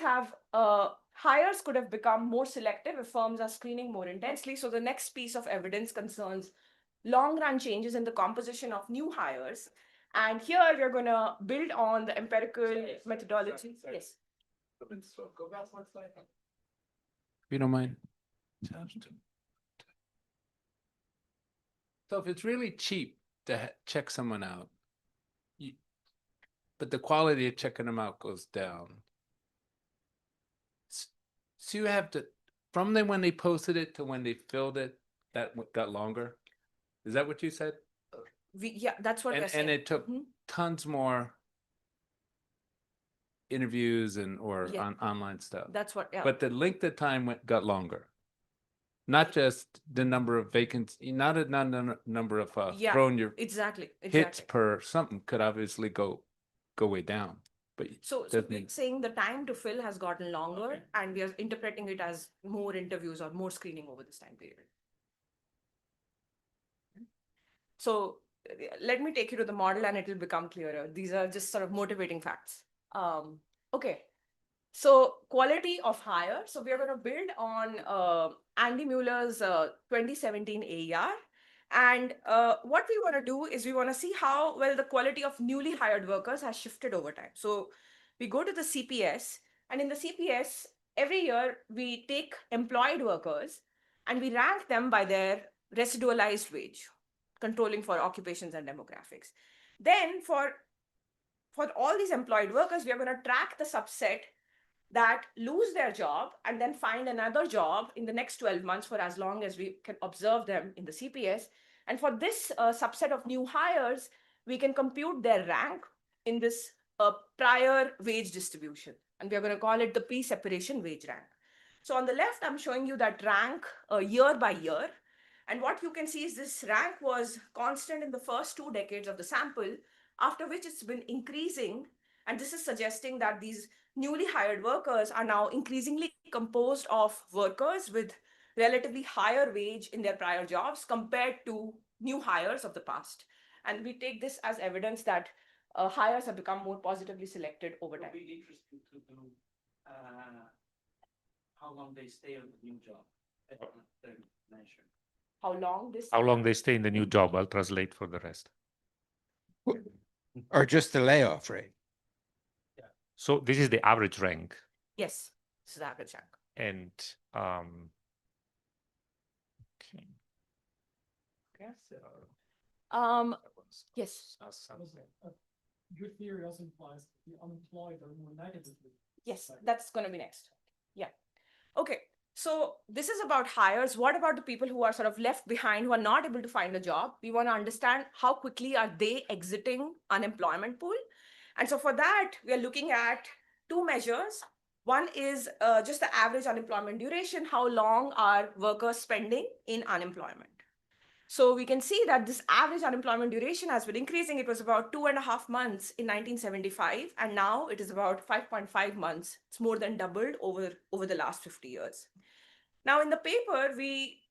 could have become more selective if firms are screening more intensely. So the next piece of evidence concerns long-run changes in the composition of new hires. And here we're going to build on the empirical methodology. Yes. Go back one slide. If you don't mind. So if it's really cheap to check someone out, but the quality of checking them out goes down. So you have to from then when they posted it to when they filled it, that got longer? Is that what you said? Yeah, that's what we're saying. And it took Mhm. tons more interviews and or Yeah. online stuff. That's what, yeah. But the length of time got longer. Not just the number of vacancies, not a number of Yeah, throwing your exactly, hits exactly. per something could obviously go way down. But So doesn't we're saying the time to fill has gotten longer, and we are interpreting it as more interviews or more screening over this time period. So let me take you to the model and it will become clearer. These are just sort of motivating facts. Okay. So quality of hire. So we are going to build on Andy Mueller's 2017 AER. And what we want to do is we want to see how well the quality of newly hired workers has shifted over time. So we go to the CPS, and in the CPS, every year we take employed workers and we rank them by their residualized wage, controlling for occupations and demographics. Then for all these employed workers, we are going to track the subset that lose their job and then find another job in the next 12 months for as long as we can observe them in the CPS. And for this subset of new hires, we can compute their rank in this prior wage distribution. And we are going to call it the P-separation wage rank. So on the left, I'm showing you that rank year by year. And what you can see is this rank was constant in the first 2 decades of the sample, after which it's been increasing. And this is suggesting that these newly hired workers are now increasingly composed of workers with relatively higher wage in their prior jobs compared to new hires of the past. And we take this as evidence that hires have become more positively selected over time. It would be interesting to know how long they stay on the new job. Measure. How long this? How long they stay in the new job? I'll translate for the rest. Or just the layoff rate. So this is the average rank. Yes, this is the average rank. And okay. Yes. Your theory also implies the unemployed are more negatively. Yes, that's going to be next. Yeah. Okay. So this is about hires. What about the people who are sort of left behind, who are not able to find a job? We want to understand how quickly are they exiting unemployment pool. And so for that, we are looking at 2 measures. One is just the average unemployment duration. How long are workers spending in unemployment? So we can see that this average unemployment duration has been increasing. It was about 2.5 months in 1975, and now it is about 5.5 months. It's more than doubled over the last 50 years. Now, in the paper, we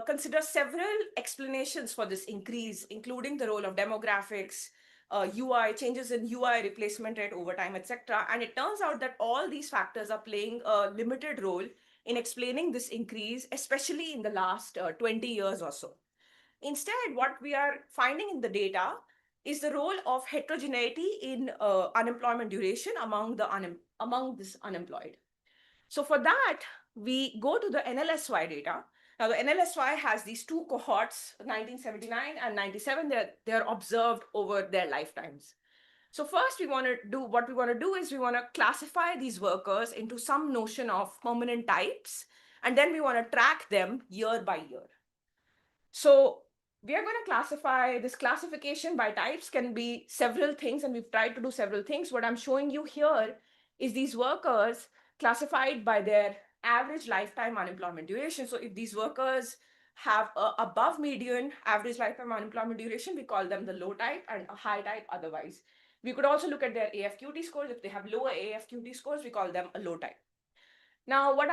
consider several explanations for this increase, including the role of demographics, UI, changes in UI replacement rate over time, etc. And it turns out that all these factors are playing a limited role in explaining this increase, especially in the last 20 years or so. Instead, what we are finding in the data is the role of heterogeneity in unemployment duration among this unemployed. So for that, we go to the NLSY data. Now, the NLSY has these 2 cohorts, 1979 and 97. They're observed over their lifetimes. So first, we want to classify these workers into some notion of permanent types, and then we want to track them year by year. So we are going to classify, this classification by types can be several things, and we've tried to do several things. What I'm showing you here is these workers classified by their average lifetime unemployment duration. So if these workers have above median average lifetime unemployment duration, we call them the low type, and a high type otherwise. We could also look at their AFQT scores. If they have lower AFQT scores, we call them a low type. Now, what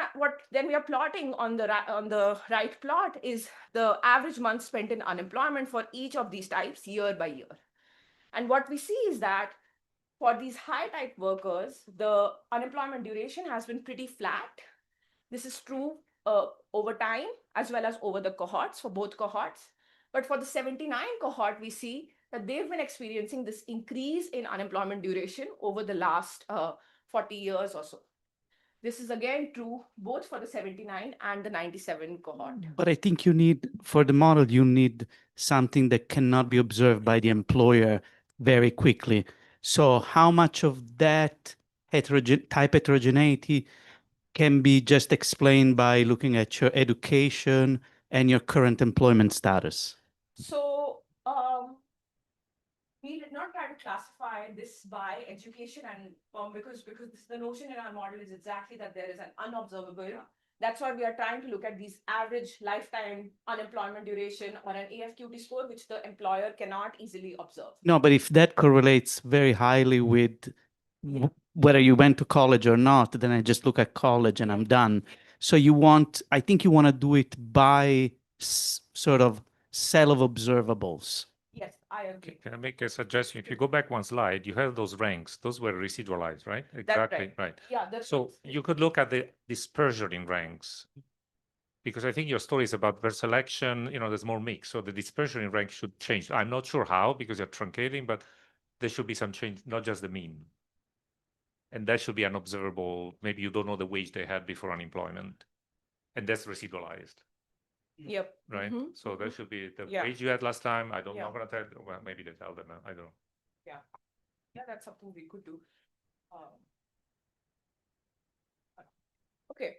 then we are plotting on the right plot is the average month spent in unemployment for each of these types year by year. And what we see is that for these high type workers, the unemployment duration has been pretty flat. This is true over time as well as over the cohorts, for both cohorts. But for the 79 cohort, we see that they've been experiencing this increase in unemployment duration over the last 40 years or so. This is again true both for the 79 and the 97 cohort. But I think you need, for the model, you need something that cannot be observed by the employer very quickly. So how much of that type heterogeneity can be just explained by looking at your education and your current employment status? So, we did not try to classify this by education and because the notion in our model is exactly that there is an unobservable. That's why we are trying to look at these average lifetime unemployment duration or an AFQT score, which the employer cannot easily observe. No, but if that correlates very highly with whether you went to college or not, then I just look at college and I'm done. So I think you want to do it by sort of set of observables. Yes, I agree. Can I make a suggestion? If you go back one slide, you have those ranks. Those were residualized, right? Exactly, right. Yeah, that's So you could look at the dispersion in ranks. Because I think your story is about their selection, there's more mix. So the dispersion in rank should change. I'm not sure how, because you're truncating, but there should be some change, not just the mean. And that should be an observable, maybe you don't know the wage they had before unemployment. And that's residualized. Yep. Right? Mhm, So that should be the Yeah. wage you had last time. I don't know, Yeah. I'm gonna tell, well, maybe they tell them, I don't know. Yeah. Yeah, that's something we could do. Okay.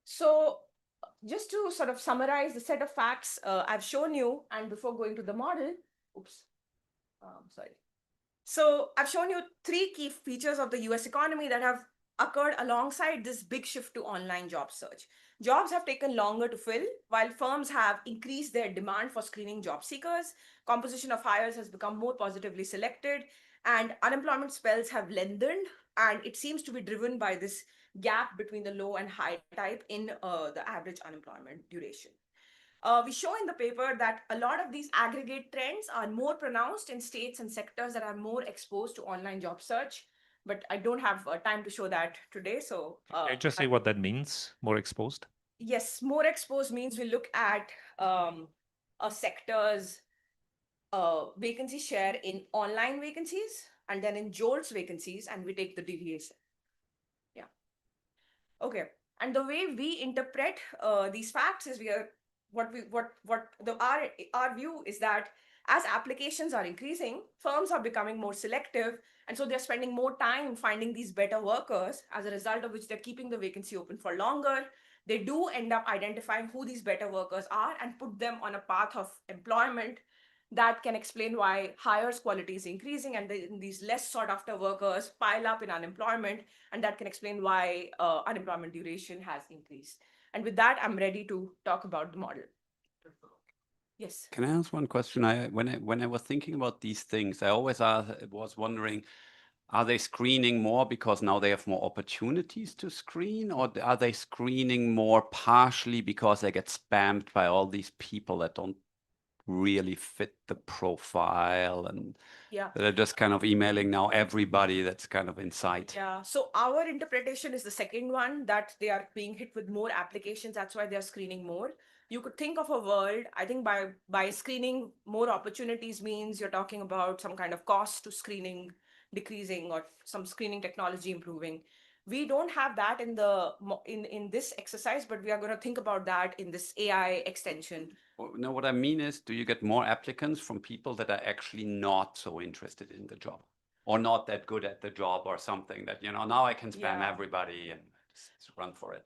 So just to sort of summarize the set of facts I've shown you, and before going to the model, sorry. So I've shown you 3 key features of the US economy that have occurred alongside this big shift to online job search. Jobs have taken longer to fill, while firms have increased their demand for screening job seekers. Composition of hires has become more positively selected, and unemployment spells have lengthened, and it seems to be driven by this gap between the low and high type in the average unemployment duration. We show in the paper that a lot of these aggregate trends are more pronounced in states and sectors that are more exposed to online job search, but I don't have time to show that today. So Can you just say what that means, more exposed? yes, more exposed means we look at a sector's vacancy share in online vacancies and then in JOLTS vacancies, and we take the deviation. Yeah. Okay. And the way we interpret these facts is our view is that as applications are increasing, firms are becoming more selective, and so they're spending more time finding these better workers, as a result of which they're keeping the vacancy open for longer. They do end up identifying who these better workers are and put them on a path of employment. That can explain why hires quality is increasing and these less sought after workers pile up in unemployment, and that can explain why unemployment duration has increased. And with that, I'm ready to talk about the model. Yes. Can I ask one question? When I was thinking about these things, I always was wondering, are they screening more because now they have more opportunities to screen, or are they screening more partially because they get spammed by all these people that don't really fit the profile and that are just kind of emailing now everybody that's kind of in sight? Yeah, so our interpretation is the second one, that they are being hit with more applications. That's why they're screening more. You could think of a world, I think by screening more opportunities means you're talking about some kind of cost to screening decreasing or some screening technology improving. We don't have that in this exercise, but we are going to think about that in this AI extension. No, what I mean is, do you get more applicants from people that are actually not so interested in the job or not that good at the job or something that, now I can spam everybody and just run for it?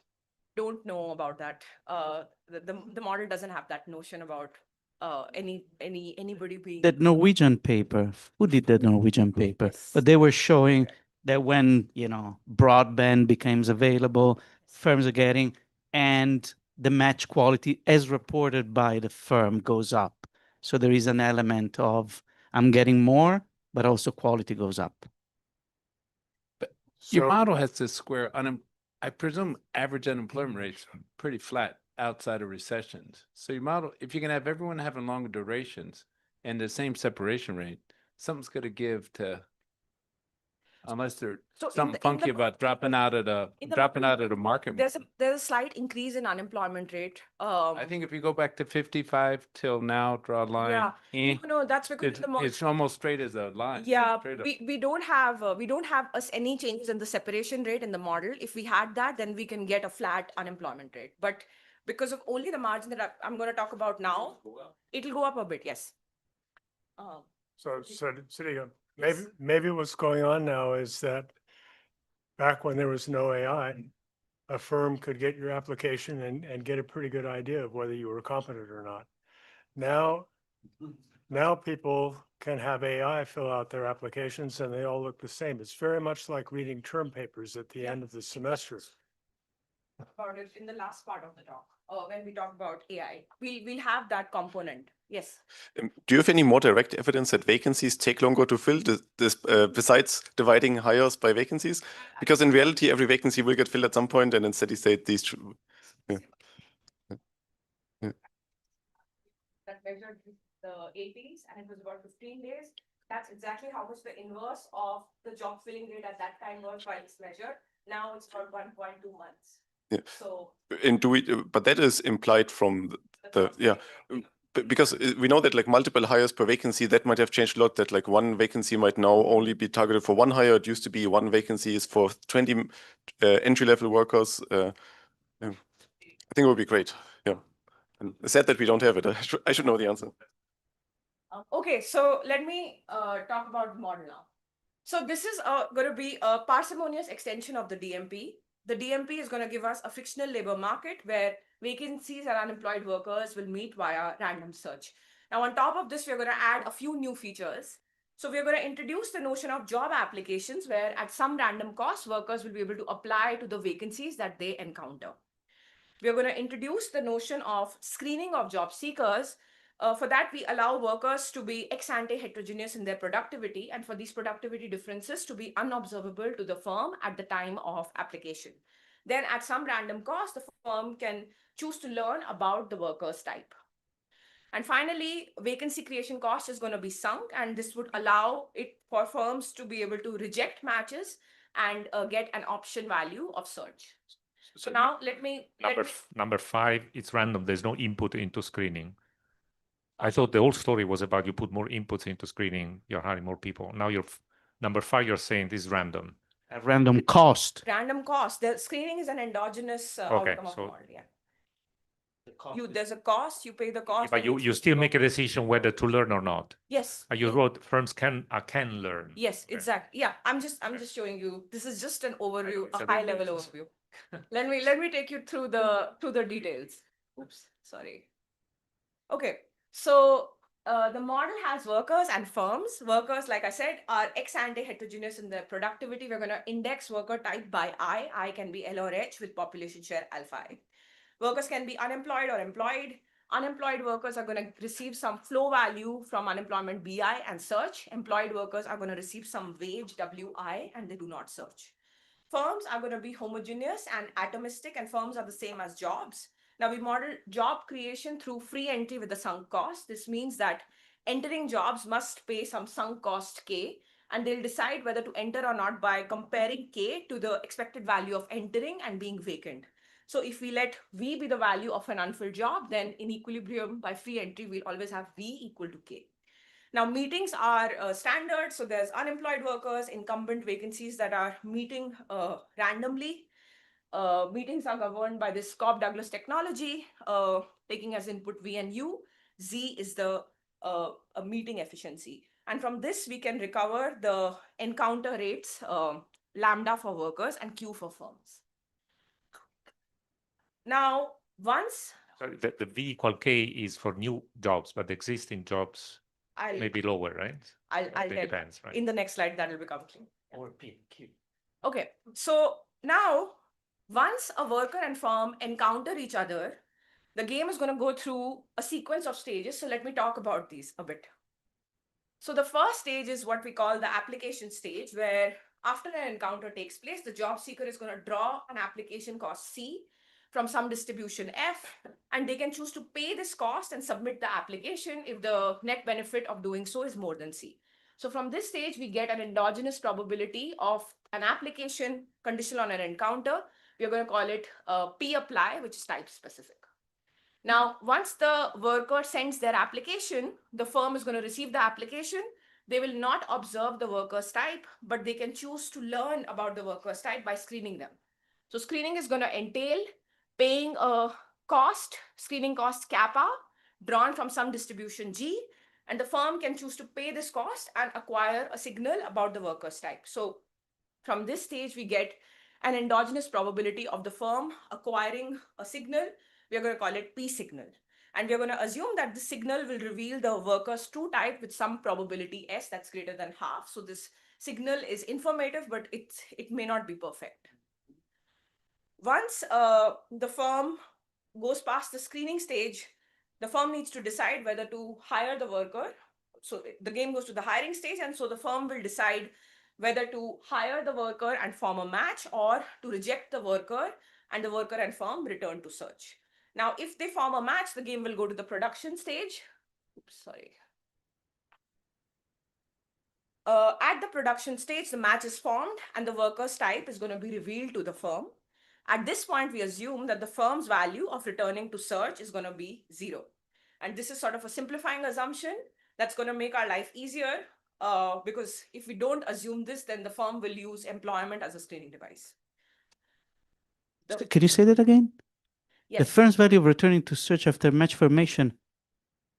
Don't know about that. The model doesn't have that notion about anybody being. That Norwegian paper, who did that Norwegian paper? But they were showing that when, broadband becomes available, firms are getting, and the match quality as reported by the firm goes up. So there is an element of I'm getting more, but also quality goes up. But your model has to square I presume average unemployment rates are pretty flat outside of recessions. So your model, if you can have everyone having longer durations and the same separation rate, something's going to give to, unless there's something funky about dropping out of the market. There's a slight increase in unemployment rate. I think if you go back to 55 till now, draw a line. No, that's because it's almost straight as a line. Yeah, we don't have any changes in the separation rate in the model. If we had that, then we can get a flat unemployment rate. But because of only the margin that I'm going to talk about now, it'll go up a bit. Yes. So maybe what's going on now is that back when there was no AI, a firm could get your application and get a pretty good idea of whether you were competent or not. Now people can have AI fill out their applications and they all look the same. It's very much like reading term papers at the end of the semester. About it in the last part of the talk, when we talk about AI, we'll have that component. Yes. Do you have any more direct evidence that vacancies take longer to fill besides dividing hires by vacancies? Because in reality, every vacancy will get filled at some point, and in steady state, these. Yeah. Yeah. That measured the APs, and it was about 15 days. That's exactly how much the inverse of the job filling rate at that time was while it's measured. Now it's about 1.2 months. Yeah. So. And but that is implied from yeah. Because we know that like multiple hires per vacancy, that might have changed a lot, that like one vacancy might now only be targeted for one hire. It used to be one vacancy is for 20 entry-level workers. Yeah. I think it would be great. Yeah. And it's sad that we don't have it. I should know the answer. Okay, so let me talk about the model now. So this is going to be a parsimonious extension of the DMP. The DMP is going to give us a fictional labor market where vacancies and unemployed workers will meet via random search. Now, on top of this, we're going to add a few new features. So we're going to introduce the notion of job applications where at some random cost, workers will be able to apply to the vacancies that they encounter. We're going to introduce the notion of screening of job seekers. For that, we allow workers to be ex-ante heterogeneous in their productivity, and for these productivity differences to be unobservable to the firm at the time of application. Then at some random cost, the firm can choose to learn about the worker's type. And finally, vacancy creation cost is going to be sunk, and this would allow it for firms to be able to reject matches and get an option value of search. So now Number 5, it's random. There's no input into screening. I thought the whole story was about you put more inputs into screening, you're hiring more people. Now number 5, you're saying this is random. At random cost. Random cost. The screening is an endogenous outcome of the model. Yeah. There's a cost. You pay the cost. But you still make a decision whether to learn or not. Yes. You wrote firms can learn. Yes, exactly. Yeah, I'm just showing you. This is just an overview, a high level overview. Let me take you through the details. Oops, sorry. Okay, so the model has workers and firms. Workers, like I said, are ex-ante heterogeneous in their productivity. We're going to index worker type by I. I can be L or H with population share alpha I. Workers can be unemployed or employed. Unemployed workers are going to receive some flow value from unemployment BI and search. Employed workers are going to receive some wage WI and they do not search. Firms are going to be homogeneous and atomistic, and firms are the same as jobs. Now we model job creation through free entry with a sunk cost. This means that entering jobs must pay some sunk cost K, and they'll decide whether to enter or not by comparing K to the expected value of entering and being vacant. So if we let V be the value of an unfilled job, then in equilibrium by free entry, we'll always have V equal to K. Now, meetings are standard. So there's unemployed workers, incumbent vacancies that are meeting randomly. Meetings are governed by this Cobb-Douglas technology, taking as input V and U. Z is the meeting efficiency. And from this, we can recover the encounter rates, lambda for workers and Q for firms. Now, once... So the V equal K is for new jobs, but the existing jobs may be lower, right? I'll it depends, right? In the next slide, that will become clear. Or P, Q. Okay, so now, once a worker and firm encounter each other, the game is going to go through a sequence of stages. So let me talk about these a bit. So the first stage is what we call the application stage, where after an encounter takes place, the job seeker is going to draw an application cost C from some distribution F, and they can choose to pay this cost and submit the application if the net benefit of doing so is more than C. So from this stage, we get an endogenous probability of an application conditional on an encounter. We're going to call it P apply, which is type specific. Now, once the worker sends their application, the firm is going to receive the application. They will not observe the worker's type, but they can choose to learn about the worker's type by screening them. So screening is going to entail paying a cost, screening cost kappa, drawn from some distribution G, and the firm can choose to pay this cost and acquire a signal about the worker's type. So from this stage, we get an endogenous probability of the firm acquiring a signal. We're going to call it P signal. And we're going to assume that the signal will reveal the worker's true type with some probability S that's greater than half. So this signal is informative, but it may not be perfect. Once the firm goes past the screening stage, the firm needs to decide whether to hire the worker. So the game goes to the hiring stage, and so the firm will decide whether to hire the worker and form a match, or to reject the worker and the worker and firm return to search. Now, if they form a match, the game will go to the production stage. Oops, sorry. At the production stage, the match is formed and the worker's type is going to be revealed to the firm. At this point, we assume that the firm's value of returning to search is going to be 0. And this is sort of a simplifying assumption that's going to make our life easier, because if we don't assume this, then the firm will use employment as a screening device. Can you say that again? Yes. The firm's value of returning to search after match formation.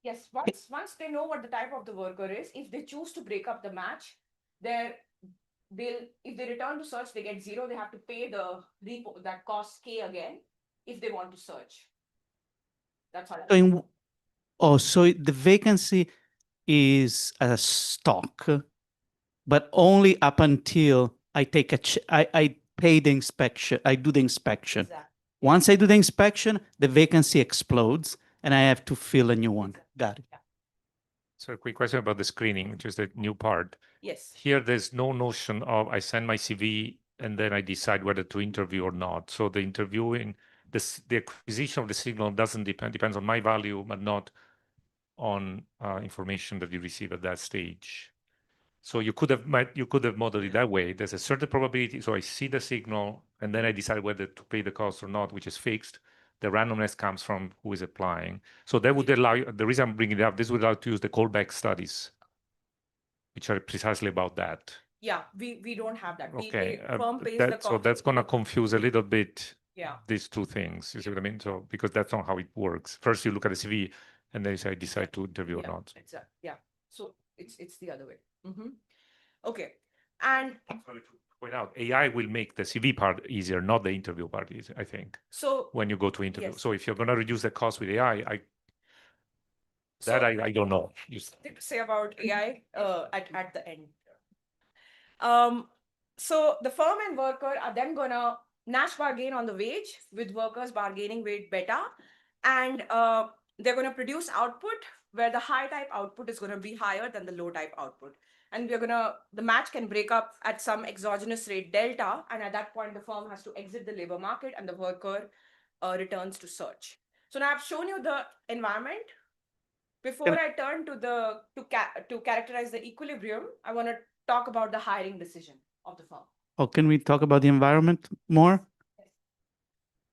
Yes, once they know what the type of the worker is, if they choose to break up the match, if they return to search, they get 0. They have to pay the repo that costs K again if they want to search. That's all. So the vacancy is a stock, but only up until I take I pay the inspection. I do the inspection. Exactly. Once I do the inspection, the vacancy explodes and I have to fill a new one. Got it. So a quick question about the screening, which is the new part. Yes. Here, there's no notion of I send my CV and then I decide whether to interview or not. So the interviewing, the acquisition of the signal depends on my value, but not on information that you receive at that stage. So you could have modeled it that way. There's a certain probability. So I see the signal and then I decide whether to pay the cost or not, which is fixed. The randomness comes from who is applying. So that would allow you, the reason I'm bringing it up, this would allow you to use the callback studies, which are precisely about that. Yeah, we don't have that. Okay. Firm pays the cost. So that's going to confuse a little bit these two things. You see what I mean? So because that's not how it works. First, you look at the CV and then you say, decide to interview or not. Exactly. Yeah. So it's the other way. Okay. And Sorry to point out, AI will make the CV part easier, not the interview part easier, I think. So when you go to interview. yes. So if you're going to reduce the cost with AI, I don't know. Thing to say about AI at the end. So the firm and worker are then gonna Nash bargain on the wage, with workers bargaining weight beta, and they're gonna produce output where the high type output is gonna be higher than the low type output. And the match can break up at some exogenous rate delta, and at that point the firm has to exit the labor market and the worker returns to search. So now I've shown you the environment. Before I turn to characterize the equilibrium, I want to talk about the hiring decision of the firm. Oh, can we talk about the environment more? Yes.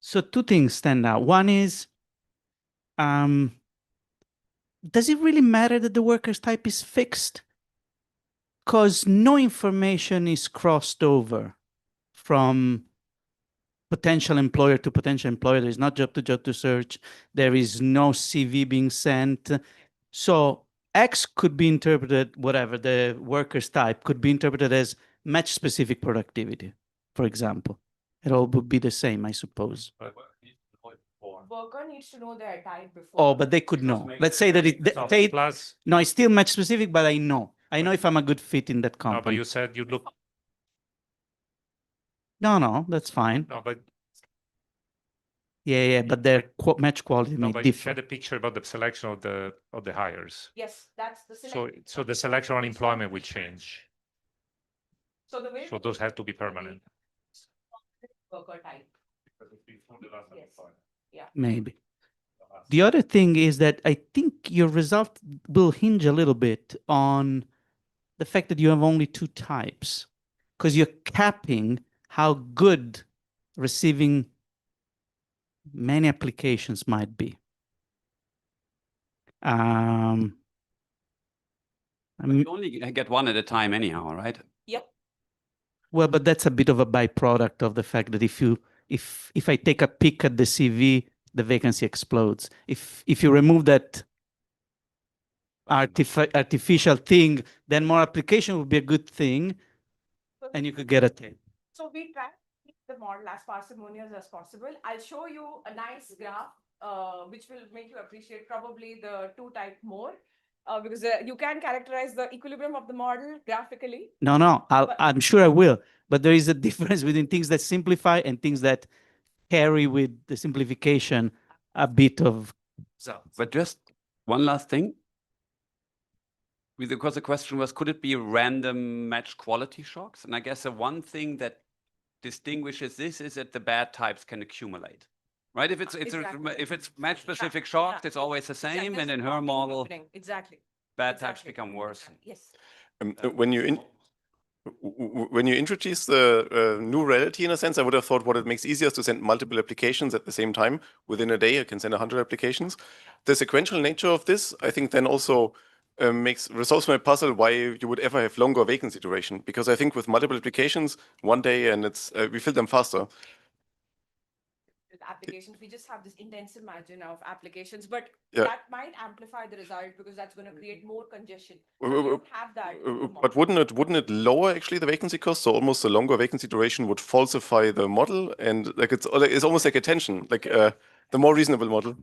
So two things stand out. One is, does it really matter that the worker's type is fixed? Because no information is crossed over from potential employer to potential employer. There is not job to search. There is no CV being sent. So X could be interpreted, whatever, the worker's type could be interpreted as match specific productivity, for example. It all would be the same, I suppose. Worker needs to know their type before. Oh, but they could know. Let's say that no, it's still match specific, but I know. I know if I'm a good fit in that company. No, but you said you look. No, that's fine. No, but yeah, but their match quality may but differ. You shared a picture about the selection of the hires. Yes, that's the selection. So the selection on employment will change. So the way. So those have to be permanent. Worker type. Yes. Yeah. Maybe. The other thing is that I think your result will hinge a little bit on the fact that you have only two types, because you're capping how good receiving many applications might be. You only get one at a time anyhow, right? Yep. Well, but that's a bit of a byproduct of the fact that if I take a peek at the CV, the vacancy explodes. If you remove that artificial thing, then more application would be a good thing, and you could get a 10. So we try the model as parsimonious as possible. I'll show you a nice graph, which will make you appreciate probably the two type more, because you can characterize the equilibrium of the model graphically. No, But- I'm sure I will. But there is a difference between things that simplify and things that carry with the simplification a bit of. So, but just one last thing. Because the question was, could it be random match quality shocks? And I guess the one thing that distinguishes this is that the bad types can accumulate, right? If it's Exactly. if it's match specific shocks, it's always the same, and in her model, exactly. bad types become worse. Yes. When you introduce the new reality, in a sense, I would have thought what it makes easier is to send multiple applications at the same time. Within a day, I can send 100 applications. The sequential nature of this, I think, then also resolves my puzzle why you would ever have longer vacancy duration. Because I think with multiple applications, one day, and it's we fill them faster. With applications, we just have this intensive margin of applications, but Yeah. that might amplify the result because that's going to create more congestion. Uh, We uh, don't have that. in the model. But wouldn't it lower actually the vacancy cost? So almost the longer vacancy duration would falsify the model, and like it's almost like a tension, like the more reasonable model.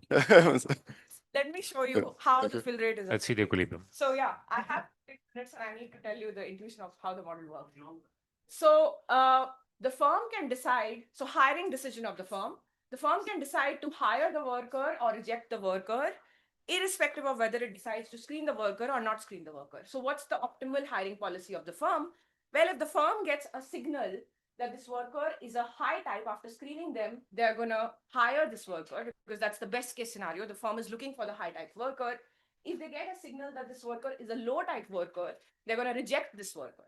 Let me show you how Thank the you. fill rate is. Let's see the equilibrium. So yeah, I have 6 minutes and I need to tell you the intuition of how the model works. So the firm can decide, so hiring decision of the firm can decide to hire the worker or reject the worker, irrespective of whether it decides to screen the worker or not screen the worker. So what's the optimal hiring policy of the firm? Well, if the firm gets a signal that this worker is a high type after screening them, they're going to hire this worker because that's the best case scenario. The firm is looking for the high type worker. If they get a signal that this worker is a low type worker, they're going to reject this worker.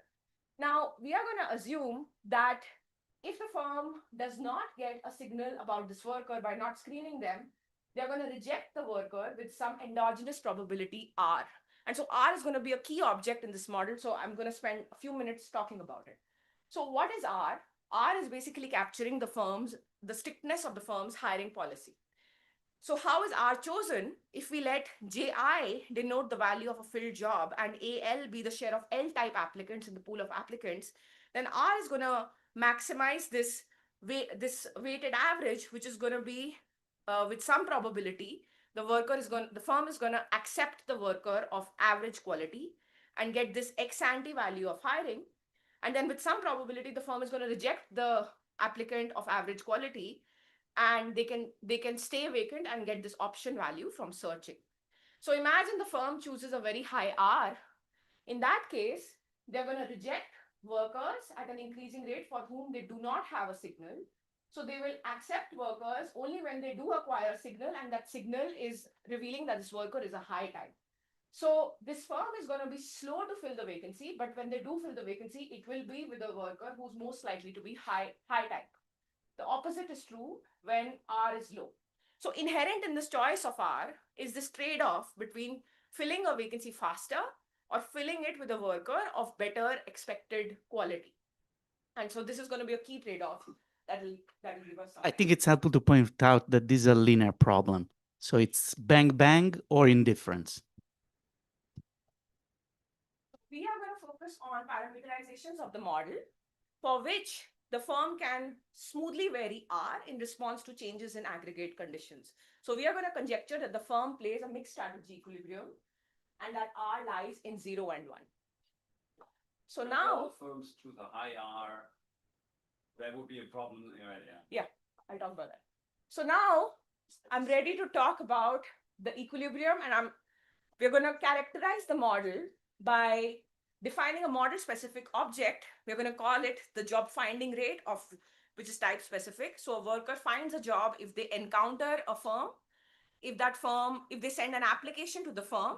Now, we are going to assume that if the firm does not get a signal about this worker by not screening them, they're going to reject the worker with some endogenous probability R. And so R is going to be a key object in this model. So I'm going to spend a few minutes talking about it. So what is R? R is basically capturing the strictness of the firm's hiring policy. So how is R chosen? If we let JI denote the value of a filled job and AL be the share of L type applicants in the pool of applicants, then R is going to maximize this weighted average, which is going to be with some probability. The firm is going to accept the worker of average quality and get this ex ante value of hiring. And then with some probability, the firm is going to reject the applicant of average quality, and they can stay vacant and get this option value from searching. So imagine the firm chooses a very high R. In that case, they're going to reject workers at an increasing rate for whom they do not have a signal. So they will accept workers only when they do acquire a signal, and that signal is revealing that this worker is a high type. So this firm is going to be slow to fill the vacancy, but when they do fill the vacancy, it will be with a worker who's most likely to be high type. The opposite is true when R is low. So inherent in this choice of R is this trade-off between filling a vacancy faster or filling it with a worker of better expected quality. And so this is going to be a key trade-off that will give us. I think it's helpful to point out that this is a linear problem. So it's bang, bang or indifference. We are going to focus on parameterizations of the model for which the firm can smoothly vary R in response to changes in aggregate conditions. So we are going to conjecture that the firm plays a mixed strategy equilibrium and that R lies in 0 and 1. So now firms to the high R, that would be a problem. Yeah, I'll talk about that. So now I'm ready to talk about the equilibrium, and we're going to characterize the model by defining a model specific object. We're going to call it the job finding rate, which is type specific. So a worker finds a job if they encounter a firm, if they send an application to the firm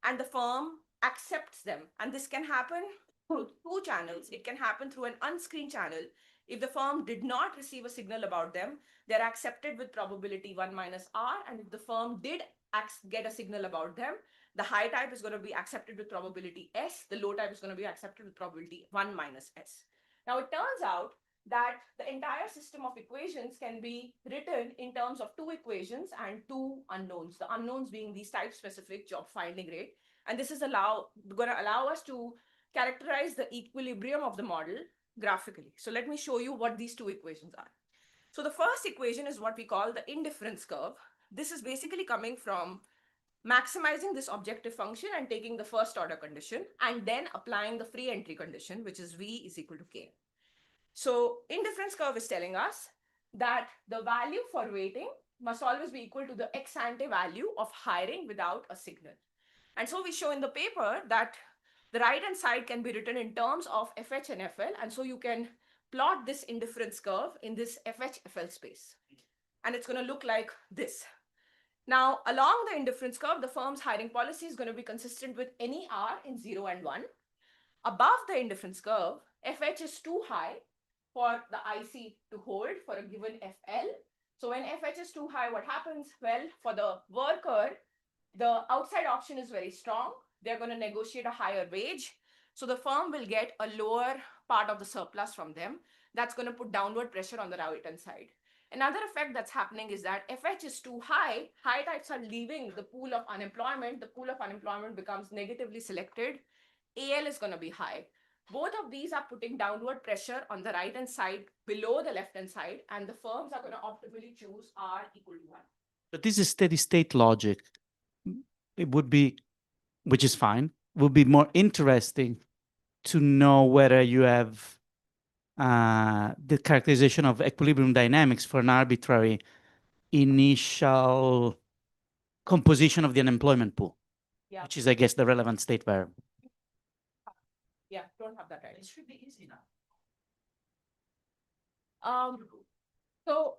and the firm accepts them. And this can happen through two channels. It can happen through an unscreened channel. If the firm did not receive a signal about them, they're accepted with probability 1 minus R. And if the firm did get a signal about them, the high type is going to be accepted with probability S. The low type is going to be accepted with probability 1 minus S. Now, it turns out that the entire system of equations can be written in terms of two equations and two unknowns. The unknowns being these type-specific job finding rate. And this is going to allow us to characterize the equilibrium of the model graphically. So let me show you what these two equations are. So the first equation is what we call the indifference curve. This is basically coming from maximizing this objective function and taking the first order condition and then applying the free entry condition, which is V is equal to K. So indifference curve is telling us that the value for weighting must always be equal to the ex ante value of hiring without a signal. And so we show in the paper that the right hand side can be written in terms of FH and FL. And so you can plot this indifference curve in this FH FL space. And it's going to look like this. Now, along the indifference curve, the firm's hiring policy is going to be consistent with any R in 0 and 1. Above the indifference curve, FH is too high for the IC to hold for a given FL. So when FH is too high, what happens? Well, for the worker, the outside option is very strong. They're going to negotiate a higher wage. So the firm will get a lower part of the surplus from them. That's going to put downward pressure on the right-hand side. Another effect that's happening is that FH is too high, high types are leaving the pool of unemployment. The pool of unemployment becomes negatively selected. AL is going to be high. Both of these are putting downward pressure on the right-hand side below the left-hand side, and the firms are going to optimally choose R equal to 1. But this is steady state logic. It would be, which is fine, would be more interesting to know whether you have the characterization of equilibrium dynamics for an arbitrary initial composition of the unemployment pool, which is, I guess, the relevant state variable. Yeah, don't have that right. It should be easy now. So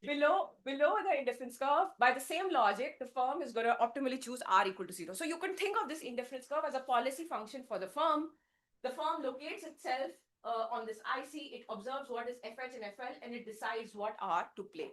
below the indifference curve, by the same logic, the firm is going to optimally choose R equal to 0. So you can think of this indifference curve as a policy function for the firm. The firm locates itself on this IC, it observes what is FH and FL, and it decides what R to play.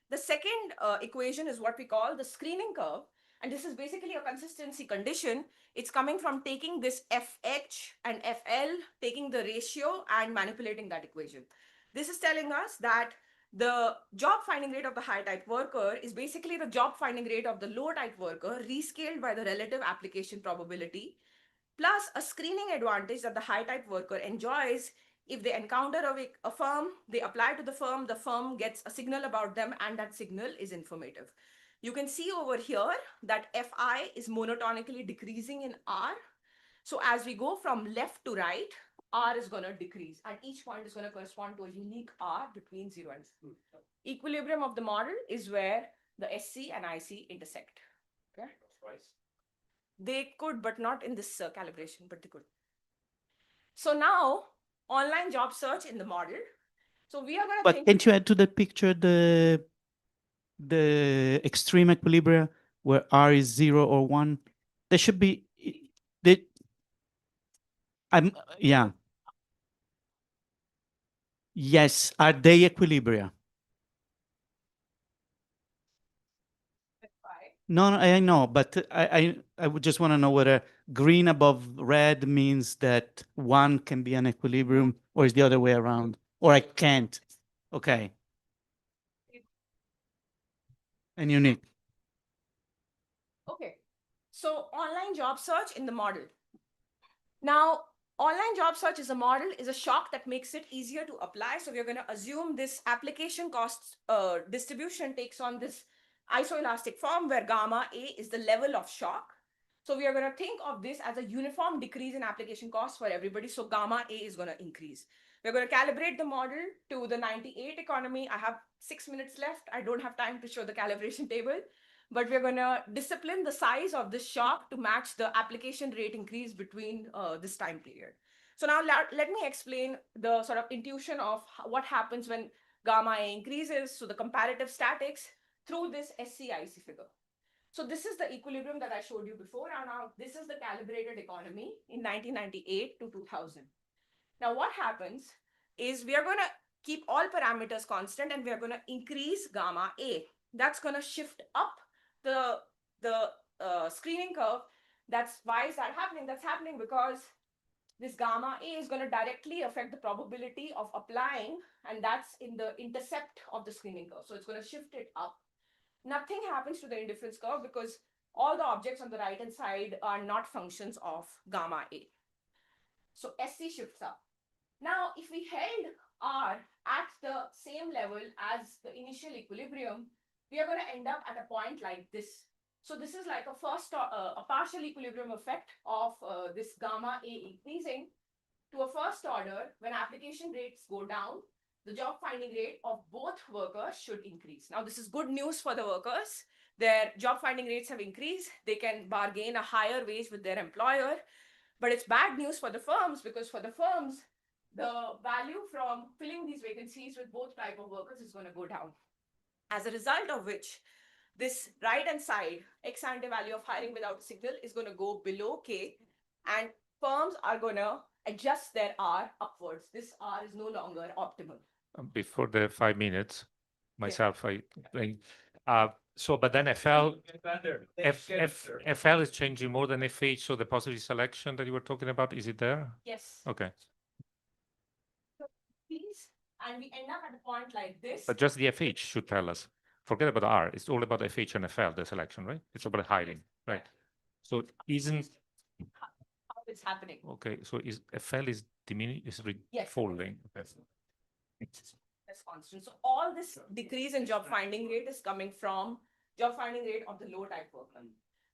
The second equation is what we call the screening curve. And this is basically a consistency condition. It's coming from taking this FH and FL, taking the ratio and manipulating that equation. This is telling us that the job finding rate of the high type worker is basically the job finding rate of the low type worker rescaled by the relative application probability, plus a screening advantage that the high type worker enjoys. If they encounter a firm, they apply to the firm gets a signal about them, and that signal is informative. You can see over here that Fi is monotonically decreasing in R. So as we go from left to right, R is going to decrease, and each point is going to correspond to a unique R between 0 and 2. Equilibrium of the model is where the SC and IC intersect. Okay? They could, but not in this calibration, but they could. So now, online job search in the model. So we are going to But can't you add to that picture the extreme equilibria where R is 0 or 1? There should be, yeah. Yes, are they equilibria? No, I know, but I would just want to know whether green above red means that one can be an equilibrium, or is the other way around, or I can't. Okay. And unique. Okay, so online job search in the model. Now, online job search is a shock that makes it easier to apply. So we're going to assume this application cost distribution takes on this isoelastic form where gamma A is the level of shock. So we are going to think of this as a uniform decrease in application costs for everybody. So gamma A is going to increase. We're going to calibrate the model to the 98 economy. I have 6 minutes left. I don't have time to show the calibration table, but we're going to discipline the size of this shock to match the application rate increase between this time period. So now let me explain the sort of intuition of what happens when gamma A increases. So the comparative statics through this SCIC figure. So this is the equilibrium that I showed you before. And now this is the calibrated economy in 1998 to 2000. Now what happens is we are going to keep all parameters constant, and we are going to increase gamma A. That's going to shift up the screening curve. Why is that happening? That's happening because this gamma A is going to directly affect the probability of applying, and that's in the intercept of the screening curve. So it's going to shift it up. Nothing happens to the indifference curve because all the objects on the right-hand side are not functions of gamma A. So SC shifts up. Now, if we held R at the same level as the initial equilibrium, we are going to end up at a point like this. So this is like a partial equilibrium effect of this gamma A increasing to a first order. When application rates go down, the job finding rate of both workers should increase. Now, this is good news for the workers. Their job finding rates have increased. They can bargain a higher wage with their employer. But it's bad news for the firms, because for the firms, the value from filling these vacancies with both type of workers is going to go down. As a result of which, this right-hand side, ex ante value of hiring without signal, is going to go below K, and firms are going to adjust their R upwards. This R is no longer optimal. Before the 5 minutes, myself, so, but then FL is changing more than FH, so the positive selection that you were talking about, is it there? Yes. Okay. So these, and we end up at a point like this. But just the FH should tell us. Forget about R. It's all about FH and FL, the selection, right? It's about hiring, right? So isn't how it's happening. okay? So is FL is diminishing? Is Yes. falling? Okay. That's constant. So all this decrease in job finding rate is coming from job finding rate of the low type worker.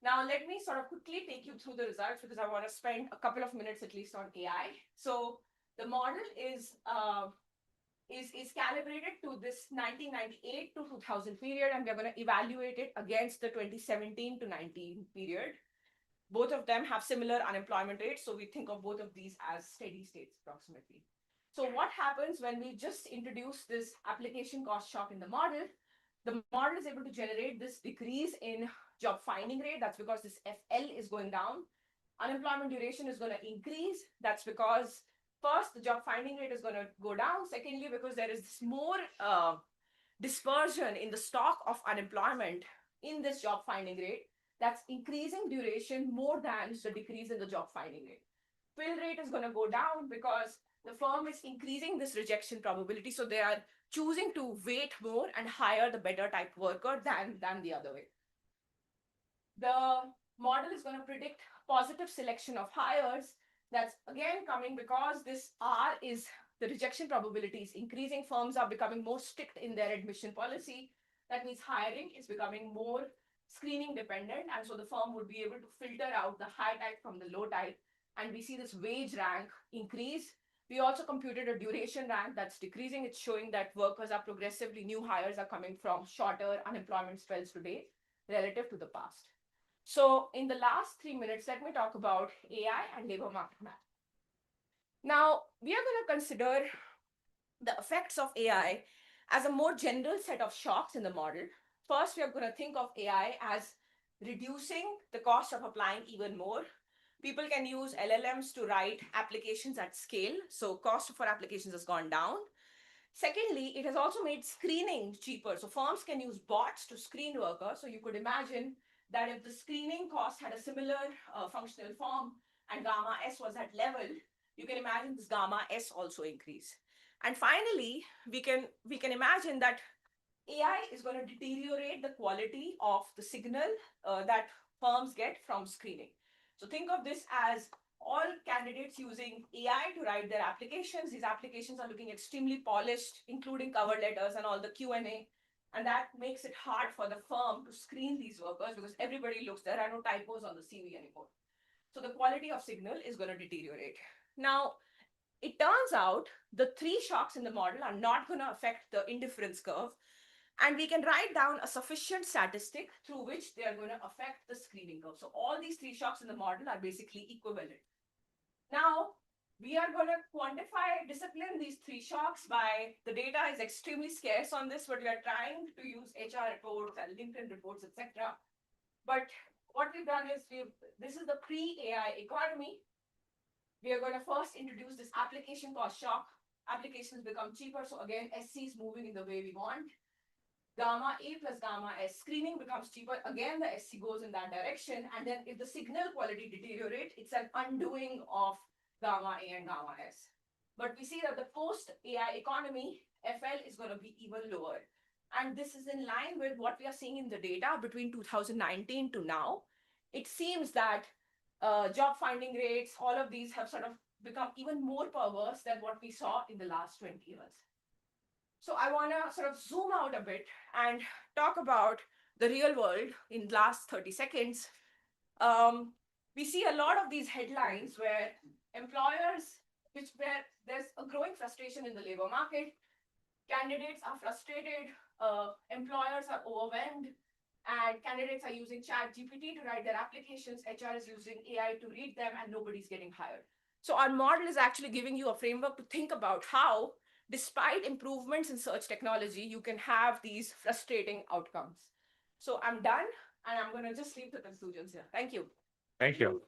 Now, let me sort of quickly take you through the results, because I want to spend a couple of minutes at least on AI. So the model is calibrated to this 1998 to 2000 period, and we're going to evaluate it against the 2017 to 19 period. Both of them have similar unemployment rates, so we think of both of these as steady states approximately. So what happens when we just introduce this application cost shock in the model? The model is able to generate this decrease in job finding rate. That's because this FL is going down. Unemployment duration is going to increase. That's because first, the job finding rate is going to go down. Secondly, because there is more dispersion in the stock of unemployment in this job finding rate, that's increasing duration more than the decrease in the job finding rate. Fill rate is going to go down because the firm is increasing this rejection probability. So they are choosing to wait more and hire the better type worker than the other way. The model is going to predict positive selection of hires. That's again coming because this R is the rejection probability is increasing. Firms are becoming more strict in their admission policy. That means hiring is becoming more screening dependent. And so the firm would be able to filter out the high type from the low type. And we see this wage rank increase. We also computed a duration rank that's decreasing. It's showing that workers are progressively, new hires are coming from shorter unemployment spells today relative to the past. So in the last 3 minutes, let me talk about AI and labor market map. Now, we are going to consider the effects of AI as a more general set of shocks in the model. First, we are going to think of AI as reducing the cost of applying even more. People can use LLMs to write applications at scale. So cost for applications has gone down. Secondly, it has also made screening cheaper. So firms can use bots to screen workers. So you could imagine that if the screening cost had a similar functional form and gamma S was at level, you can imagine this gamma S also increase. And finally, we can imagine that AI is going to deteriorate the quality of the signal that firms get from screening. So think of this as all candidates using AI to write their applications. These applications are looking extremely polished, including cover letters and all the Q&A. And that makes it hard for the firm to screen these workers because everybody looks, there are no typos on the CV anymore. So the quality of signal is going to deteriorate. Now, it turns out the 3 shocks in the model are not going to affect the indifference curve. And we can write down a sufficient statistic through which they are going to affect the screening curve. So all these 3 shocks in the model are basically equivalent. Now, we are going to quantify, discipline these 3 shocks by, the data is extremely scarce on this, but we are trying to use HR reports and LinkedIn reports, etc. But what we've done is, this is the pre-AI economy. We are going to first introduce this application cost shock. Applications become cheaper. So again, SC is moving in the way we want. Gamma A plus gamma S, screening becomes cheaper. Again, the SC goes in that direction. And then if the signal quality deteriorates, it's an undoing of gamma A and gamma S. But we see that the post-AI economy, FL is going to be even lower. And this is in line with what we are seeing in the data between 2019 to now. It seems that job finding rates, all of these have sort of become even more perverse than what we saw in the last 20 years. So I want to sort of zoom out a bit and talk about the real world in the last 30 seconds. We see a lot of these headlines where employers, where there's a growing frustration in the labor market, candidates are frustrated, employers are overwhelmed, and candidates are using ChatGPT to write their applications, HR is using AI to read them, and nobody's getting hired. So our model is actually giving you a framework to think about how, despite improvements in search technology, you can have these frustrating outcomes. So I'm done, and I'm going to just leave the conclusions here. Thank you. Thank you.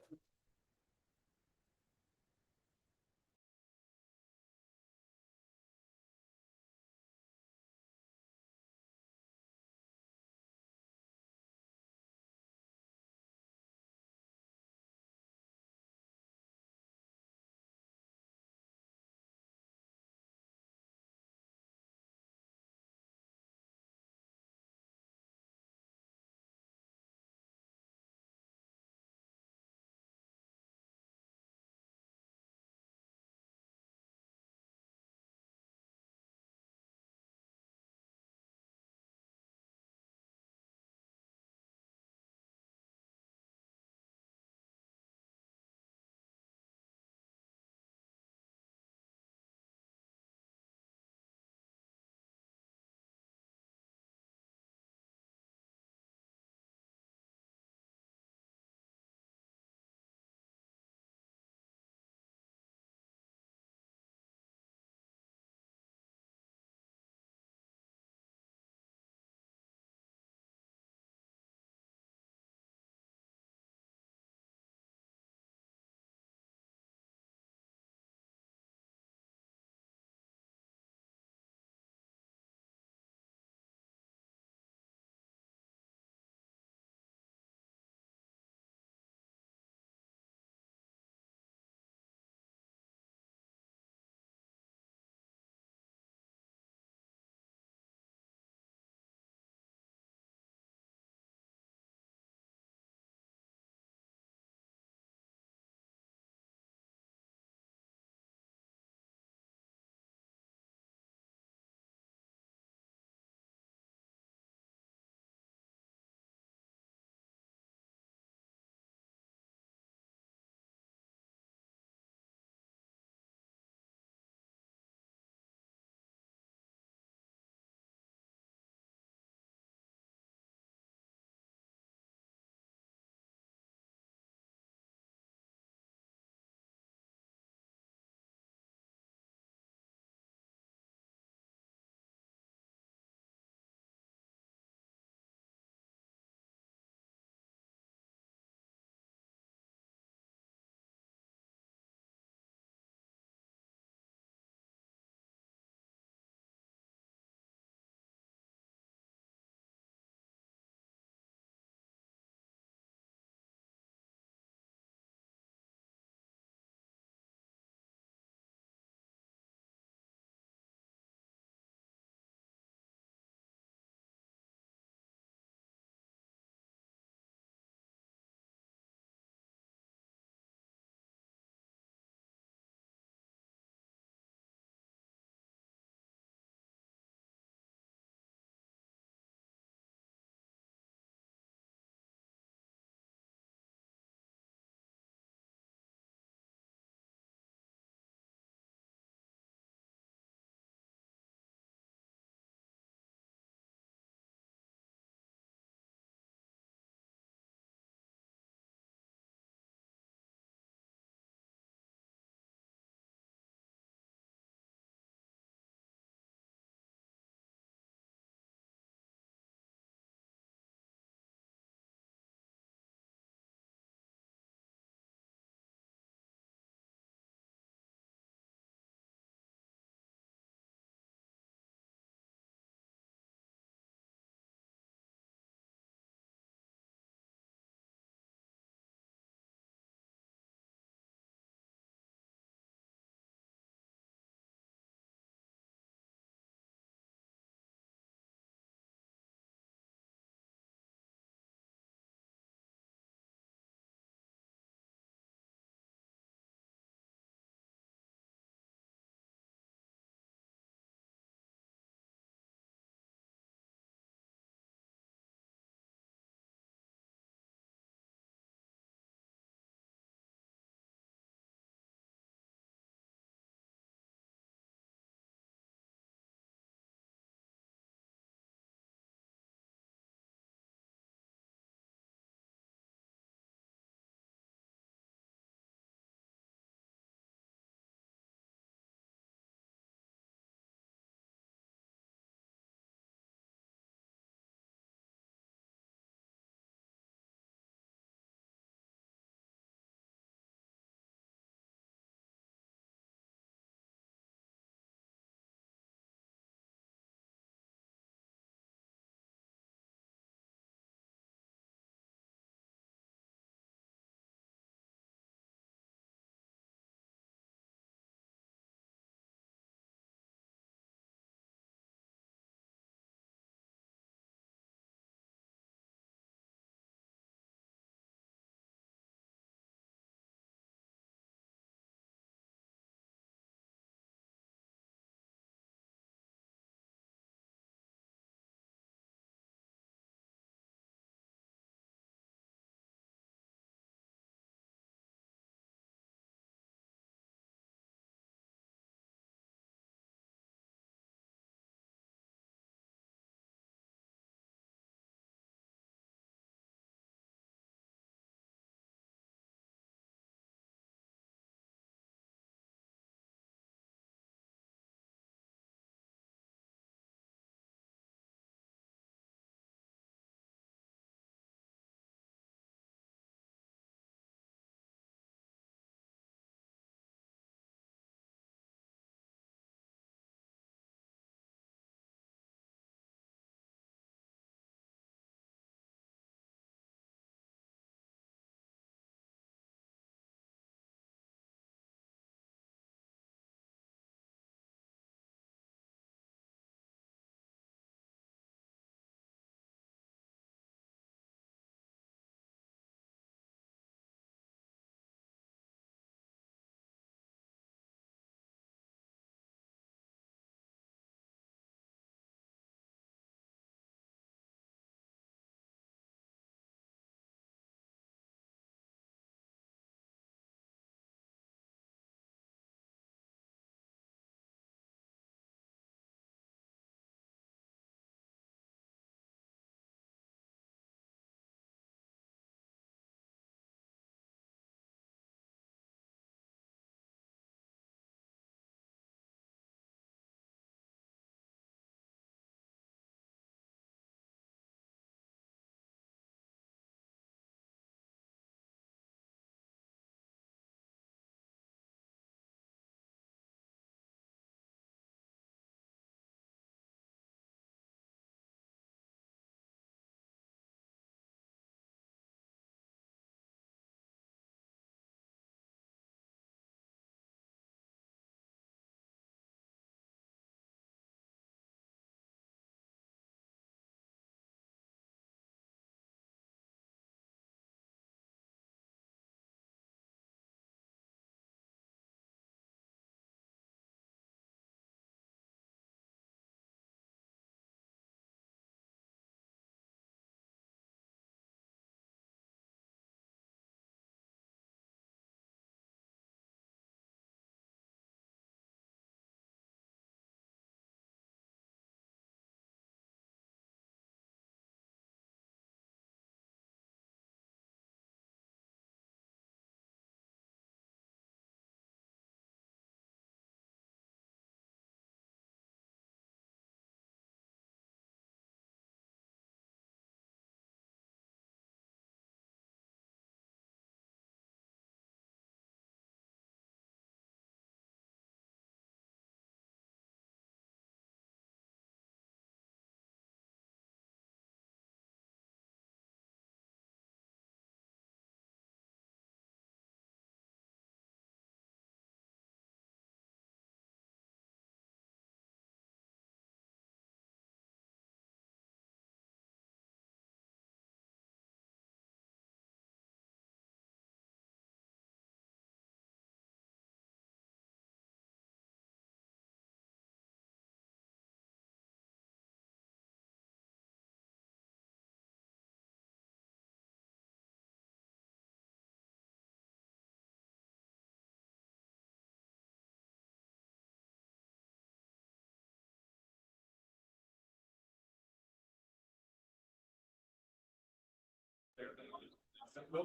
Go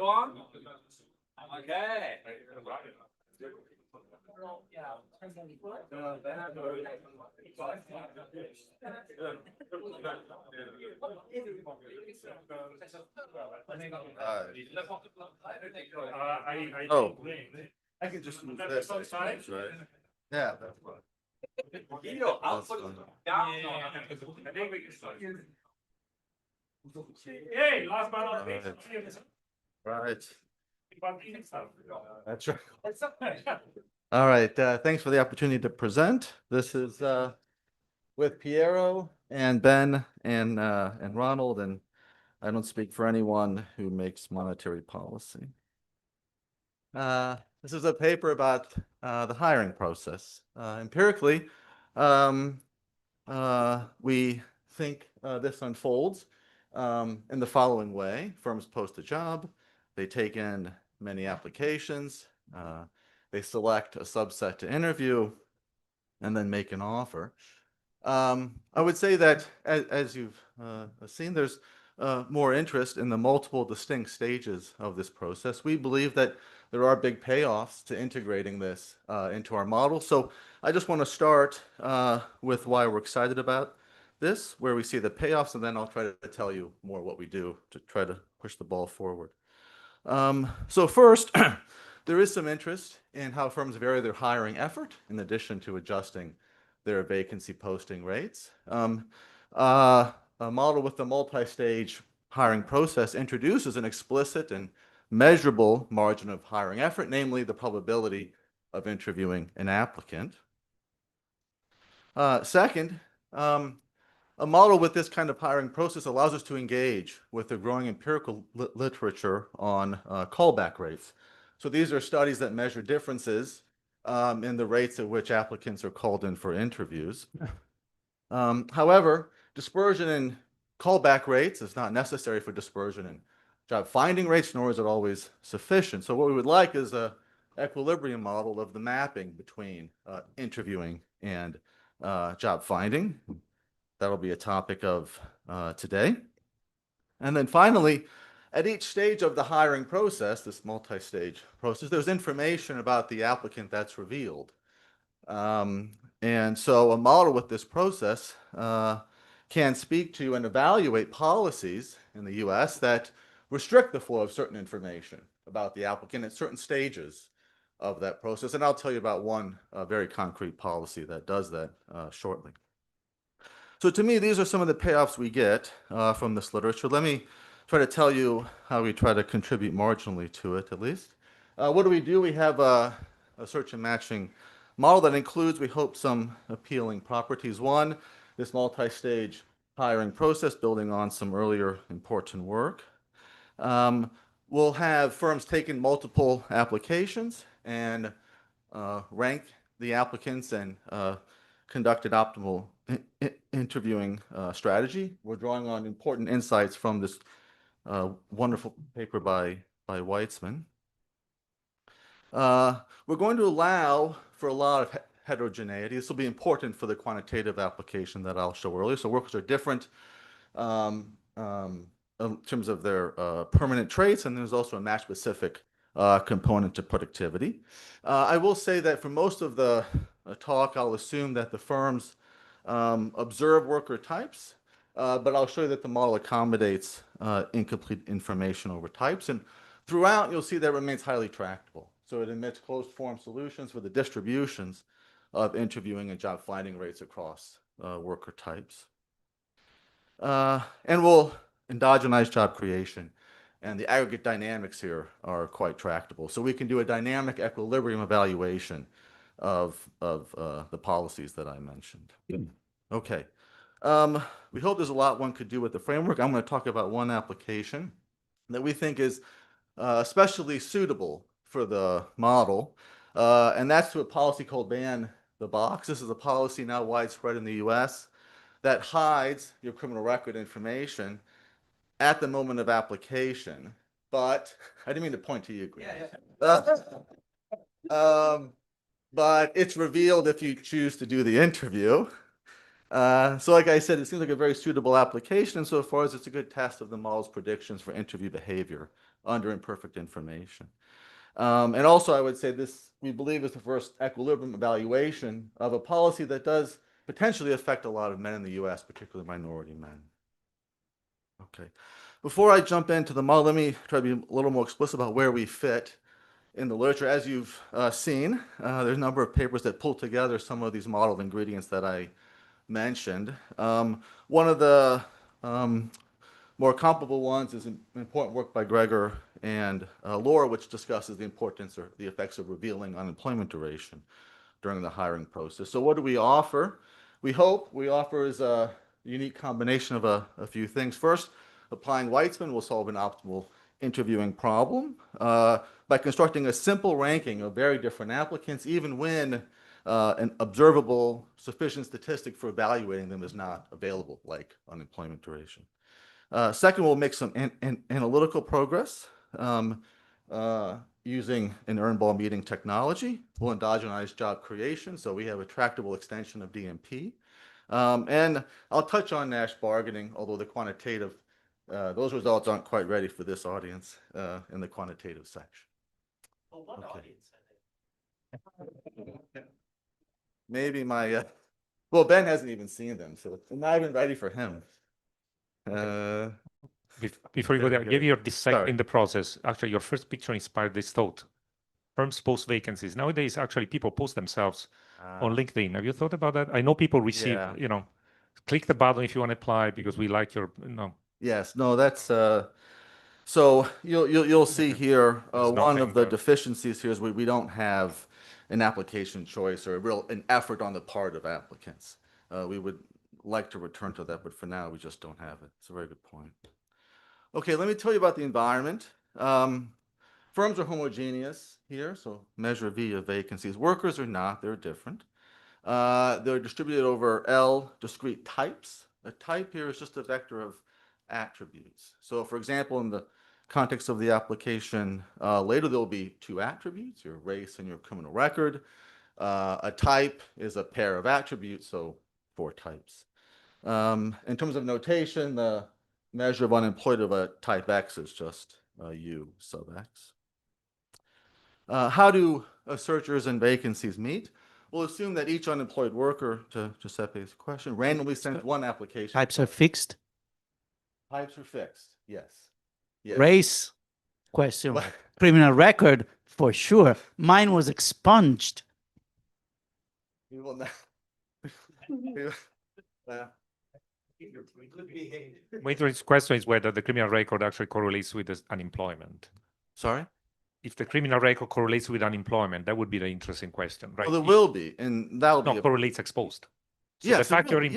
on. Okay. Oh, I can just move this, I suppose, right? Yeah, that's fine. That's fine. Hey, last but not least. Right. That's right. All right, thanks for the opportunity to present. This is with Piero and Ben and Ronald, and I don't speak for anyone who makes monetary policy. This is a paper about the hiring process. Empirically, we think this unfolds in the following way. Firms post a job, they take in many applications, they select a subset to interview, and then make an offer. I would say that as you've seen, there's more interest in the multiple distinct stages of this process. We believe that there are big payoffs to integrating this into our model. So I just want to start with why we're excited about this, where we see the payoffs, and then I'll try to tell you more what we do to try to push the ball forward. So first, there is some interest in how firms vary their hiring effort in addition to adjusting their vacancy posting rates. A model with the multi-stage hiring process introduces an explicit and measurable margin of hiring effort, namely the probability of interviewing an applicant. Second, a model with this kind of hiring process allows us to engage with the growing empirical literature on callback rates. So these are studies that measure differences in the rates at which applicants are called in for interviews. However, dispersion in callback rates is not necessary for dispersion in job finding rates, nor is it always sufficient. So what we would like is an equilibrium model of the mapping between interviewing and job finding. That'll be a topic of today. And then finally, at each stage of the hiring process, this multi-stage process, there's information about the applicant that's revealed. And so a model with this process can speak to and evaluate policies in the US that restrict the flow of certain information about the applicant at certain stages of that process. And I'll tell you about one very concrete policy that does that shortly. So to me, these are some of the payoffs we get from this literature. Let me try to tell you how we try to contribute marginally to it, at least. What do? We have a search and matching model that includes, we hope, some appealing properties. One, this multi-stage hiring process building on some earlier important work. We'll have firms taking multiple applications and rank the applicants and conduct an optimal interviewing strategy. We're drawing on important insights from this wonderful paper by Weitzman. We're going to allow for a lot of heterogeneity. This will be important for the quantitative application that I'll show earlier. So workers are different in terms of their permanent traits, and there's also a match-specific component to productivity. I will say that for most of the talk, I'll assume that the firms observe worker types, but I'll show you that the model accommodates incomplete information over types. And throughout, you'll see that it remains highly tractable. So it emits closed-form solutions for the distributions of interviewing and job finding rates across worker types. And we'll endogenize job creation. And the aggregate dynamics here are quite tractable. So we can do a dynamic equilibrium evaluation of the policies that I mentioned. Okay. We hope there's a lot one could do with the framework. I'm going to talk about one application that we think is especially suitable for the model, and that's to a policy called Ban the Box. This is a policy now widespread in the US that hides your criminal record information at the moment of application. But I didn't mean to point to you, Green. But it's revealed if you choose to do the interview. So like I said, it seems like a very suitable application insofar as it's a good test of the model's predictions for interview behavior under imperfect information. And also, I would say this, we believe, is the first equilibrium evaluation of a policy that does potentially affect a lot of men in the US, particularly minority men. Okay. Before I jump into the model, let me try to be a little more explicit about where we fit in the literature. As you've seen, there's a number of papers that pull together some of these model ingredients that I mentioned. One of the more comparable ones is important work by Gregor and Laura, which discusses the importance or the effects of revealing unemployment duration during the hiring process. So what do we offer? We hope we offer is a unique combination of a few things. First, applying Weitzman will solve an optimal interviewing problem by constructing a simple ranking of very different applicants, even when an observable sufficient statistic for evaluating them is not available, like unemployment duration. Second, we'll make some analytical progress using an earn ball meeting technology. We'll endogenize job creation, so we have a tractable extension of DMP. And I'll touch on Nash bargaining, although the quantitative, those results aren't quite ready for this audience in the quantitative section. Well, what Okay. audience? Maybe my, well, Ben hasn't even seen them, so it's not even ready for him. Before you go there, give your dissect Sorry. in the process. Actually, your first picture inspired this thought. Firms post vacancies. Nowadays, actually, people post themselves on LinkedIn. Have you thought about that? I know people receive, Yeah. you know, click the button if you want to apply because we like your, Yes, no, that's so you'll see here There's one nothing of the there. deficiencies here is we don't have an application choice or an effort on the part of applicants. We would like to return to that, but for now we just don't have it. It's a very good point. Okay, let me tell you about the environment. Firms are homogeneous here, so measure V of vacancies. Workers are not, they're different. They're distributed over L discrete types. A type here is just a vector of attributes. So for example, in the context of the application later, there'll be two attributes, your race and your criminal record. A type is a pair of attributes, so 4 types. In terms of notation, the measure of unemployed of a type X is just U sub X. How do searchers and vacancies meet? We'll assume that each unemployed worker, to Giuseppe's question, randomly sends one application. Types are fixed. Types are fixed, yes. Yes. Race, question mark. Criminal record, for sure. Mine was expunged. We will not. Wait, question is whether the criminal record actually correlates with this unemployment. Sorry? If the criminal record correlates with unemployment, that would be the interesting question, right? Well, there will be, and that'll be. No, correlates exposed. So yes, the fact you're yes.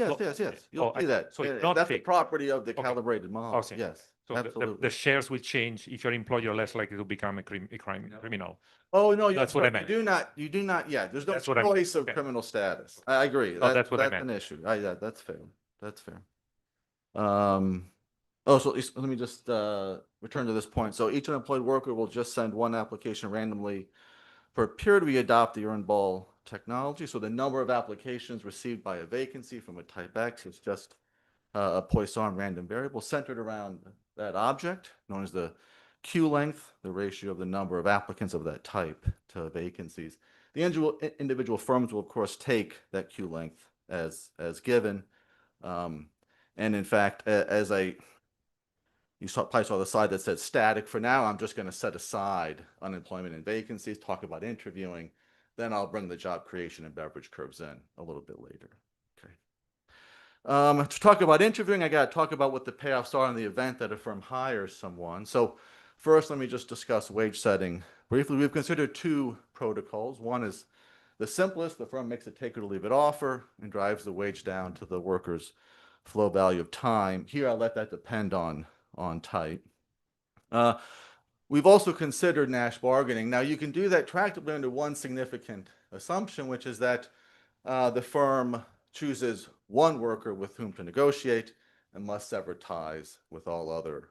You'll see that. So it's not That's fixed. the property of the calibrated model. Okay. Yes, So absolutely. the shares will change. If you're employed, you're less likely to become a criminal. Oh, no, That's what I meant. You do not, yeah, there's no That's what I meant. choice of Okay. criminal status. I agree. Oh, that's what I That's an meant. issue. Yeah, that's fair. That's fair. So let me just return to this point. So each unemployed worker will just send one application randomly. For a period, we adopt the earn ball technology. So the number of applications received by a vacancy from a type X is just a Poisson random variable centered around that object, known as the queue length, the ratio of the number of applicants of that type to vacancies. The individual firms will, of course, take that queue length as given. And in fact, you probably saw the slide that said static. For now, I'm just going to set aside unemployment and vacancies, talk about interviewing. Then I'll bring the job creation and beverage curves in a little bit later. Okay. To talk about interviewing, I got to talk about what the payoffs are in the event that a firm hires someone. So first, let me just discuss wage setting briefly. We've considered 2 protocols. One is the simplest. The firm makes a take it or leave it offer and drives the wage down to the worker's flow value of time. Here, I'll let that depend on type. We've also considered Nash bargaining. Now, you can do that tractably under one significant assumption, which is that the firm chooses one worker with whom to negotiate and must sever ties with all other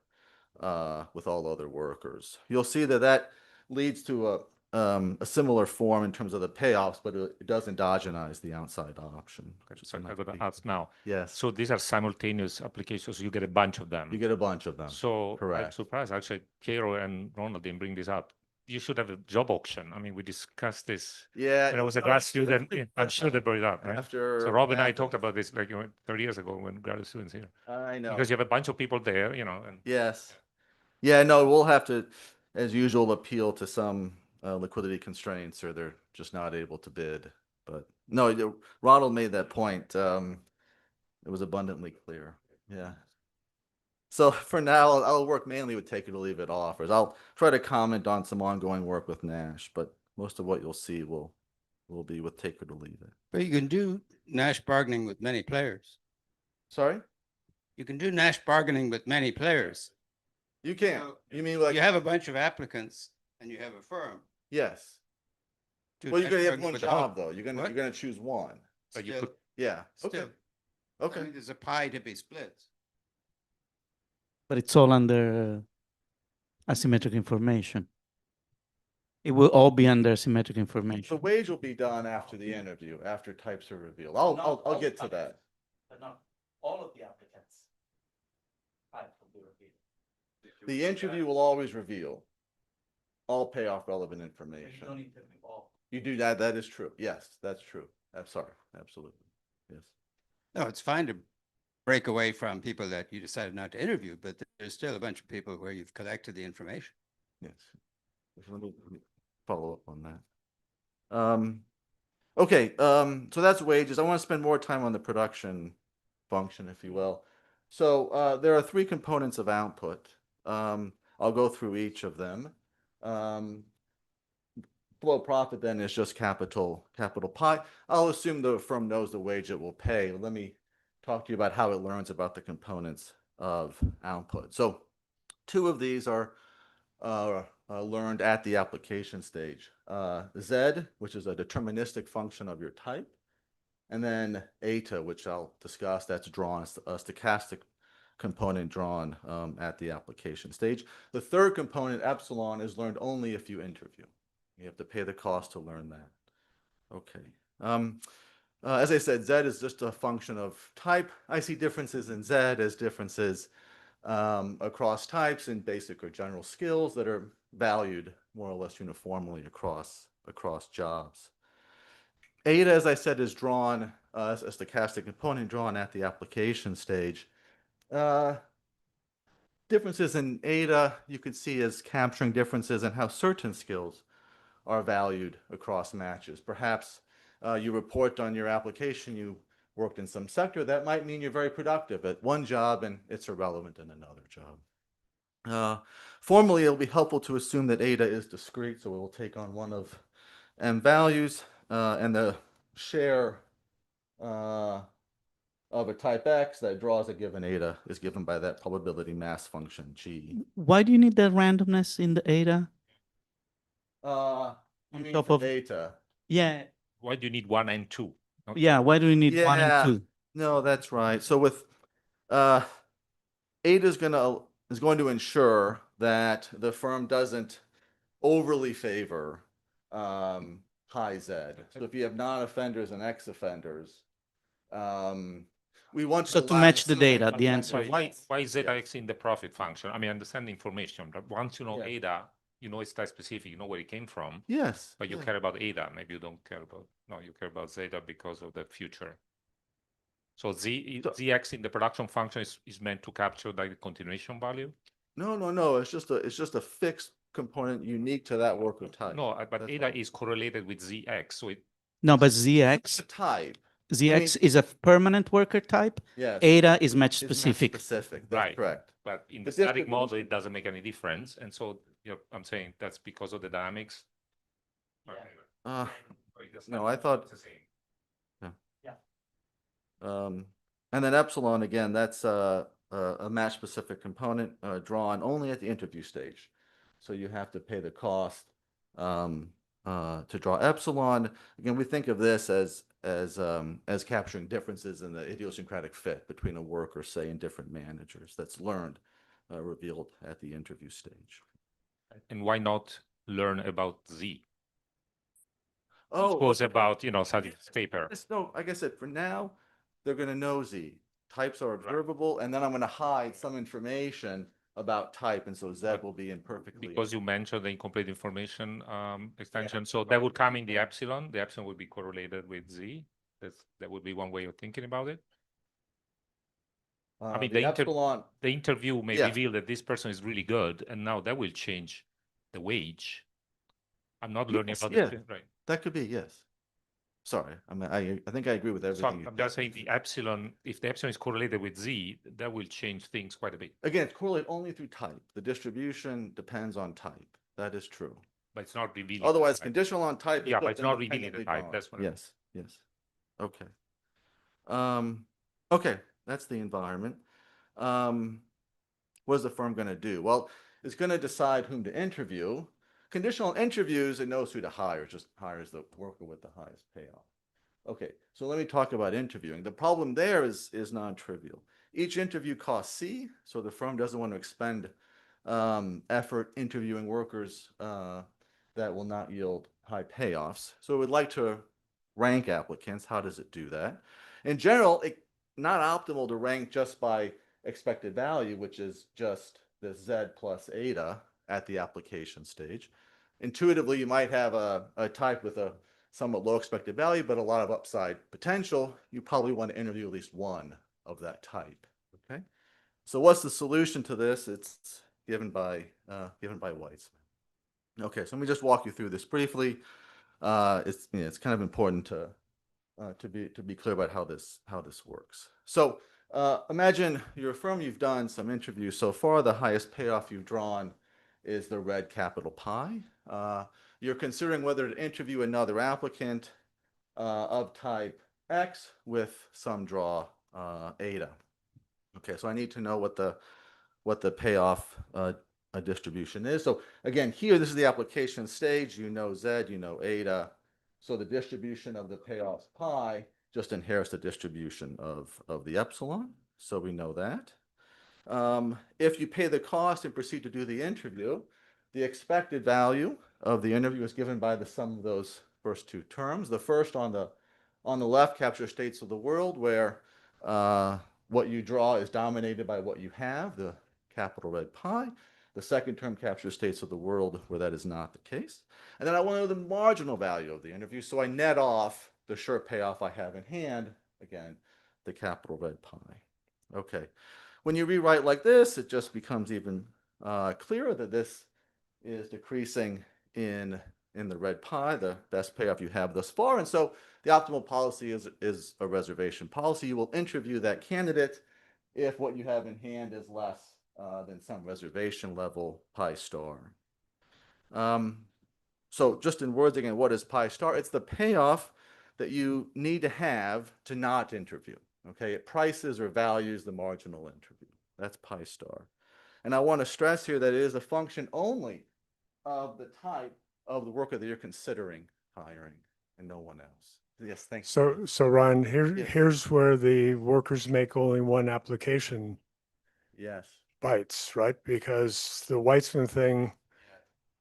workers. You'll see that leads to a similar form in terms of the payoffs, but it does endogenize the outside option. So I'm going to ask now. Yes. So these are simultaneous applications. You get a bunch of them. You get a bunch of them. So I'm Correct. surprised actually Cairo and Ronald didn't bring this up. You should have a job auction. I mean, we discussed this. Yeah. When I was a grad student, I'm sure they brought it up, right? After So Rob and I talked about this like 30 years ago when graduate students here. I know. Because you have a bunch of people there, you know. And Yes. Yeah, no, we'll have to, as usual, appeal to some liquidity constraints, or they're just not able to bid. But no, Ronald made that point. It was abundantly clear. Yeah. So for now, I'll work mainly with take it or leave it offers. I'll try to comment on some ongoing work with Nash, but most of what you'll see will be with take it or leave it. But you can do Nash bargaining with many players. Sorry? You can do Nash bargaining with many players. You can. You mean like You have a bunch of applicants and you have a firm. yes. Do Well, you're Nash gonna have bargaining one with the whole- job though. You're gonna choose one. but you Still- could, Yeah. Okay. still, Okay. I mean, there's a pie to be split. But it's all under asymmetric information. It will all be under asymmetric The information. wage will be done after the interview, after types are revealed. I'll get to that. But not all of the applicants. Will be revealed. The interview will always reveal all payoff relevant You information. don't need to be all. You do that. That is true. Yes, that's true. I'm sorry. Absolutely. Yes. No, it's fine to break away from people that you decided not to interview, but there's still a bunch of people where you've collected the information. Yes. Let me follow up on that. Okay, so that's wages. I want to spend more time on the production function, if you will. So there are three components of output. I'll go through each of them. Flow profit then is just capital pi. I'll assume the firm knows the wage it will pay. Let me talk to you about how it learns about the components of output. So two of these are learned at the application stage. Z, which is a deterministic function of your type, and then eta, which I'll discuss, that's drawn, a stochastic component drawn at the application stage. The third component, epsilon, is learned only if you interview. You have to pay the cost to learn that. Okay. As I said, Z is just a function of type. I see differences in Z as differences across types in basic or general skills that are valued more or less uniformly across jobs. Eta, as I said, is drawn as a stochastic component drawn at the application stage. Differences in eta you could see as capturing differences in how certain skills are valued across matches. Perhaps you report on your application, you worked in some sector, that might mean you're very productive at one job and it's irrelevant in another job. Formally, it'll be helpful to assume that eta is discrete, so we'll take on one of m values, and the share of a type X that draws a given eta is given by that probability mass function G. Why do you need that randomness in the eta? You On mean top for of eta? Yeah, why do you need 1 and 2? yeah. Why do you need one Yeah. and two? No, that's right. So with eta is going to ensure that the firm doesn't overly favor high Z. So if you have non-offenders and ex-offenders, we want So to line match the some data, of the that answer right. Why is zeta x in the profit function? I mean, I understand the information, but once you know Yeah. eta, you know it's that specific, you know where it came from. Yes. But you yeah. care about eta. Maybe you don't care about, no, you care about zeta because of the future. So zx in the production function is meant to capture like the continuation value? No. It's just a fixed component unique to that worker type. No, but That's eta all. is correlated with zx. So it, No, but It's ZX a type. ZX is a permanent worker type. Yes. Eta is match It's specific. Specific. That's right. correct. But in the The static difference- model, it doesn't make any difference. And so I'm saying that's because of the dynamics. Uh, Or it does no, not- I thought. it's the same. And then epsilon, again, that's a match specific component drawn only at the interview stage. So you have to pay the cost to draw epsilon. Again, we think of this as capturing differences in the idiosyncratic fit between a worker, say, and different managers. That's learned, revealed at the interview stage. And why not learn about Z? Oh, was okay. about, study paper. No, like I said, for now, they're gonna know Z. Types are observable, and then I'm gonna hide some information about type, and so Z will be imperfectly. Because you mentioned the incomplete information extension, so that would come in the epsilon. The epsilon would be correlated with Z. That would be one way of thinking about it. I mean, the epsilon. the interview may Yeah. reveal that this person is really good, and now that will change the wage. I'm not learning Yes, about yeah, this, right? that could be, yes. Sorry, I mean, I think I agree with So everything. I'm just saying the epsilon, if the epsilon is correlated with Z, that will change things quite a bit. Again, it's correlated only through type. The distribution depends on type. That is true. But it's not revealing. the Otherwise, type. conditional on type. is Yeah, but just it's not revealing the independently type. drawn. That's what. Yes, yes. Okay. Okay, that's the environment. What is the firm going to do? Well, it's going to decide whom to interview. Conditional interviews, it knows who to hire. It just hires the worker with the highest payoff. Okay, so let me talk about interviewing. The problem there is non-trivial. Each interview costs C, so the firm doesn't want to expend effort interviewing workers that will not yield high payoffs. So it would like to rank applicants. How does it do that? In general, it's not optimal to rank just by expected value, which is just the Z plus eta at the application stage. Intuitively, you might have a type with a somewhat low expected value, but a lot of upside potential. You probably want to interview at least one of that type. Okay. So what's the solution to this? It's given by Weitzman. Okay, so let me just walk you through this briefly. It's kind of important to be clear about how this works. So imagine you're a firm, you've done some interviews so far. The highest payoff you've drawn is the red capital pi. You're considering whether to interview another applicant of type X with some draw eta. Okay, so I need to know what the payoff distribution is. So again, here, this is the application stage. You know Z, you know eta. So the distribution of the payoff pi just inherits the distribution of the epsilon. So we know that. If you pay the cost and proceed to do the interview, the expected value of the interview is given by the sum of those first two terms. The first on the left captures states of the world where what you draw is dominated by what you have, the capital red pi. The second term captures states of the world where that is not the case. And then I want to know the marginal value of the interview, so I net off the sure payoff I have in hand, again, the capital red pi. Okay. When you rewrite like this, it just becomes even clearer that this is decreasing in the red pi, the best payoff you have thus far. And so the optimal policy is a reservation policy. You will interview that candidate if what you have in hand is less than some reservation level pi star. So just in words again, what is pi star? It's the payoff that you need to have to not interview. Okay, it prices or values the marginal interview. That's pi star. And I want to stress here that it is a function only of the type of the worker that you're considering hiring and no one else. Yes, thanks. So Ryan, Yes. here's where the workers make only one application Yes. bites, right? Because the Weitzman thing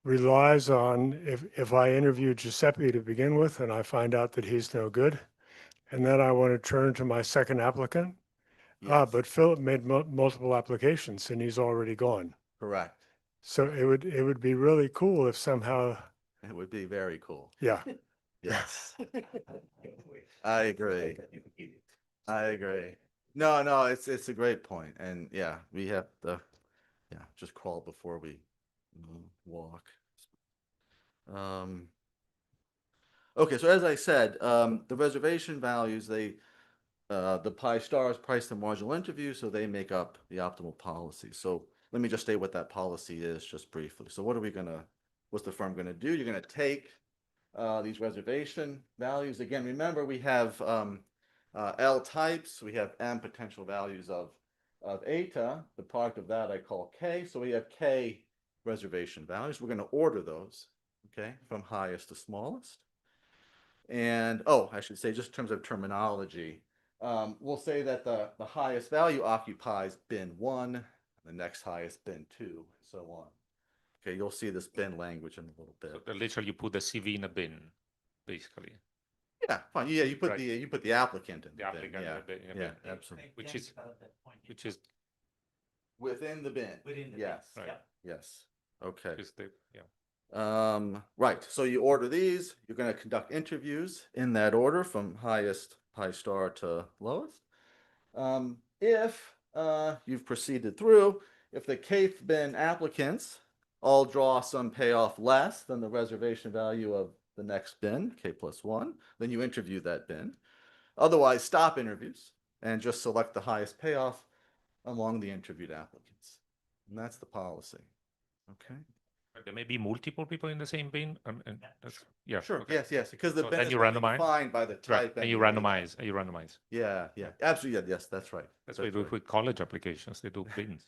relies on if I interview Giuseppe to begin with and I find out that he's no good, and then I want to turn to my second applicant. But Philip made multiple applications and he's already gone. Correct. So it would be really cool if somehow. It would be very cool. Yeah. Yes. I agree. I agree. No, it's a great point. And yeah, we have to just crawl before we walk. Okay, so as I said, the reservation values, the pi stars price the marginal interview, so they make up the optimal policy. So let me just state what that policy is just briefly. So what's the firm gonna do? You're gonna take these reservation values. Again, remember we have L types, we have M potential values of eta. The product of that I call K. So we have K reservation values. We're gonna order those, okay, from highest to smallest. And I should say, just in terms of terminology, we'll say that the highest value occupies bin 1, the next highest bin 2, and so on. Okay, you'll see this bin language in a little bit. So literally, you put the CV in a bin. basically. Yeah, fine. Yeah, you put Right. you put the applicant in The bin. applicant, Yeah, in a yeah, bin, absolutely. which is Within the bin. Within the Yes. bins, yeah. Yes. Okay. is the yeah. Right. So you order these. You're going to conduct interviews in that order from highest high star to lowest. If you've proceeded through, if the Kth bin applicants all draw some payoff less than the reservation value of the next bin, K plus 1, then you interview that bin. Otherwise, stop interviews and just select the highest payoff among the interviewed applicants. And that's the policy. Okay. There may be multiple people in the same bin, and that's, yeah. Sure. Okay. Yes. Because the So bin then is you going to be randomize? defined by the type Right. And you the age. randomize. And you randomize. Yeah. Absolutely. Yeah, yes, that's right. That's what we do right. with college applications. They do bins.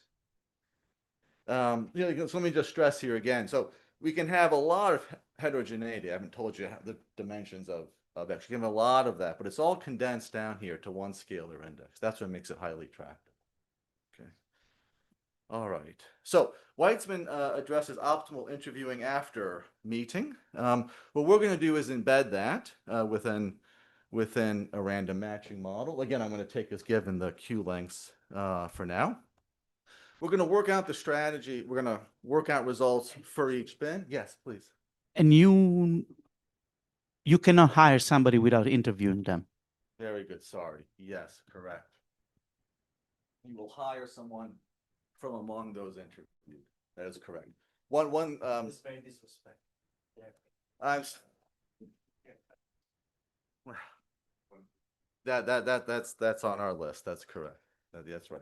So let me just stress here again. So we can have a lot of heterogeneity. I haven't told you the dimensions of X. We can have a lot of that, but it's all condensed down here to one scalar index. That's what makes it highly attractive. Okay. All right. So Weitzman addresses optimal interviewing after meeting. What we're going to do is embed that within a random matching model. Again, I'm going to take as given the Q lengths for now. We're going to work out the strategy. We're going to work out results for each bin. Yes, please. And you cannot hire somebody without interviewing them. Very good. Sorry. Yes, correct. You will hire someone from among those interviewed. That is correct. It's very disrespectful. I'm that's on our list. That's correct. That's right.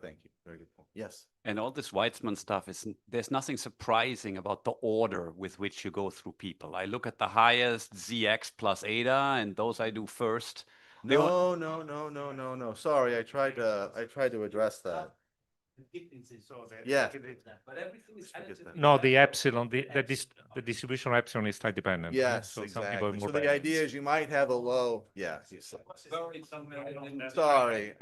Thank you. Very good point. Yes. And all this Weitzman stuff there's nothing surprising about the order with which you go through people. I look at the highest ZX plus ADA, and those I do first. No. Sorry, I tried to address that. Yeah. But everything is additive. No, the epsilon, the distribution of epsilon is type dependent. right? Yes, So some exactly. people are more So the balanced. idea is you might have a low, yeah. Sorry.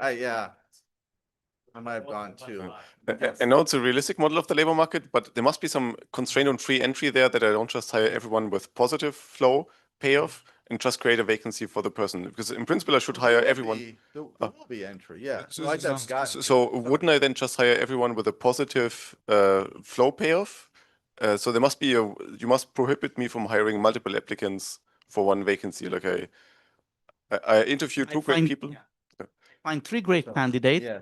I might have gone too. I know it's a realistic model of the labor market, but there must be some constraint on free entry there that I don't just hire everyone with positive flow payoff and just create a vacancy for the person. Because in principle, I should hire everyone. There will be entry, yeah. So wouldn't I then just hire everyone with a positive flow payoff? So there must be you must prohibit me from hiring multiple applicants for one vacancy. Like I interview two great people. Yeah. Find 3 great candidates. Yeah.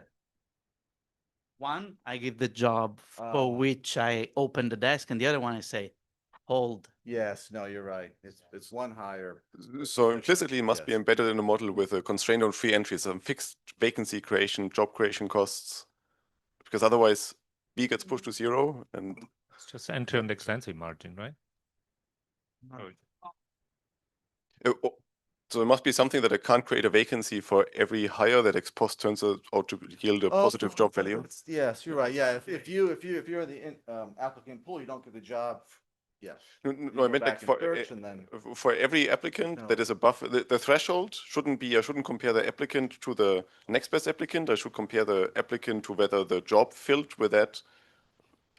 One, I give the job for which I open the desk, and the other one I say, hold. Yes, no, you're right. It's one higher. So implicitly, it must be embedded in a model with a constraint on free entry, some fixed vacancy creation, job creation costs, because otherwise B gets pushed to 0, and It's just entry on the extensive margin, right? So it must be something that I can't create a vacancy for every hire that ex post turns out to yield a positive job value. Yes, you're right. Yeah, if you're the applicant pool, you don't get the job. Yes. No, I meant like for every applicant that is above the threshold shouldn't I shouldn't compare the applicant to the next best applicant. I should compare the applicant to whether the job filled with that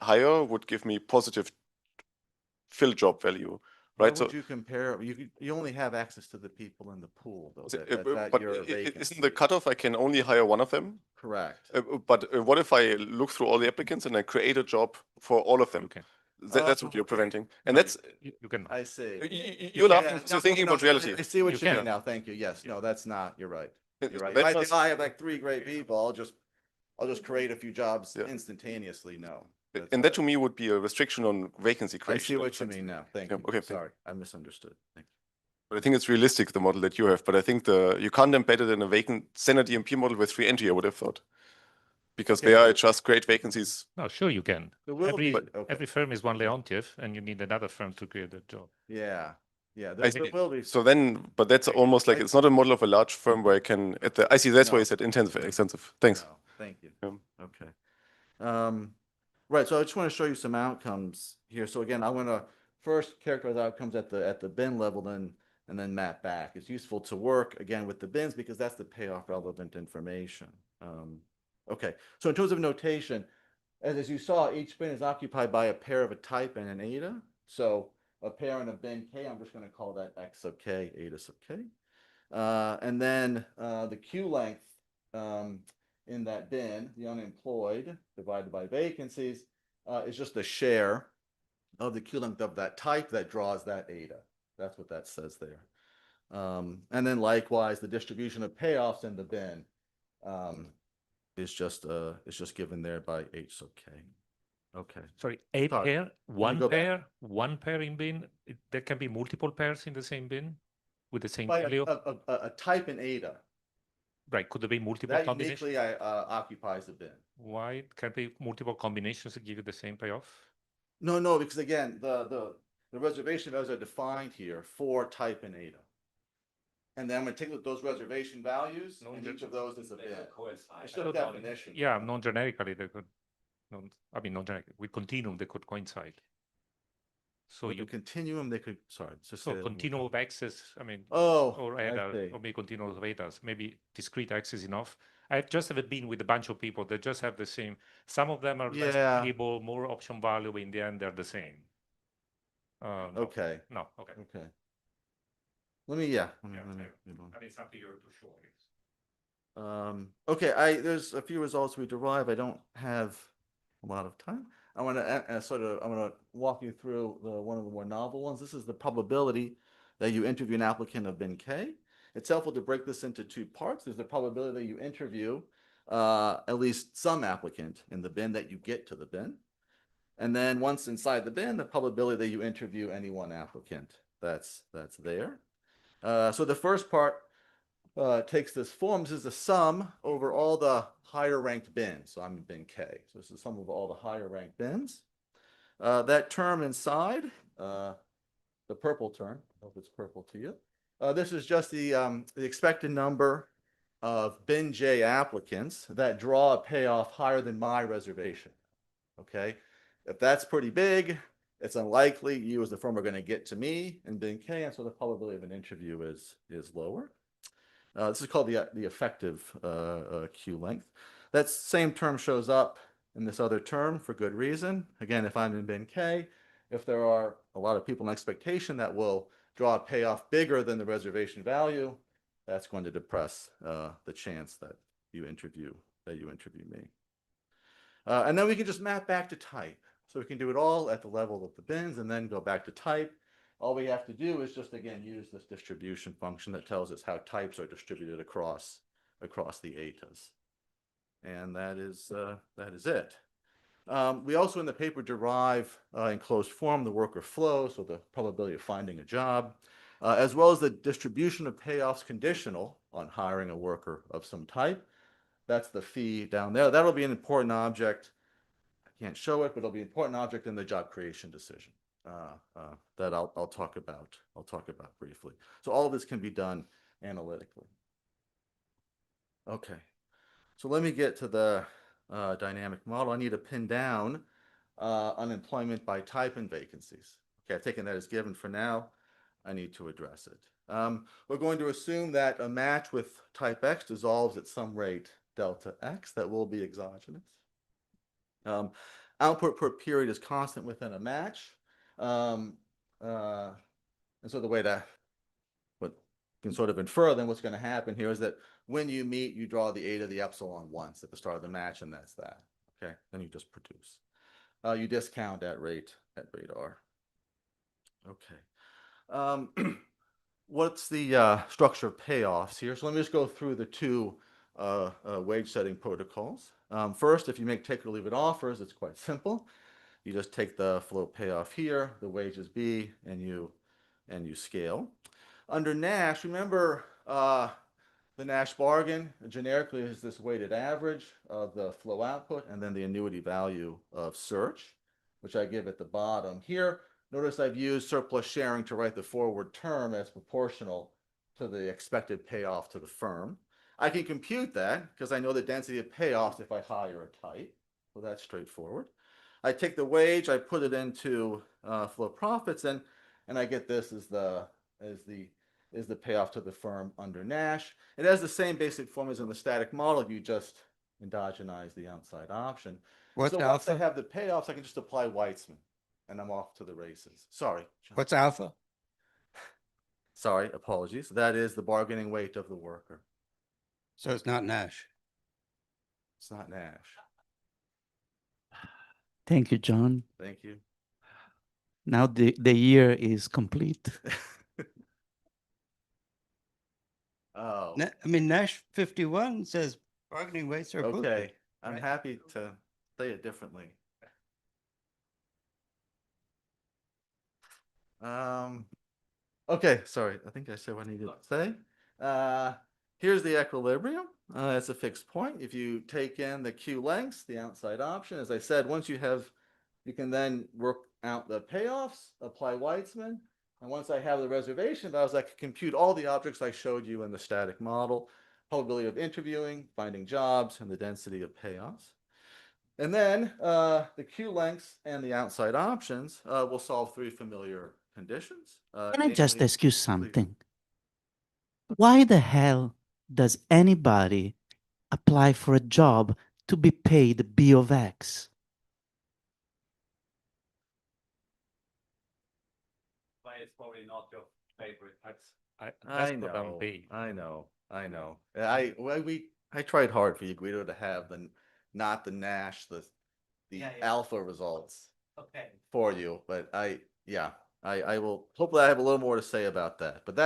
hire would give me positive fill job value. Right. Why would you compare? You only have access to the people in the pool, though. But isn't the cutoff I can only hire one of them? Correct. But what if I look through all the applicants and I create a job for all of them? Okay. That's what you're preventing, and that's you can. I see. You're laughing. So thinking about reality. I see what you mean now. Thank you. Yes. No, that's not. You're right. You're right. If I have like 3 great people, I'll just create a few jobs instantaneously. No. And that to me would be a restriction on vacancy I creation. see what you mean now. Thank you. Okay. Sorry, I misunderstood. Thank you. But I think it's realistic, the model that you have. But I think you can't embed it in a vacant standard DMP model with free entry, I would have thought. Because they are just great vacancies. No, sure you can. There will be. Every firm is one Leontief, and you need another firm to create a job. Yeah. Yeah. I There will be. So then, but that's almost like it's not a model of a large firm where I can I see that's why you said intensive, extensive. Thanks. No, thank you. Okay. Right. So I just want to show you some outcomes here. So again, I'm going to first characterize outcomes at the bin level, and then map back. It's useful to work again with the bins because that's the payoff relevant information. Okay. So in terms of notation, as you saw, each bin is occupied by a pair of a type and an eta. So a pair in a bin K, I'm just going to call that X sub K, eta sub K. And then the Q length in that bin, the unemployed divided by vacancies, is just a share of the Q length of that type that draws that eta. That's what that says there. And then likewise, the distribution of payoffs in the bin is just given there by H sub K. Okay. Sorry, a Sorry. pair, Let me one go back. pair, one pair in bin. There can be multiple pairs in the same bin with the same By value. a type in eta. Right, could there be multiple That combinations? uniquely occupies the bin. Why can't be multiple combinations to give you the same payoff? No, because again, the reservation values are defined here for type in eta. And then I'm going to take those reservation values, and each of those is a bin. It's just definition. Yeah, non-generically they could. Non-generic with continuum they could coincide. So With you the continuum, they could. Sorry, just so say that one more continuum time. of x's. Oh, or I eta, see. or maybe continuum of etas. Maybe discrete x is enough. I just have been with a bunch of people that just have the same. Some of them are less Yeah. variable, more option value, but in the end they're the same. No. Okay. No. Okay. Okay. Let me. Yeah. Yeah, let me- I mean something you're too sure. Okay, there's a few results we derive. I don't have a lot of time. I want to I'm going to walk you through one of the more novel ones. This is the probability that you interview an applicant of bin K. It's helpful to break this into two parts. There's the probability that you interview at least some applicant in the bin that you get to the bin. And then once inside the bin, the probability that you interview any one applicant that's there. So the first part takes this form. This is the sum over all the higher ranked bins. So I'm in bin K. So this is the sum of all the higher ranked bins. That term inside, the purple term, I hope it's purple to you. This is just the expected number of bin J applicants that draw a payoff higher than my reservation. Okay. If that's pretty big, it's unlikely you as the firm are going to get to me in bin K, and so the probability of an interview is lower. This is called the effective Q length. That same term shows up in this other term for good reason. Again, if I'm in bin K, if there are a lot of people in expectation that will draw a payoff bigger than the reservation value, that's going to depress the chance that you interview me. And then we can just map back to type. So we can do it all at the level of the bins and then go back to type. All we have to do is just, again, use this distribution function that tells us how types are distributed across the etas. And that is it. We also in the paper derive in closed form the worker flow, so the probability of finding a job, as well as the distribution of payoffs conditional on hiring a worker of some type. That's the fee down there. That'll be an important object. I can't show it, but it'll be an important object in the job creation decision. That I'll talk about briefly. So all of this can be done analytically. Okay, so let me get to the dynamic model. I need to pin down unemployment by type and vacancies. Okay, I've taken that as given for now. I need to address it. We're going to assume that a match with type X dissolves at some rate delta X. That will be exogenous. Output per period is constant within a match. And so the way that what can sort of infer then what's going to happen here is that when you meet, you draw the eta, the epsilon once at the start of the match, and that's that. Okay, then you just produce. You discount at rate R. Okay. What's the structure of payoffs here? So let me just go through the two wage setting protocols. First, if you make take or leave it offers, it's quite simple. You just take the float payoff here, the wages B, and you scale. Under Nash, remember the Nash bargain generically is this weighted average of the flow output and then the annuity value of search, which I give at the bottom here. Notice I've used surplus sharing to write the forward term as proportional to the expected payoff to the firm. I can compute that because I know the density of payoffs if I hire a type. So that's straightforward. I take the wage, I put it into flow profits, and I get this as the payoff to the firm under Nash. It has the same basic form as in the static model. You just endogenize the outside option. What's so once I alpha? have the payoffs, I can just apply Weitzman. and I'm off to the races. Sorry. John. What's alpha? Sorry, apologies. That is the bargaining weight of the worker. So it's not Nash. It's not Nash. Thank you, John. Thank you. Now the year is complete. Oh, I mean, Nash 51 says bargaining weights are boosted. okay. I'm right? happy to say it differently. Okay, sorry. I think I said what I needed to say. Here's the equilibrium. It's a fixed point. If you take in the Q lengths, the outside option, as I said, once you have, you can then work out the payoffs, apply Weitzman. And once I have the reservation values, I can compute all the objects I showed you in the static model, probability of interviewing, finding jobs, and the density of payoffs. And then the Q lengths and the outside options will solve three familiar conditions. Can I just namely- ask you something? Why the hell does anybody apply for a job to be paid B of X? Why it's probably not your favorite. I know. I tried hard for you, Guido, to have not the Nash, the alpha results for you, but I will, hopefully I have a little more to say about that, but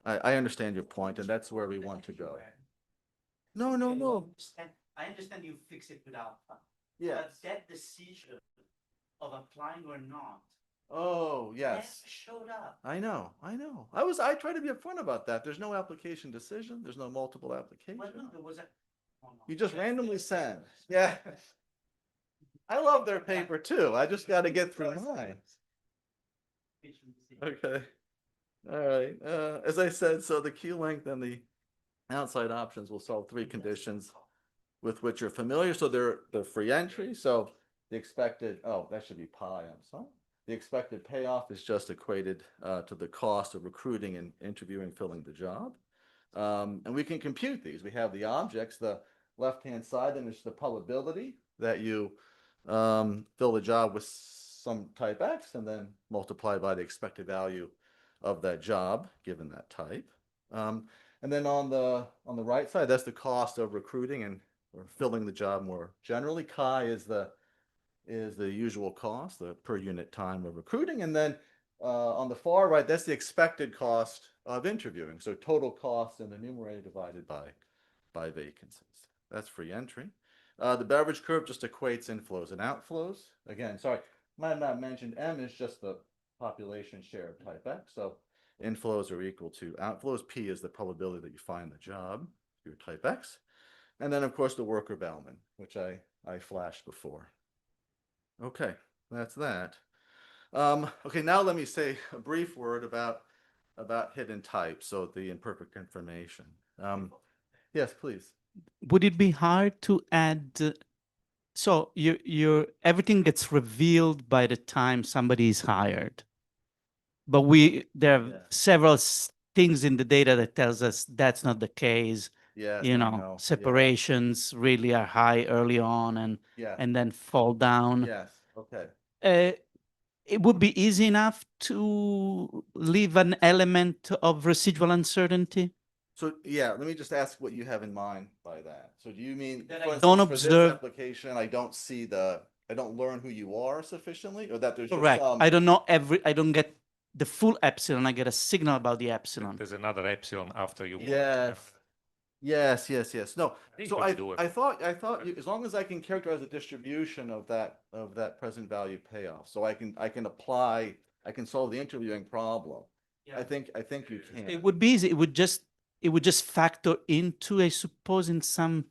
I understand your point, and that's where we want to go. No. I understand you fix it with alpha. Yes. But that decision of applying or not Oh, yes. showed up. I know. I try to be upfront about that. There's no application decision. There's no multiple application. Well, no, there was a. You just randomly send. Yeah. I love their paper too. I just got to get through mine. Okay. All right. As I said, so the Q length and the outside options will solve three conditions with which you're familiar. So they're the free entry. So the expected, that should be pi, I'm sorry. The expected payoff is just equated to the cost of recruiting and interviewing, filling the job. And we can compute these. We have the objects, the left-hand side, and it's the probability that you fill the job with some type X and then multiply by the expected value of that job given that type. And then on the right side, that's the cost of recruiting and or filling the job more generally. Chi is the usual cost, the per unit time of recruiting. And then on the far right, that's the expected cost of interviewing. So total cost in the numerator divided by vacancies. That's free entry. The Beveridge curve just equates inflows and outflows. Again, sorry, might have not mentioned M is just the population share of type X. So inflows are equal to outflows. P is the probability that you find the job, your type X. And then, of course, the worker Bellman, which I flashed before. Okay, that's that. Okay, now let me say a brief word about hidden types, so the imperfect information. Yes, please. Would it be hard to add? So your everything gets revealed by the time somebody is hired, but there are several things in the data that tells us that's not the case. Yes, you I know, know. separations really are high early on and then fall down. Yes. Okay. It would be easy enough to leave an element of residual uncertainty. So yeah, let me just ask what you have in mind by that. So do you mean That for I instance, don't for this observe- application, I don't learn who you are sufficiently, or that there's Correct. just some. I don't get the full epsilon. I get a signal about the epsilon. There's another epsilon after you. Yes. No. think So you could do it. I thought as long as I can characterize the distribution of that present value payoff, so I can solve the interviewing problem. I think you can. It would be easy. It would just factor into, I suppose, in some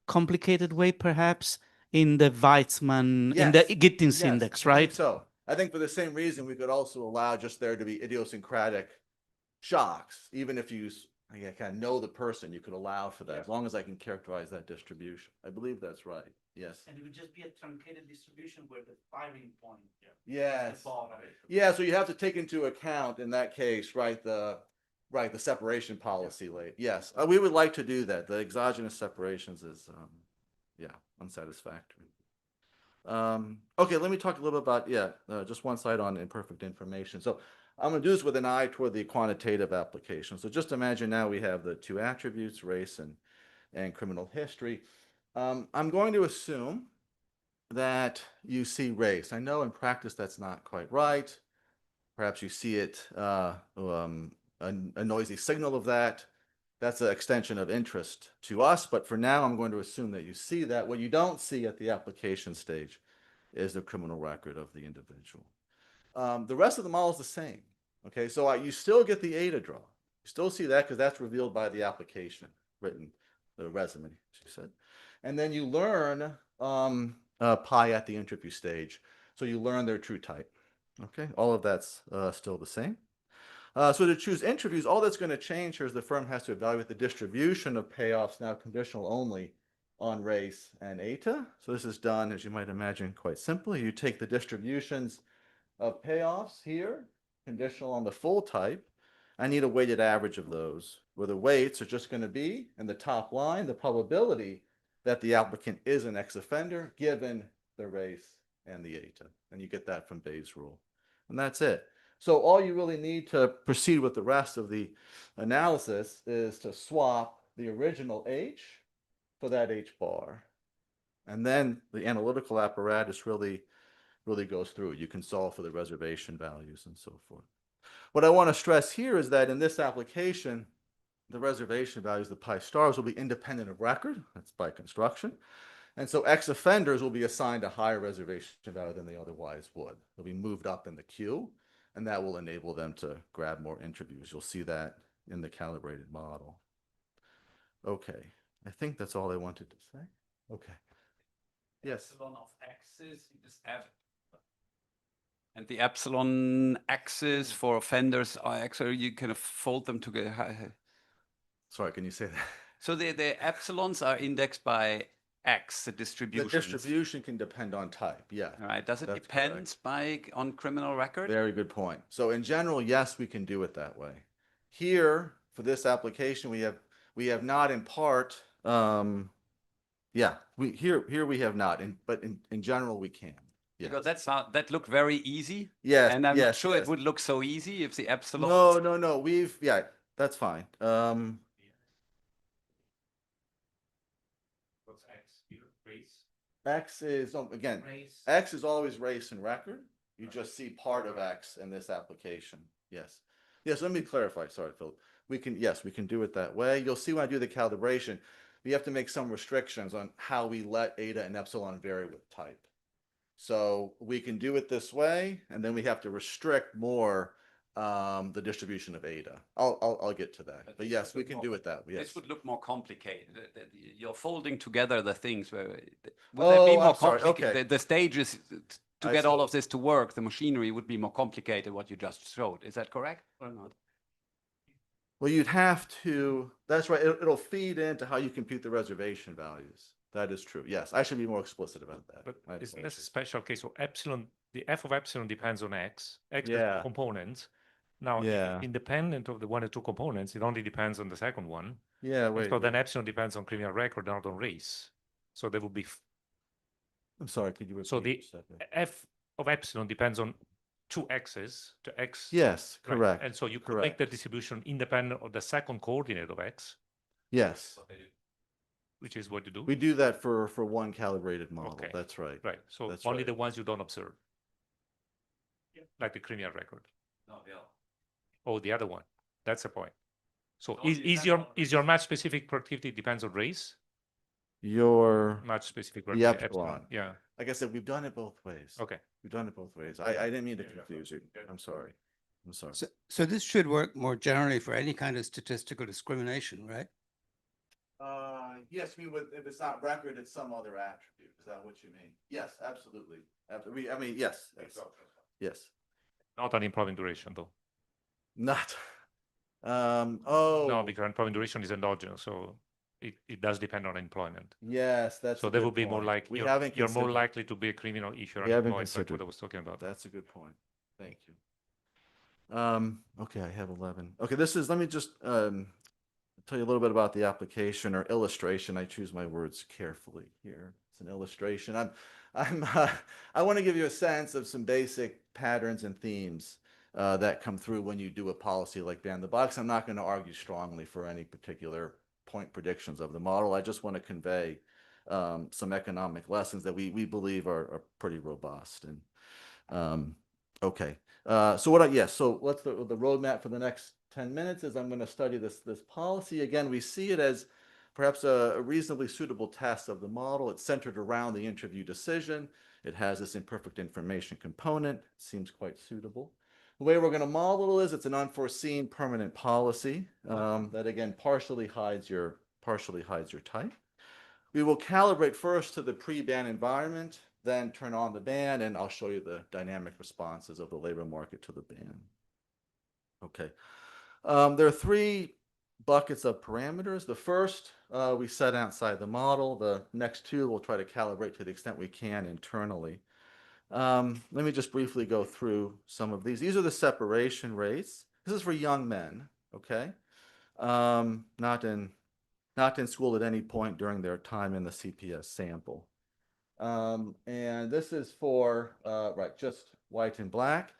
complicated way, perhaps in the Weitzman, in the Gittins Yes, index, I think right? so I think for the same reason, we could also allow just there to be idiosyncratic shocks, even if you kind of know the person, you could allow for that, as long as I can characterize that distribution. I believe that's right. Yes. And it would just be a truncated distribution where the firing point. Yes. Yeah, so you have to take into account in that case, the separation policy late. Yes, we would like to do that. The exogenous separations is, unsatisfactory. Okay, let me talk a little bit about, just one slide on imperfect information. So I'm going to do this with an eye toward the quantitative application. So just imagine now we have the two attributes, race and criminal history. I'm going to assume that you see race. I know in practice that's not quite right. Perhaps you see it, a noisy signal of that. That's an extension of interest to us, but for now, I'm going to assume that you see that. What you don't see at the application stage is the criminal record of the individual. The rest of the model is the same. Okay, so you still get the ADA draw. You still see that because that's revealed by the application written, the resume, she said. And then you learn pi at the interview stage. So you learn their true type. Okay, all of that's still the same. So to choose interviews, all that's going to change here is the firm has to evaluate the distribution of payoffs, now conditional only on race and eta. So this is done, as you might imagine, quite simply. You take the distributions of payoffs here, conditional on the full type. I need a weighted average of those, where the weights are just going to be, in the top line, the probability that the applicant is an ex-offender, given the race and the eta. And you get that from Bayes' rule. And that's it. So all you really need to proceed with the rest of the analysis is to swap the original H for that H bar. And then the analytical apparatus really goes through. You can solve for the reservation values and so forth. What I want to stress here is that in this application, the reservation values, the pi stars, will be independent of record. That's by construction. And so ex-offenders will be assigned a higher reservation value than they otherwise would. They'll be moved up in the queue, and that will enable them to grab more interviews. You'll see that in the calibrated model. Okay, I think that's all I wanted to say. Okay. Yes. Epsilon of x's, you just have. And the epsilon axis for offenders are actually, you kind of fold them together. Sorry, can you say that? So the epsilons are indexed by X, the distribution. The distribution can depend on type, yeah. All right. Does it depend on criminal record? Very good point. So in general, yes, we can do it that way. Here, for this application, we have not in part, here we have not, but in general, we can. Yes. Because that looked very easy. Yes. And I'm not sure it would look so easy if the epsilon. No, that's fine. What's X here? Race? X is, again, Race. X is always race and record. You just see part of X in this application. Yes. Yes, let me clarify. Sorry, Philip. We can do it that way. You'll see when I do the calibration, we have to make some restrictions on how we let eta and epsilon vary with type. So we can do it this way, and then we have to restrict more the distribution of eta. I'll get to that. But yes, we can do it that way. Yes. This would look more complicated. You're folding together the things. Would that be more complicated? Okay. The stages to get all of this to work, the machinery would be more complicated, what you just showed. Is that correct or not? Well, you'd have to, that's right. It'll feed into how you compute the reservation values. That is true. Yes, I should be more explicit about that. But isn't this a special case? So epsilon, the f of epsilon depends on x is the component. Now, independent of the one or two components, it only depends on the second one. Yeah, wait. So then epsilon depends on criminal record, not on race. So there would be. I'm sorry, could you repeat? So the f of epsilon depends on two x's to x. Yes, right? correct. And so you could make the distribution independent of the second coordinate of x. Yes. Which is what you do. We do that for one calibrated model. Okay. That's right. Right. So that's only right. the ones you don't observe. Like the criminal record. No, yeah. Oh, the other one. That's the point. So is your match specific productivity depends on race? Your match specific the productivity. epsilon. Yeah. Like I said, we've done it both ways. Okay. We've done it both ways. I didn't mean to confuse you. I'm sorry. I'm sorry. So this should work more generally for any kind of statistical discrimination, right? Yes, if it's not record, it's some other attribute. Is that what you mean? Yes, absolutely. I mean, yes. Yes. Not on employment duration, though. Not. No, because employment duration is endogenous, so it does depend on employment. Yes, that's. So a there good would be more point. like you're more likely to be a criminal if you're unemployed. That's what I was talking about. That's a good point. Thank you. Okay, I have 11. Okay, let me just tell you a little bit about the application or illustration. I choose my words carefully here. It's an illustration. I want to give you a sense of some basic patterns and themes that come through when you do a policy like ban the box. I'm not going to argue strongly for any particular point predictions of the model. I just want to convey some economic lessons that we believe are pretty robust. And okay, so what's the roadmap for the next 10 minutes is I'm going to study this policy. Again, we see it as perhaps a reasonably suitable test of the model. It's centered around the interview decision. It has this imperfect information component. It seems quite suitable. The way we're going to model it is it's an unforeseen permanent policy that again partially hides your type. We will calibrate first to the pre-ban environment, then turn on the ban, and I'll show you the dynamic responses of the labor market to the ban. Okay. There are three buckets of parameters. The first we set outside the model. The next two we'll try to calibrate to the extent we can internally. Let me just briefly go through some of these. These are the separation rates. This is for young men, okay? Not in school at any point during their time in the CPS sample. And this is for, just white and black.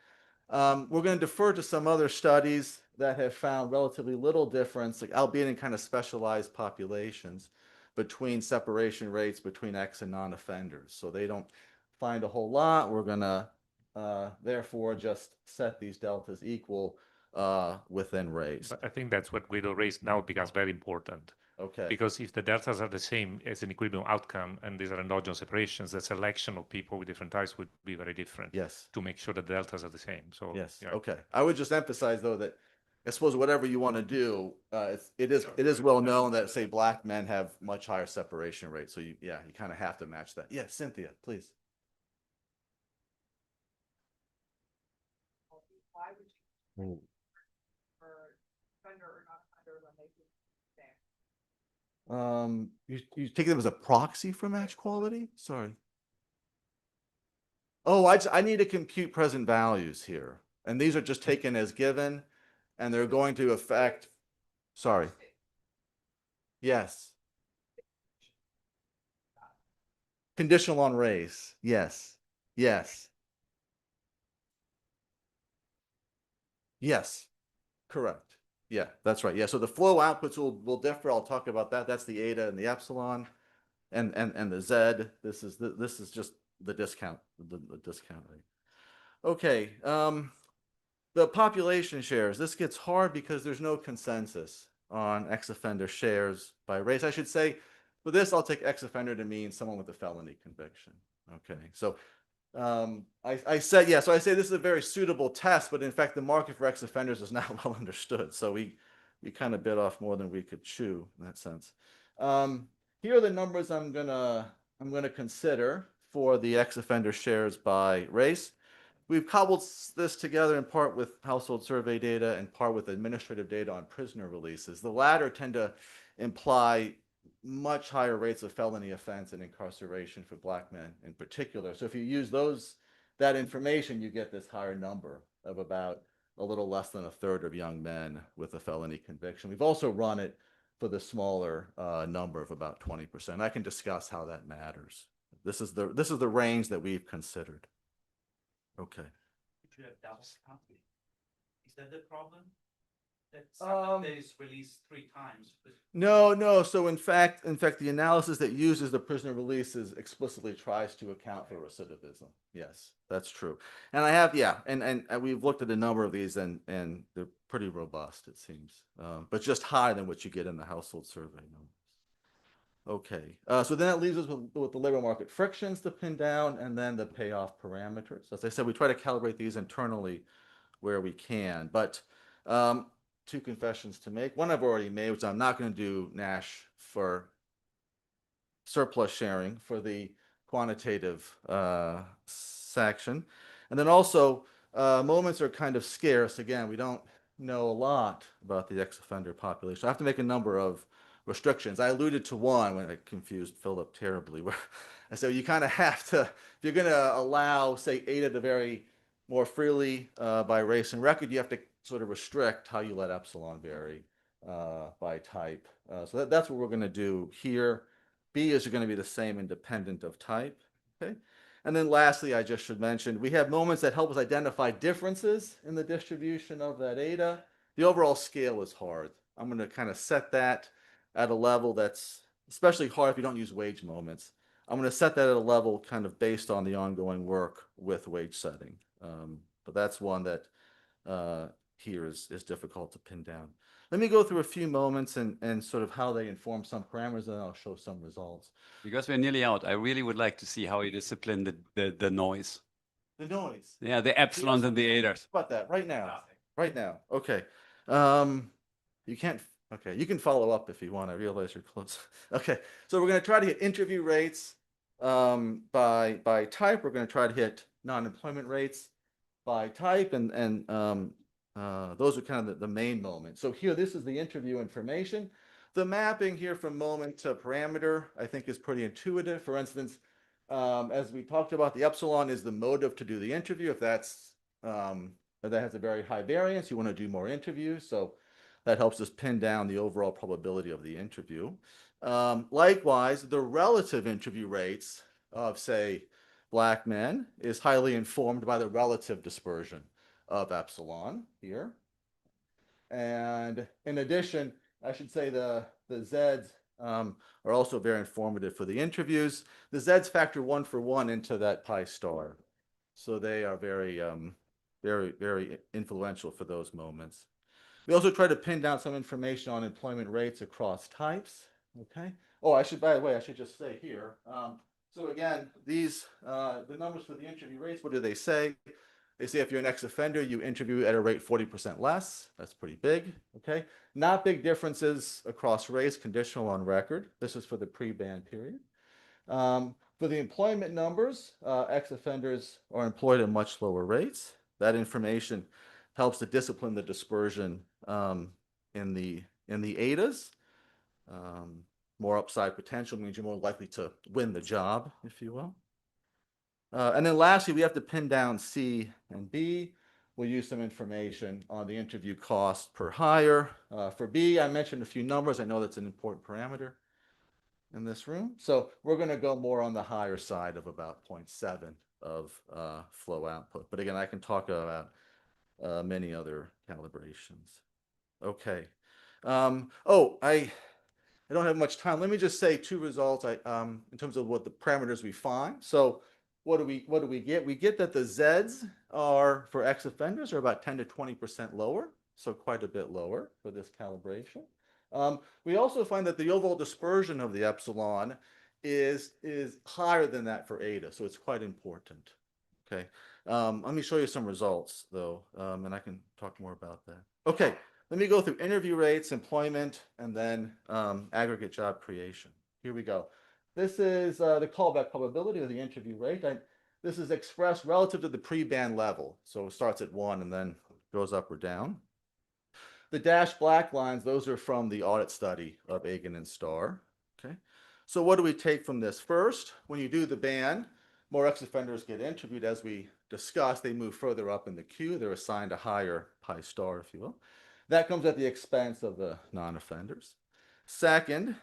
We're going to defer to some other studies that have found relatively little difference, albeit in kind of specialized populations, between separation rates between ex and non-offenders. So they don't find a whole lot. We're going to therefore just set these deltas equal within race. But I think that's what Guido raised now becomes very important. Okay. Because if the deltas are the same as an equilibrium outcome and these are endogenous separations, the selection of people with different types would be very different. Yes. To make sure that the deltas are the same. So yes. yeah. Okay. I would just emphasize though that I suppose whatever you want to do, it is well known that say black men have much higher separation rates. So you kind of have to match that. Yeah, Cynthia, please. You take them as a proxy for match quality? Sorry. Oh, I need to compute present values here. And these are just taken as given, and they're going to affect, sorry. Yes. Conditional on race. Yes. Yes. Yes. Correct. Yeah, that's right. Yeah, so the flow outputs will differ. I'll talk about that. That's the eta and the epsilon and the z. This is just the discount, the discount rate. Okay. The population shares. This gets hard because there's no consensus on ex-offender shares by race. I should say, for this, I'll take ex-offender to mean someone with a felony conviction. Okay, so I said, yeah, so I say this is a very suitable test, but in fact, the market for ex-offenders is not well understood. So we kind of bit off more than we could chew in that sense. Here are the numbers I'm gonna consider for the ex-offender shares by race. We've cobbled this together in part with household survey data and part with administrative data on prisoner releases. The latter tend to imply much higher rates of felony offense and incarceration for black men in particular. So if you use that information, you get this higher number of about a little less than a third of young men with a felony conviction. We've also run it for the smaller number of about 20%. I can discuss how that matters. This is the range that we've considered. Okay. You have double counting. Is that the problem? That someone is released 3 times. No. So in fact, the analysis that uses the prisoner releases explicitly tries to account for recidivism. Yes, that's true. And I have, and we've looked at a number of these, and they're pretty robust, it seems, but just higher than what you get in the household survey numbers. Okay, so then that leaves us with the labor market frictions to pin down, and then the payoff parameters. As I said, we try to calibrate these internally where we can, but 2 confessions to make. One I've already made, which I'm not going to do Nash for surplus sharing for the quantitative section. And then also, moments are kind of scarce. Again, we don't know a lot about the ex-offender population. I have to make a number of restrictions. I alluded to one when I confused Philip terribly, where I said you kind of have to, if you're going to allow, say, 8 of the very more freely by race and record, you have to sort of restrict how you let epsilon vary by type. So that's what we're going to do here. B is going to be the same independent of type. Okay. And then lastly, I just should mention, we have moments that help us identify differences in the distribution of that eta. The overall scale is hard. I'm going to kind of set that at a level that's especially hard if you don't use wage moments. I'm going to set that at a level kind of based on the ongoing work with wage setting. But that's one that here is difficult to pin down. Let me go through a few moments and sort of how they inform some parameters, and I'll show some results. Because we're nearly out, I really would like to see how you discipline the noise. The noise. Yeah, the epsilons and the etas. About that right now. Right now. Okay. You can't. Okay, you can follow up if you want. I realize you're close. Okay, so we're going to try to hit interview rates by type. We're going to try to hit non-employment rates by type, and those are kind of the main moments. So here, this is the interview information. The mapping here from moment to parameter, I think, is pretty intuitive. For instance, as we talked about, the epsilon is the motive to do the interview. If that's if that has a very high variance, you want to do more interviews. So that helps us pin down the overall probability of the interview. Likewise, the relative interview rates of, say, Black men is highly informed by the relative dispersion of epsilon here. And in addition, I should say the Zs are also very informative for the interviews. The Zs factor 1 for 1 into that pi star. So they are very, very influential for those moments. We also try to pin down some information on employment rates across types. Okay. Oh, by the way, I should just say here. So again, these, the numbers for the interview rates, what do they say? They say if you're an ex-offender, you interview at a rate 40% less. That's pretty big. Okay. Not big differences across race, conditional on record. This is for the pre-ban period. For the employment numbers, ex-offenders are employed at much lower rates. That information helps to discipline the dispersion in the etas. More upside potential means you're more likely to win the job, if you will. And then lastly, we have to pin down C and B. We'll use some information on the interview cost per hire. For B, I mentioned a few numbers. I know that's an important parameter in this room. So we're going to go more on the higher side of about 0.7 of flow output. But again, I can talk about many other calibrations. Okay. I don't have much time. Let me just say two results in terms of what the parameters we find. So what do we get? We get that the Zs are for ex-offenders are about 10 to 20% lower, so quite a bit lower for this calibration. We also find that the overall dispersion of the epsilon is higher than that for eta, so it's quite important. Okay, let me show you some results though, and I can talk more about that. Okay, let me go through interview rates, employment, and then aggregate job creation. Here we go. This is the callback probability of the interview rate. This is expressed relative to the pre-ban level. So it starts at 1 and then goes up or down. The dashed black lines, those are from the audit study of Aggregate and Starr. Okay. So what do we take from this? First, when you do the ban, more ex-offenders get interviewed. As we discussed, they move further up in the queue. They're assigned a higher pi star, if you will. That comes at the expense of the non-offenders. Second,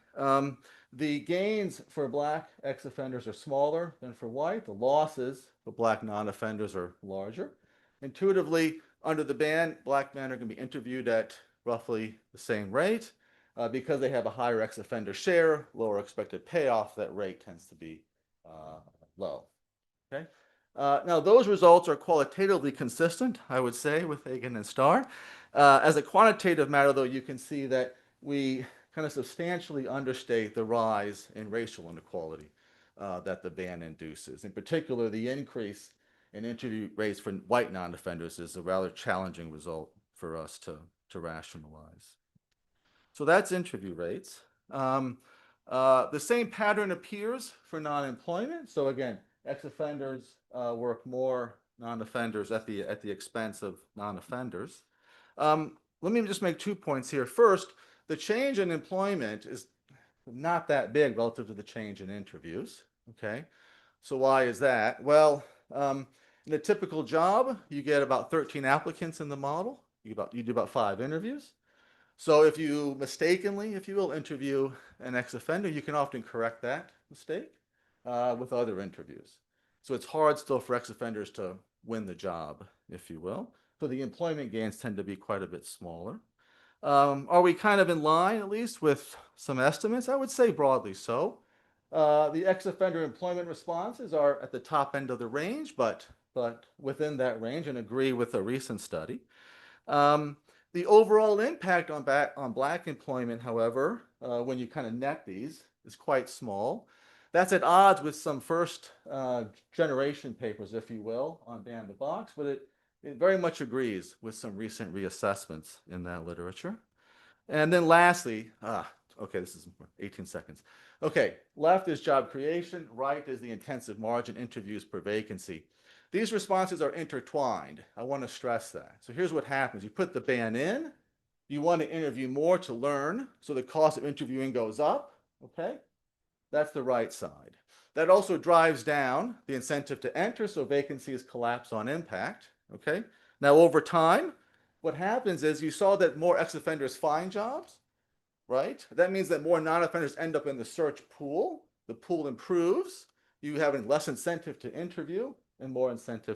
the gains for Black ex-offenders are smaller than for white. The losses for Black non-offenders are larger. Intuitively, under the ban, Black men are going to be interviewed at roughly the same rate. Because they have a higher ex-offender share, lower expected payoff, that rate tends to be low. Okay. Now, those results are qualitatively consistent, I would say, with Aggregate and Starr. As a quantitative matter, though, you can see that we kind of substantially understate the rise in racial inequality that the ban induces. In particular, the increase in interview rates for white non-offenders is a rather challenging result for us to rationalize. So that's interview rates. The same pattern appears for non-employment. So again, ex-offenders work more non-offenders at the expense of non-offenders. Let me just make 2 points here. First, the change in employment is not that big relative to the change in interviews. Okay, so why is that? Well, in a typical job, you get about 13 applicants in the model. You do about 5 interviews. So if you mistakenly, if you will, interview an ex-offender, you can often correct that mistake with other interviews. So it's hard still for ex-offenders to win the job, if you will. So the employment gains tend to be quite a bit smaller. Are we kind of in line, at least, with some estimates? I would say broadly so. The ex-offender employment responses are at the top end of the range, but within that range, and agree with a recent study. The overall impact on Black employment, however, when you kind of net these, is quite small. That's at odds with some first generation papers, if you will, on Ban the Box, but it very much agrees with some recent reassessments in that literature. And then lastly, okay, this is 18 seconds. Okay, left is job creation, right is the intensive margin interviews per vacancy. These responses are intertwined. I want to stress that. So here's what happens. You put the ban in, you want to interview more to learn, so the cost of interviewing goes up, okay? That's the right side. That also drives down the incentive to enter, so vacancies collapse on impact, okay? Now, over time, what happens is you saw that more ex-offenders find jobs, right? That means that more non-offenders end up in the search pool. The pool improves. You have less incentive to interview and more incentive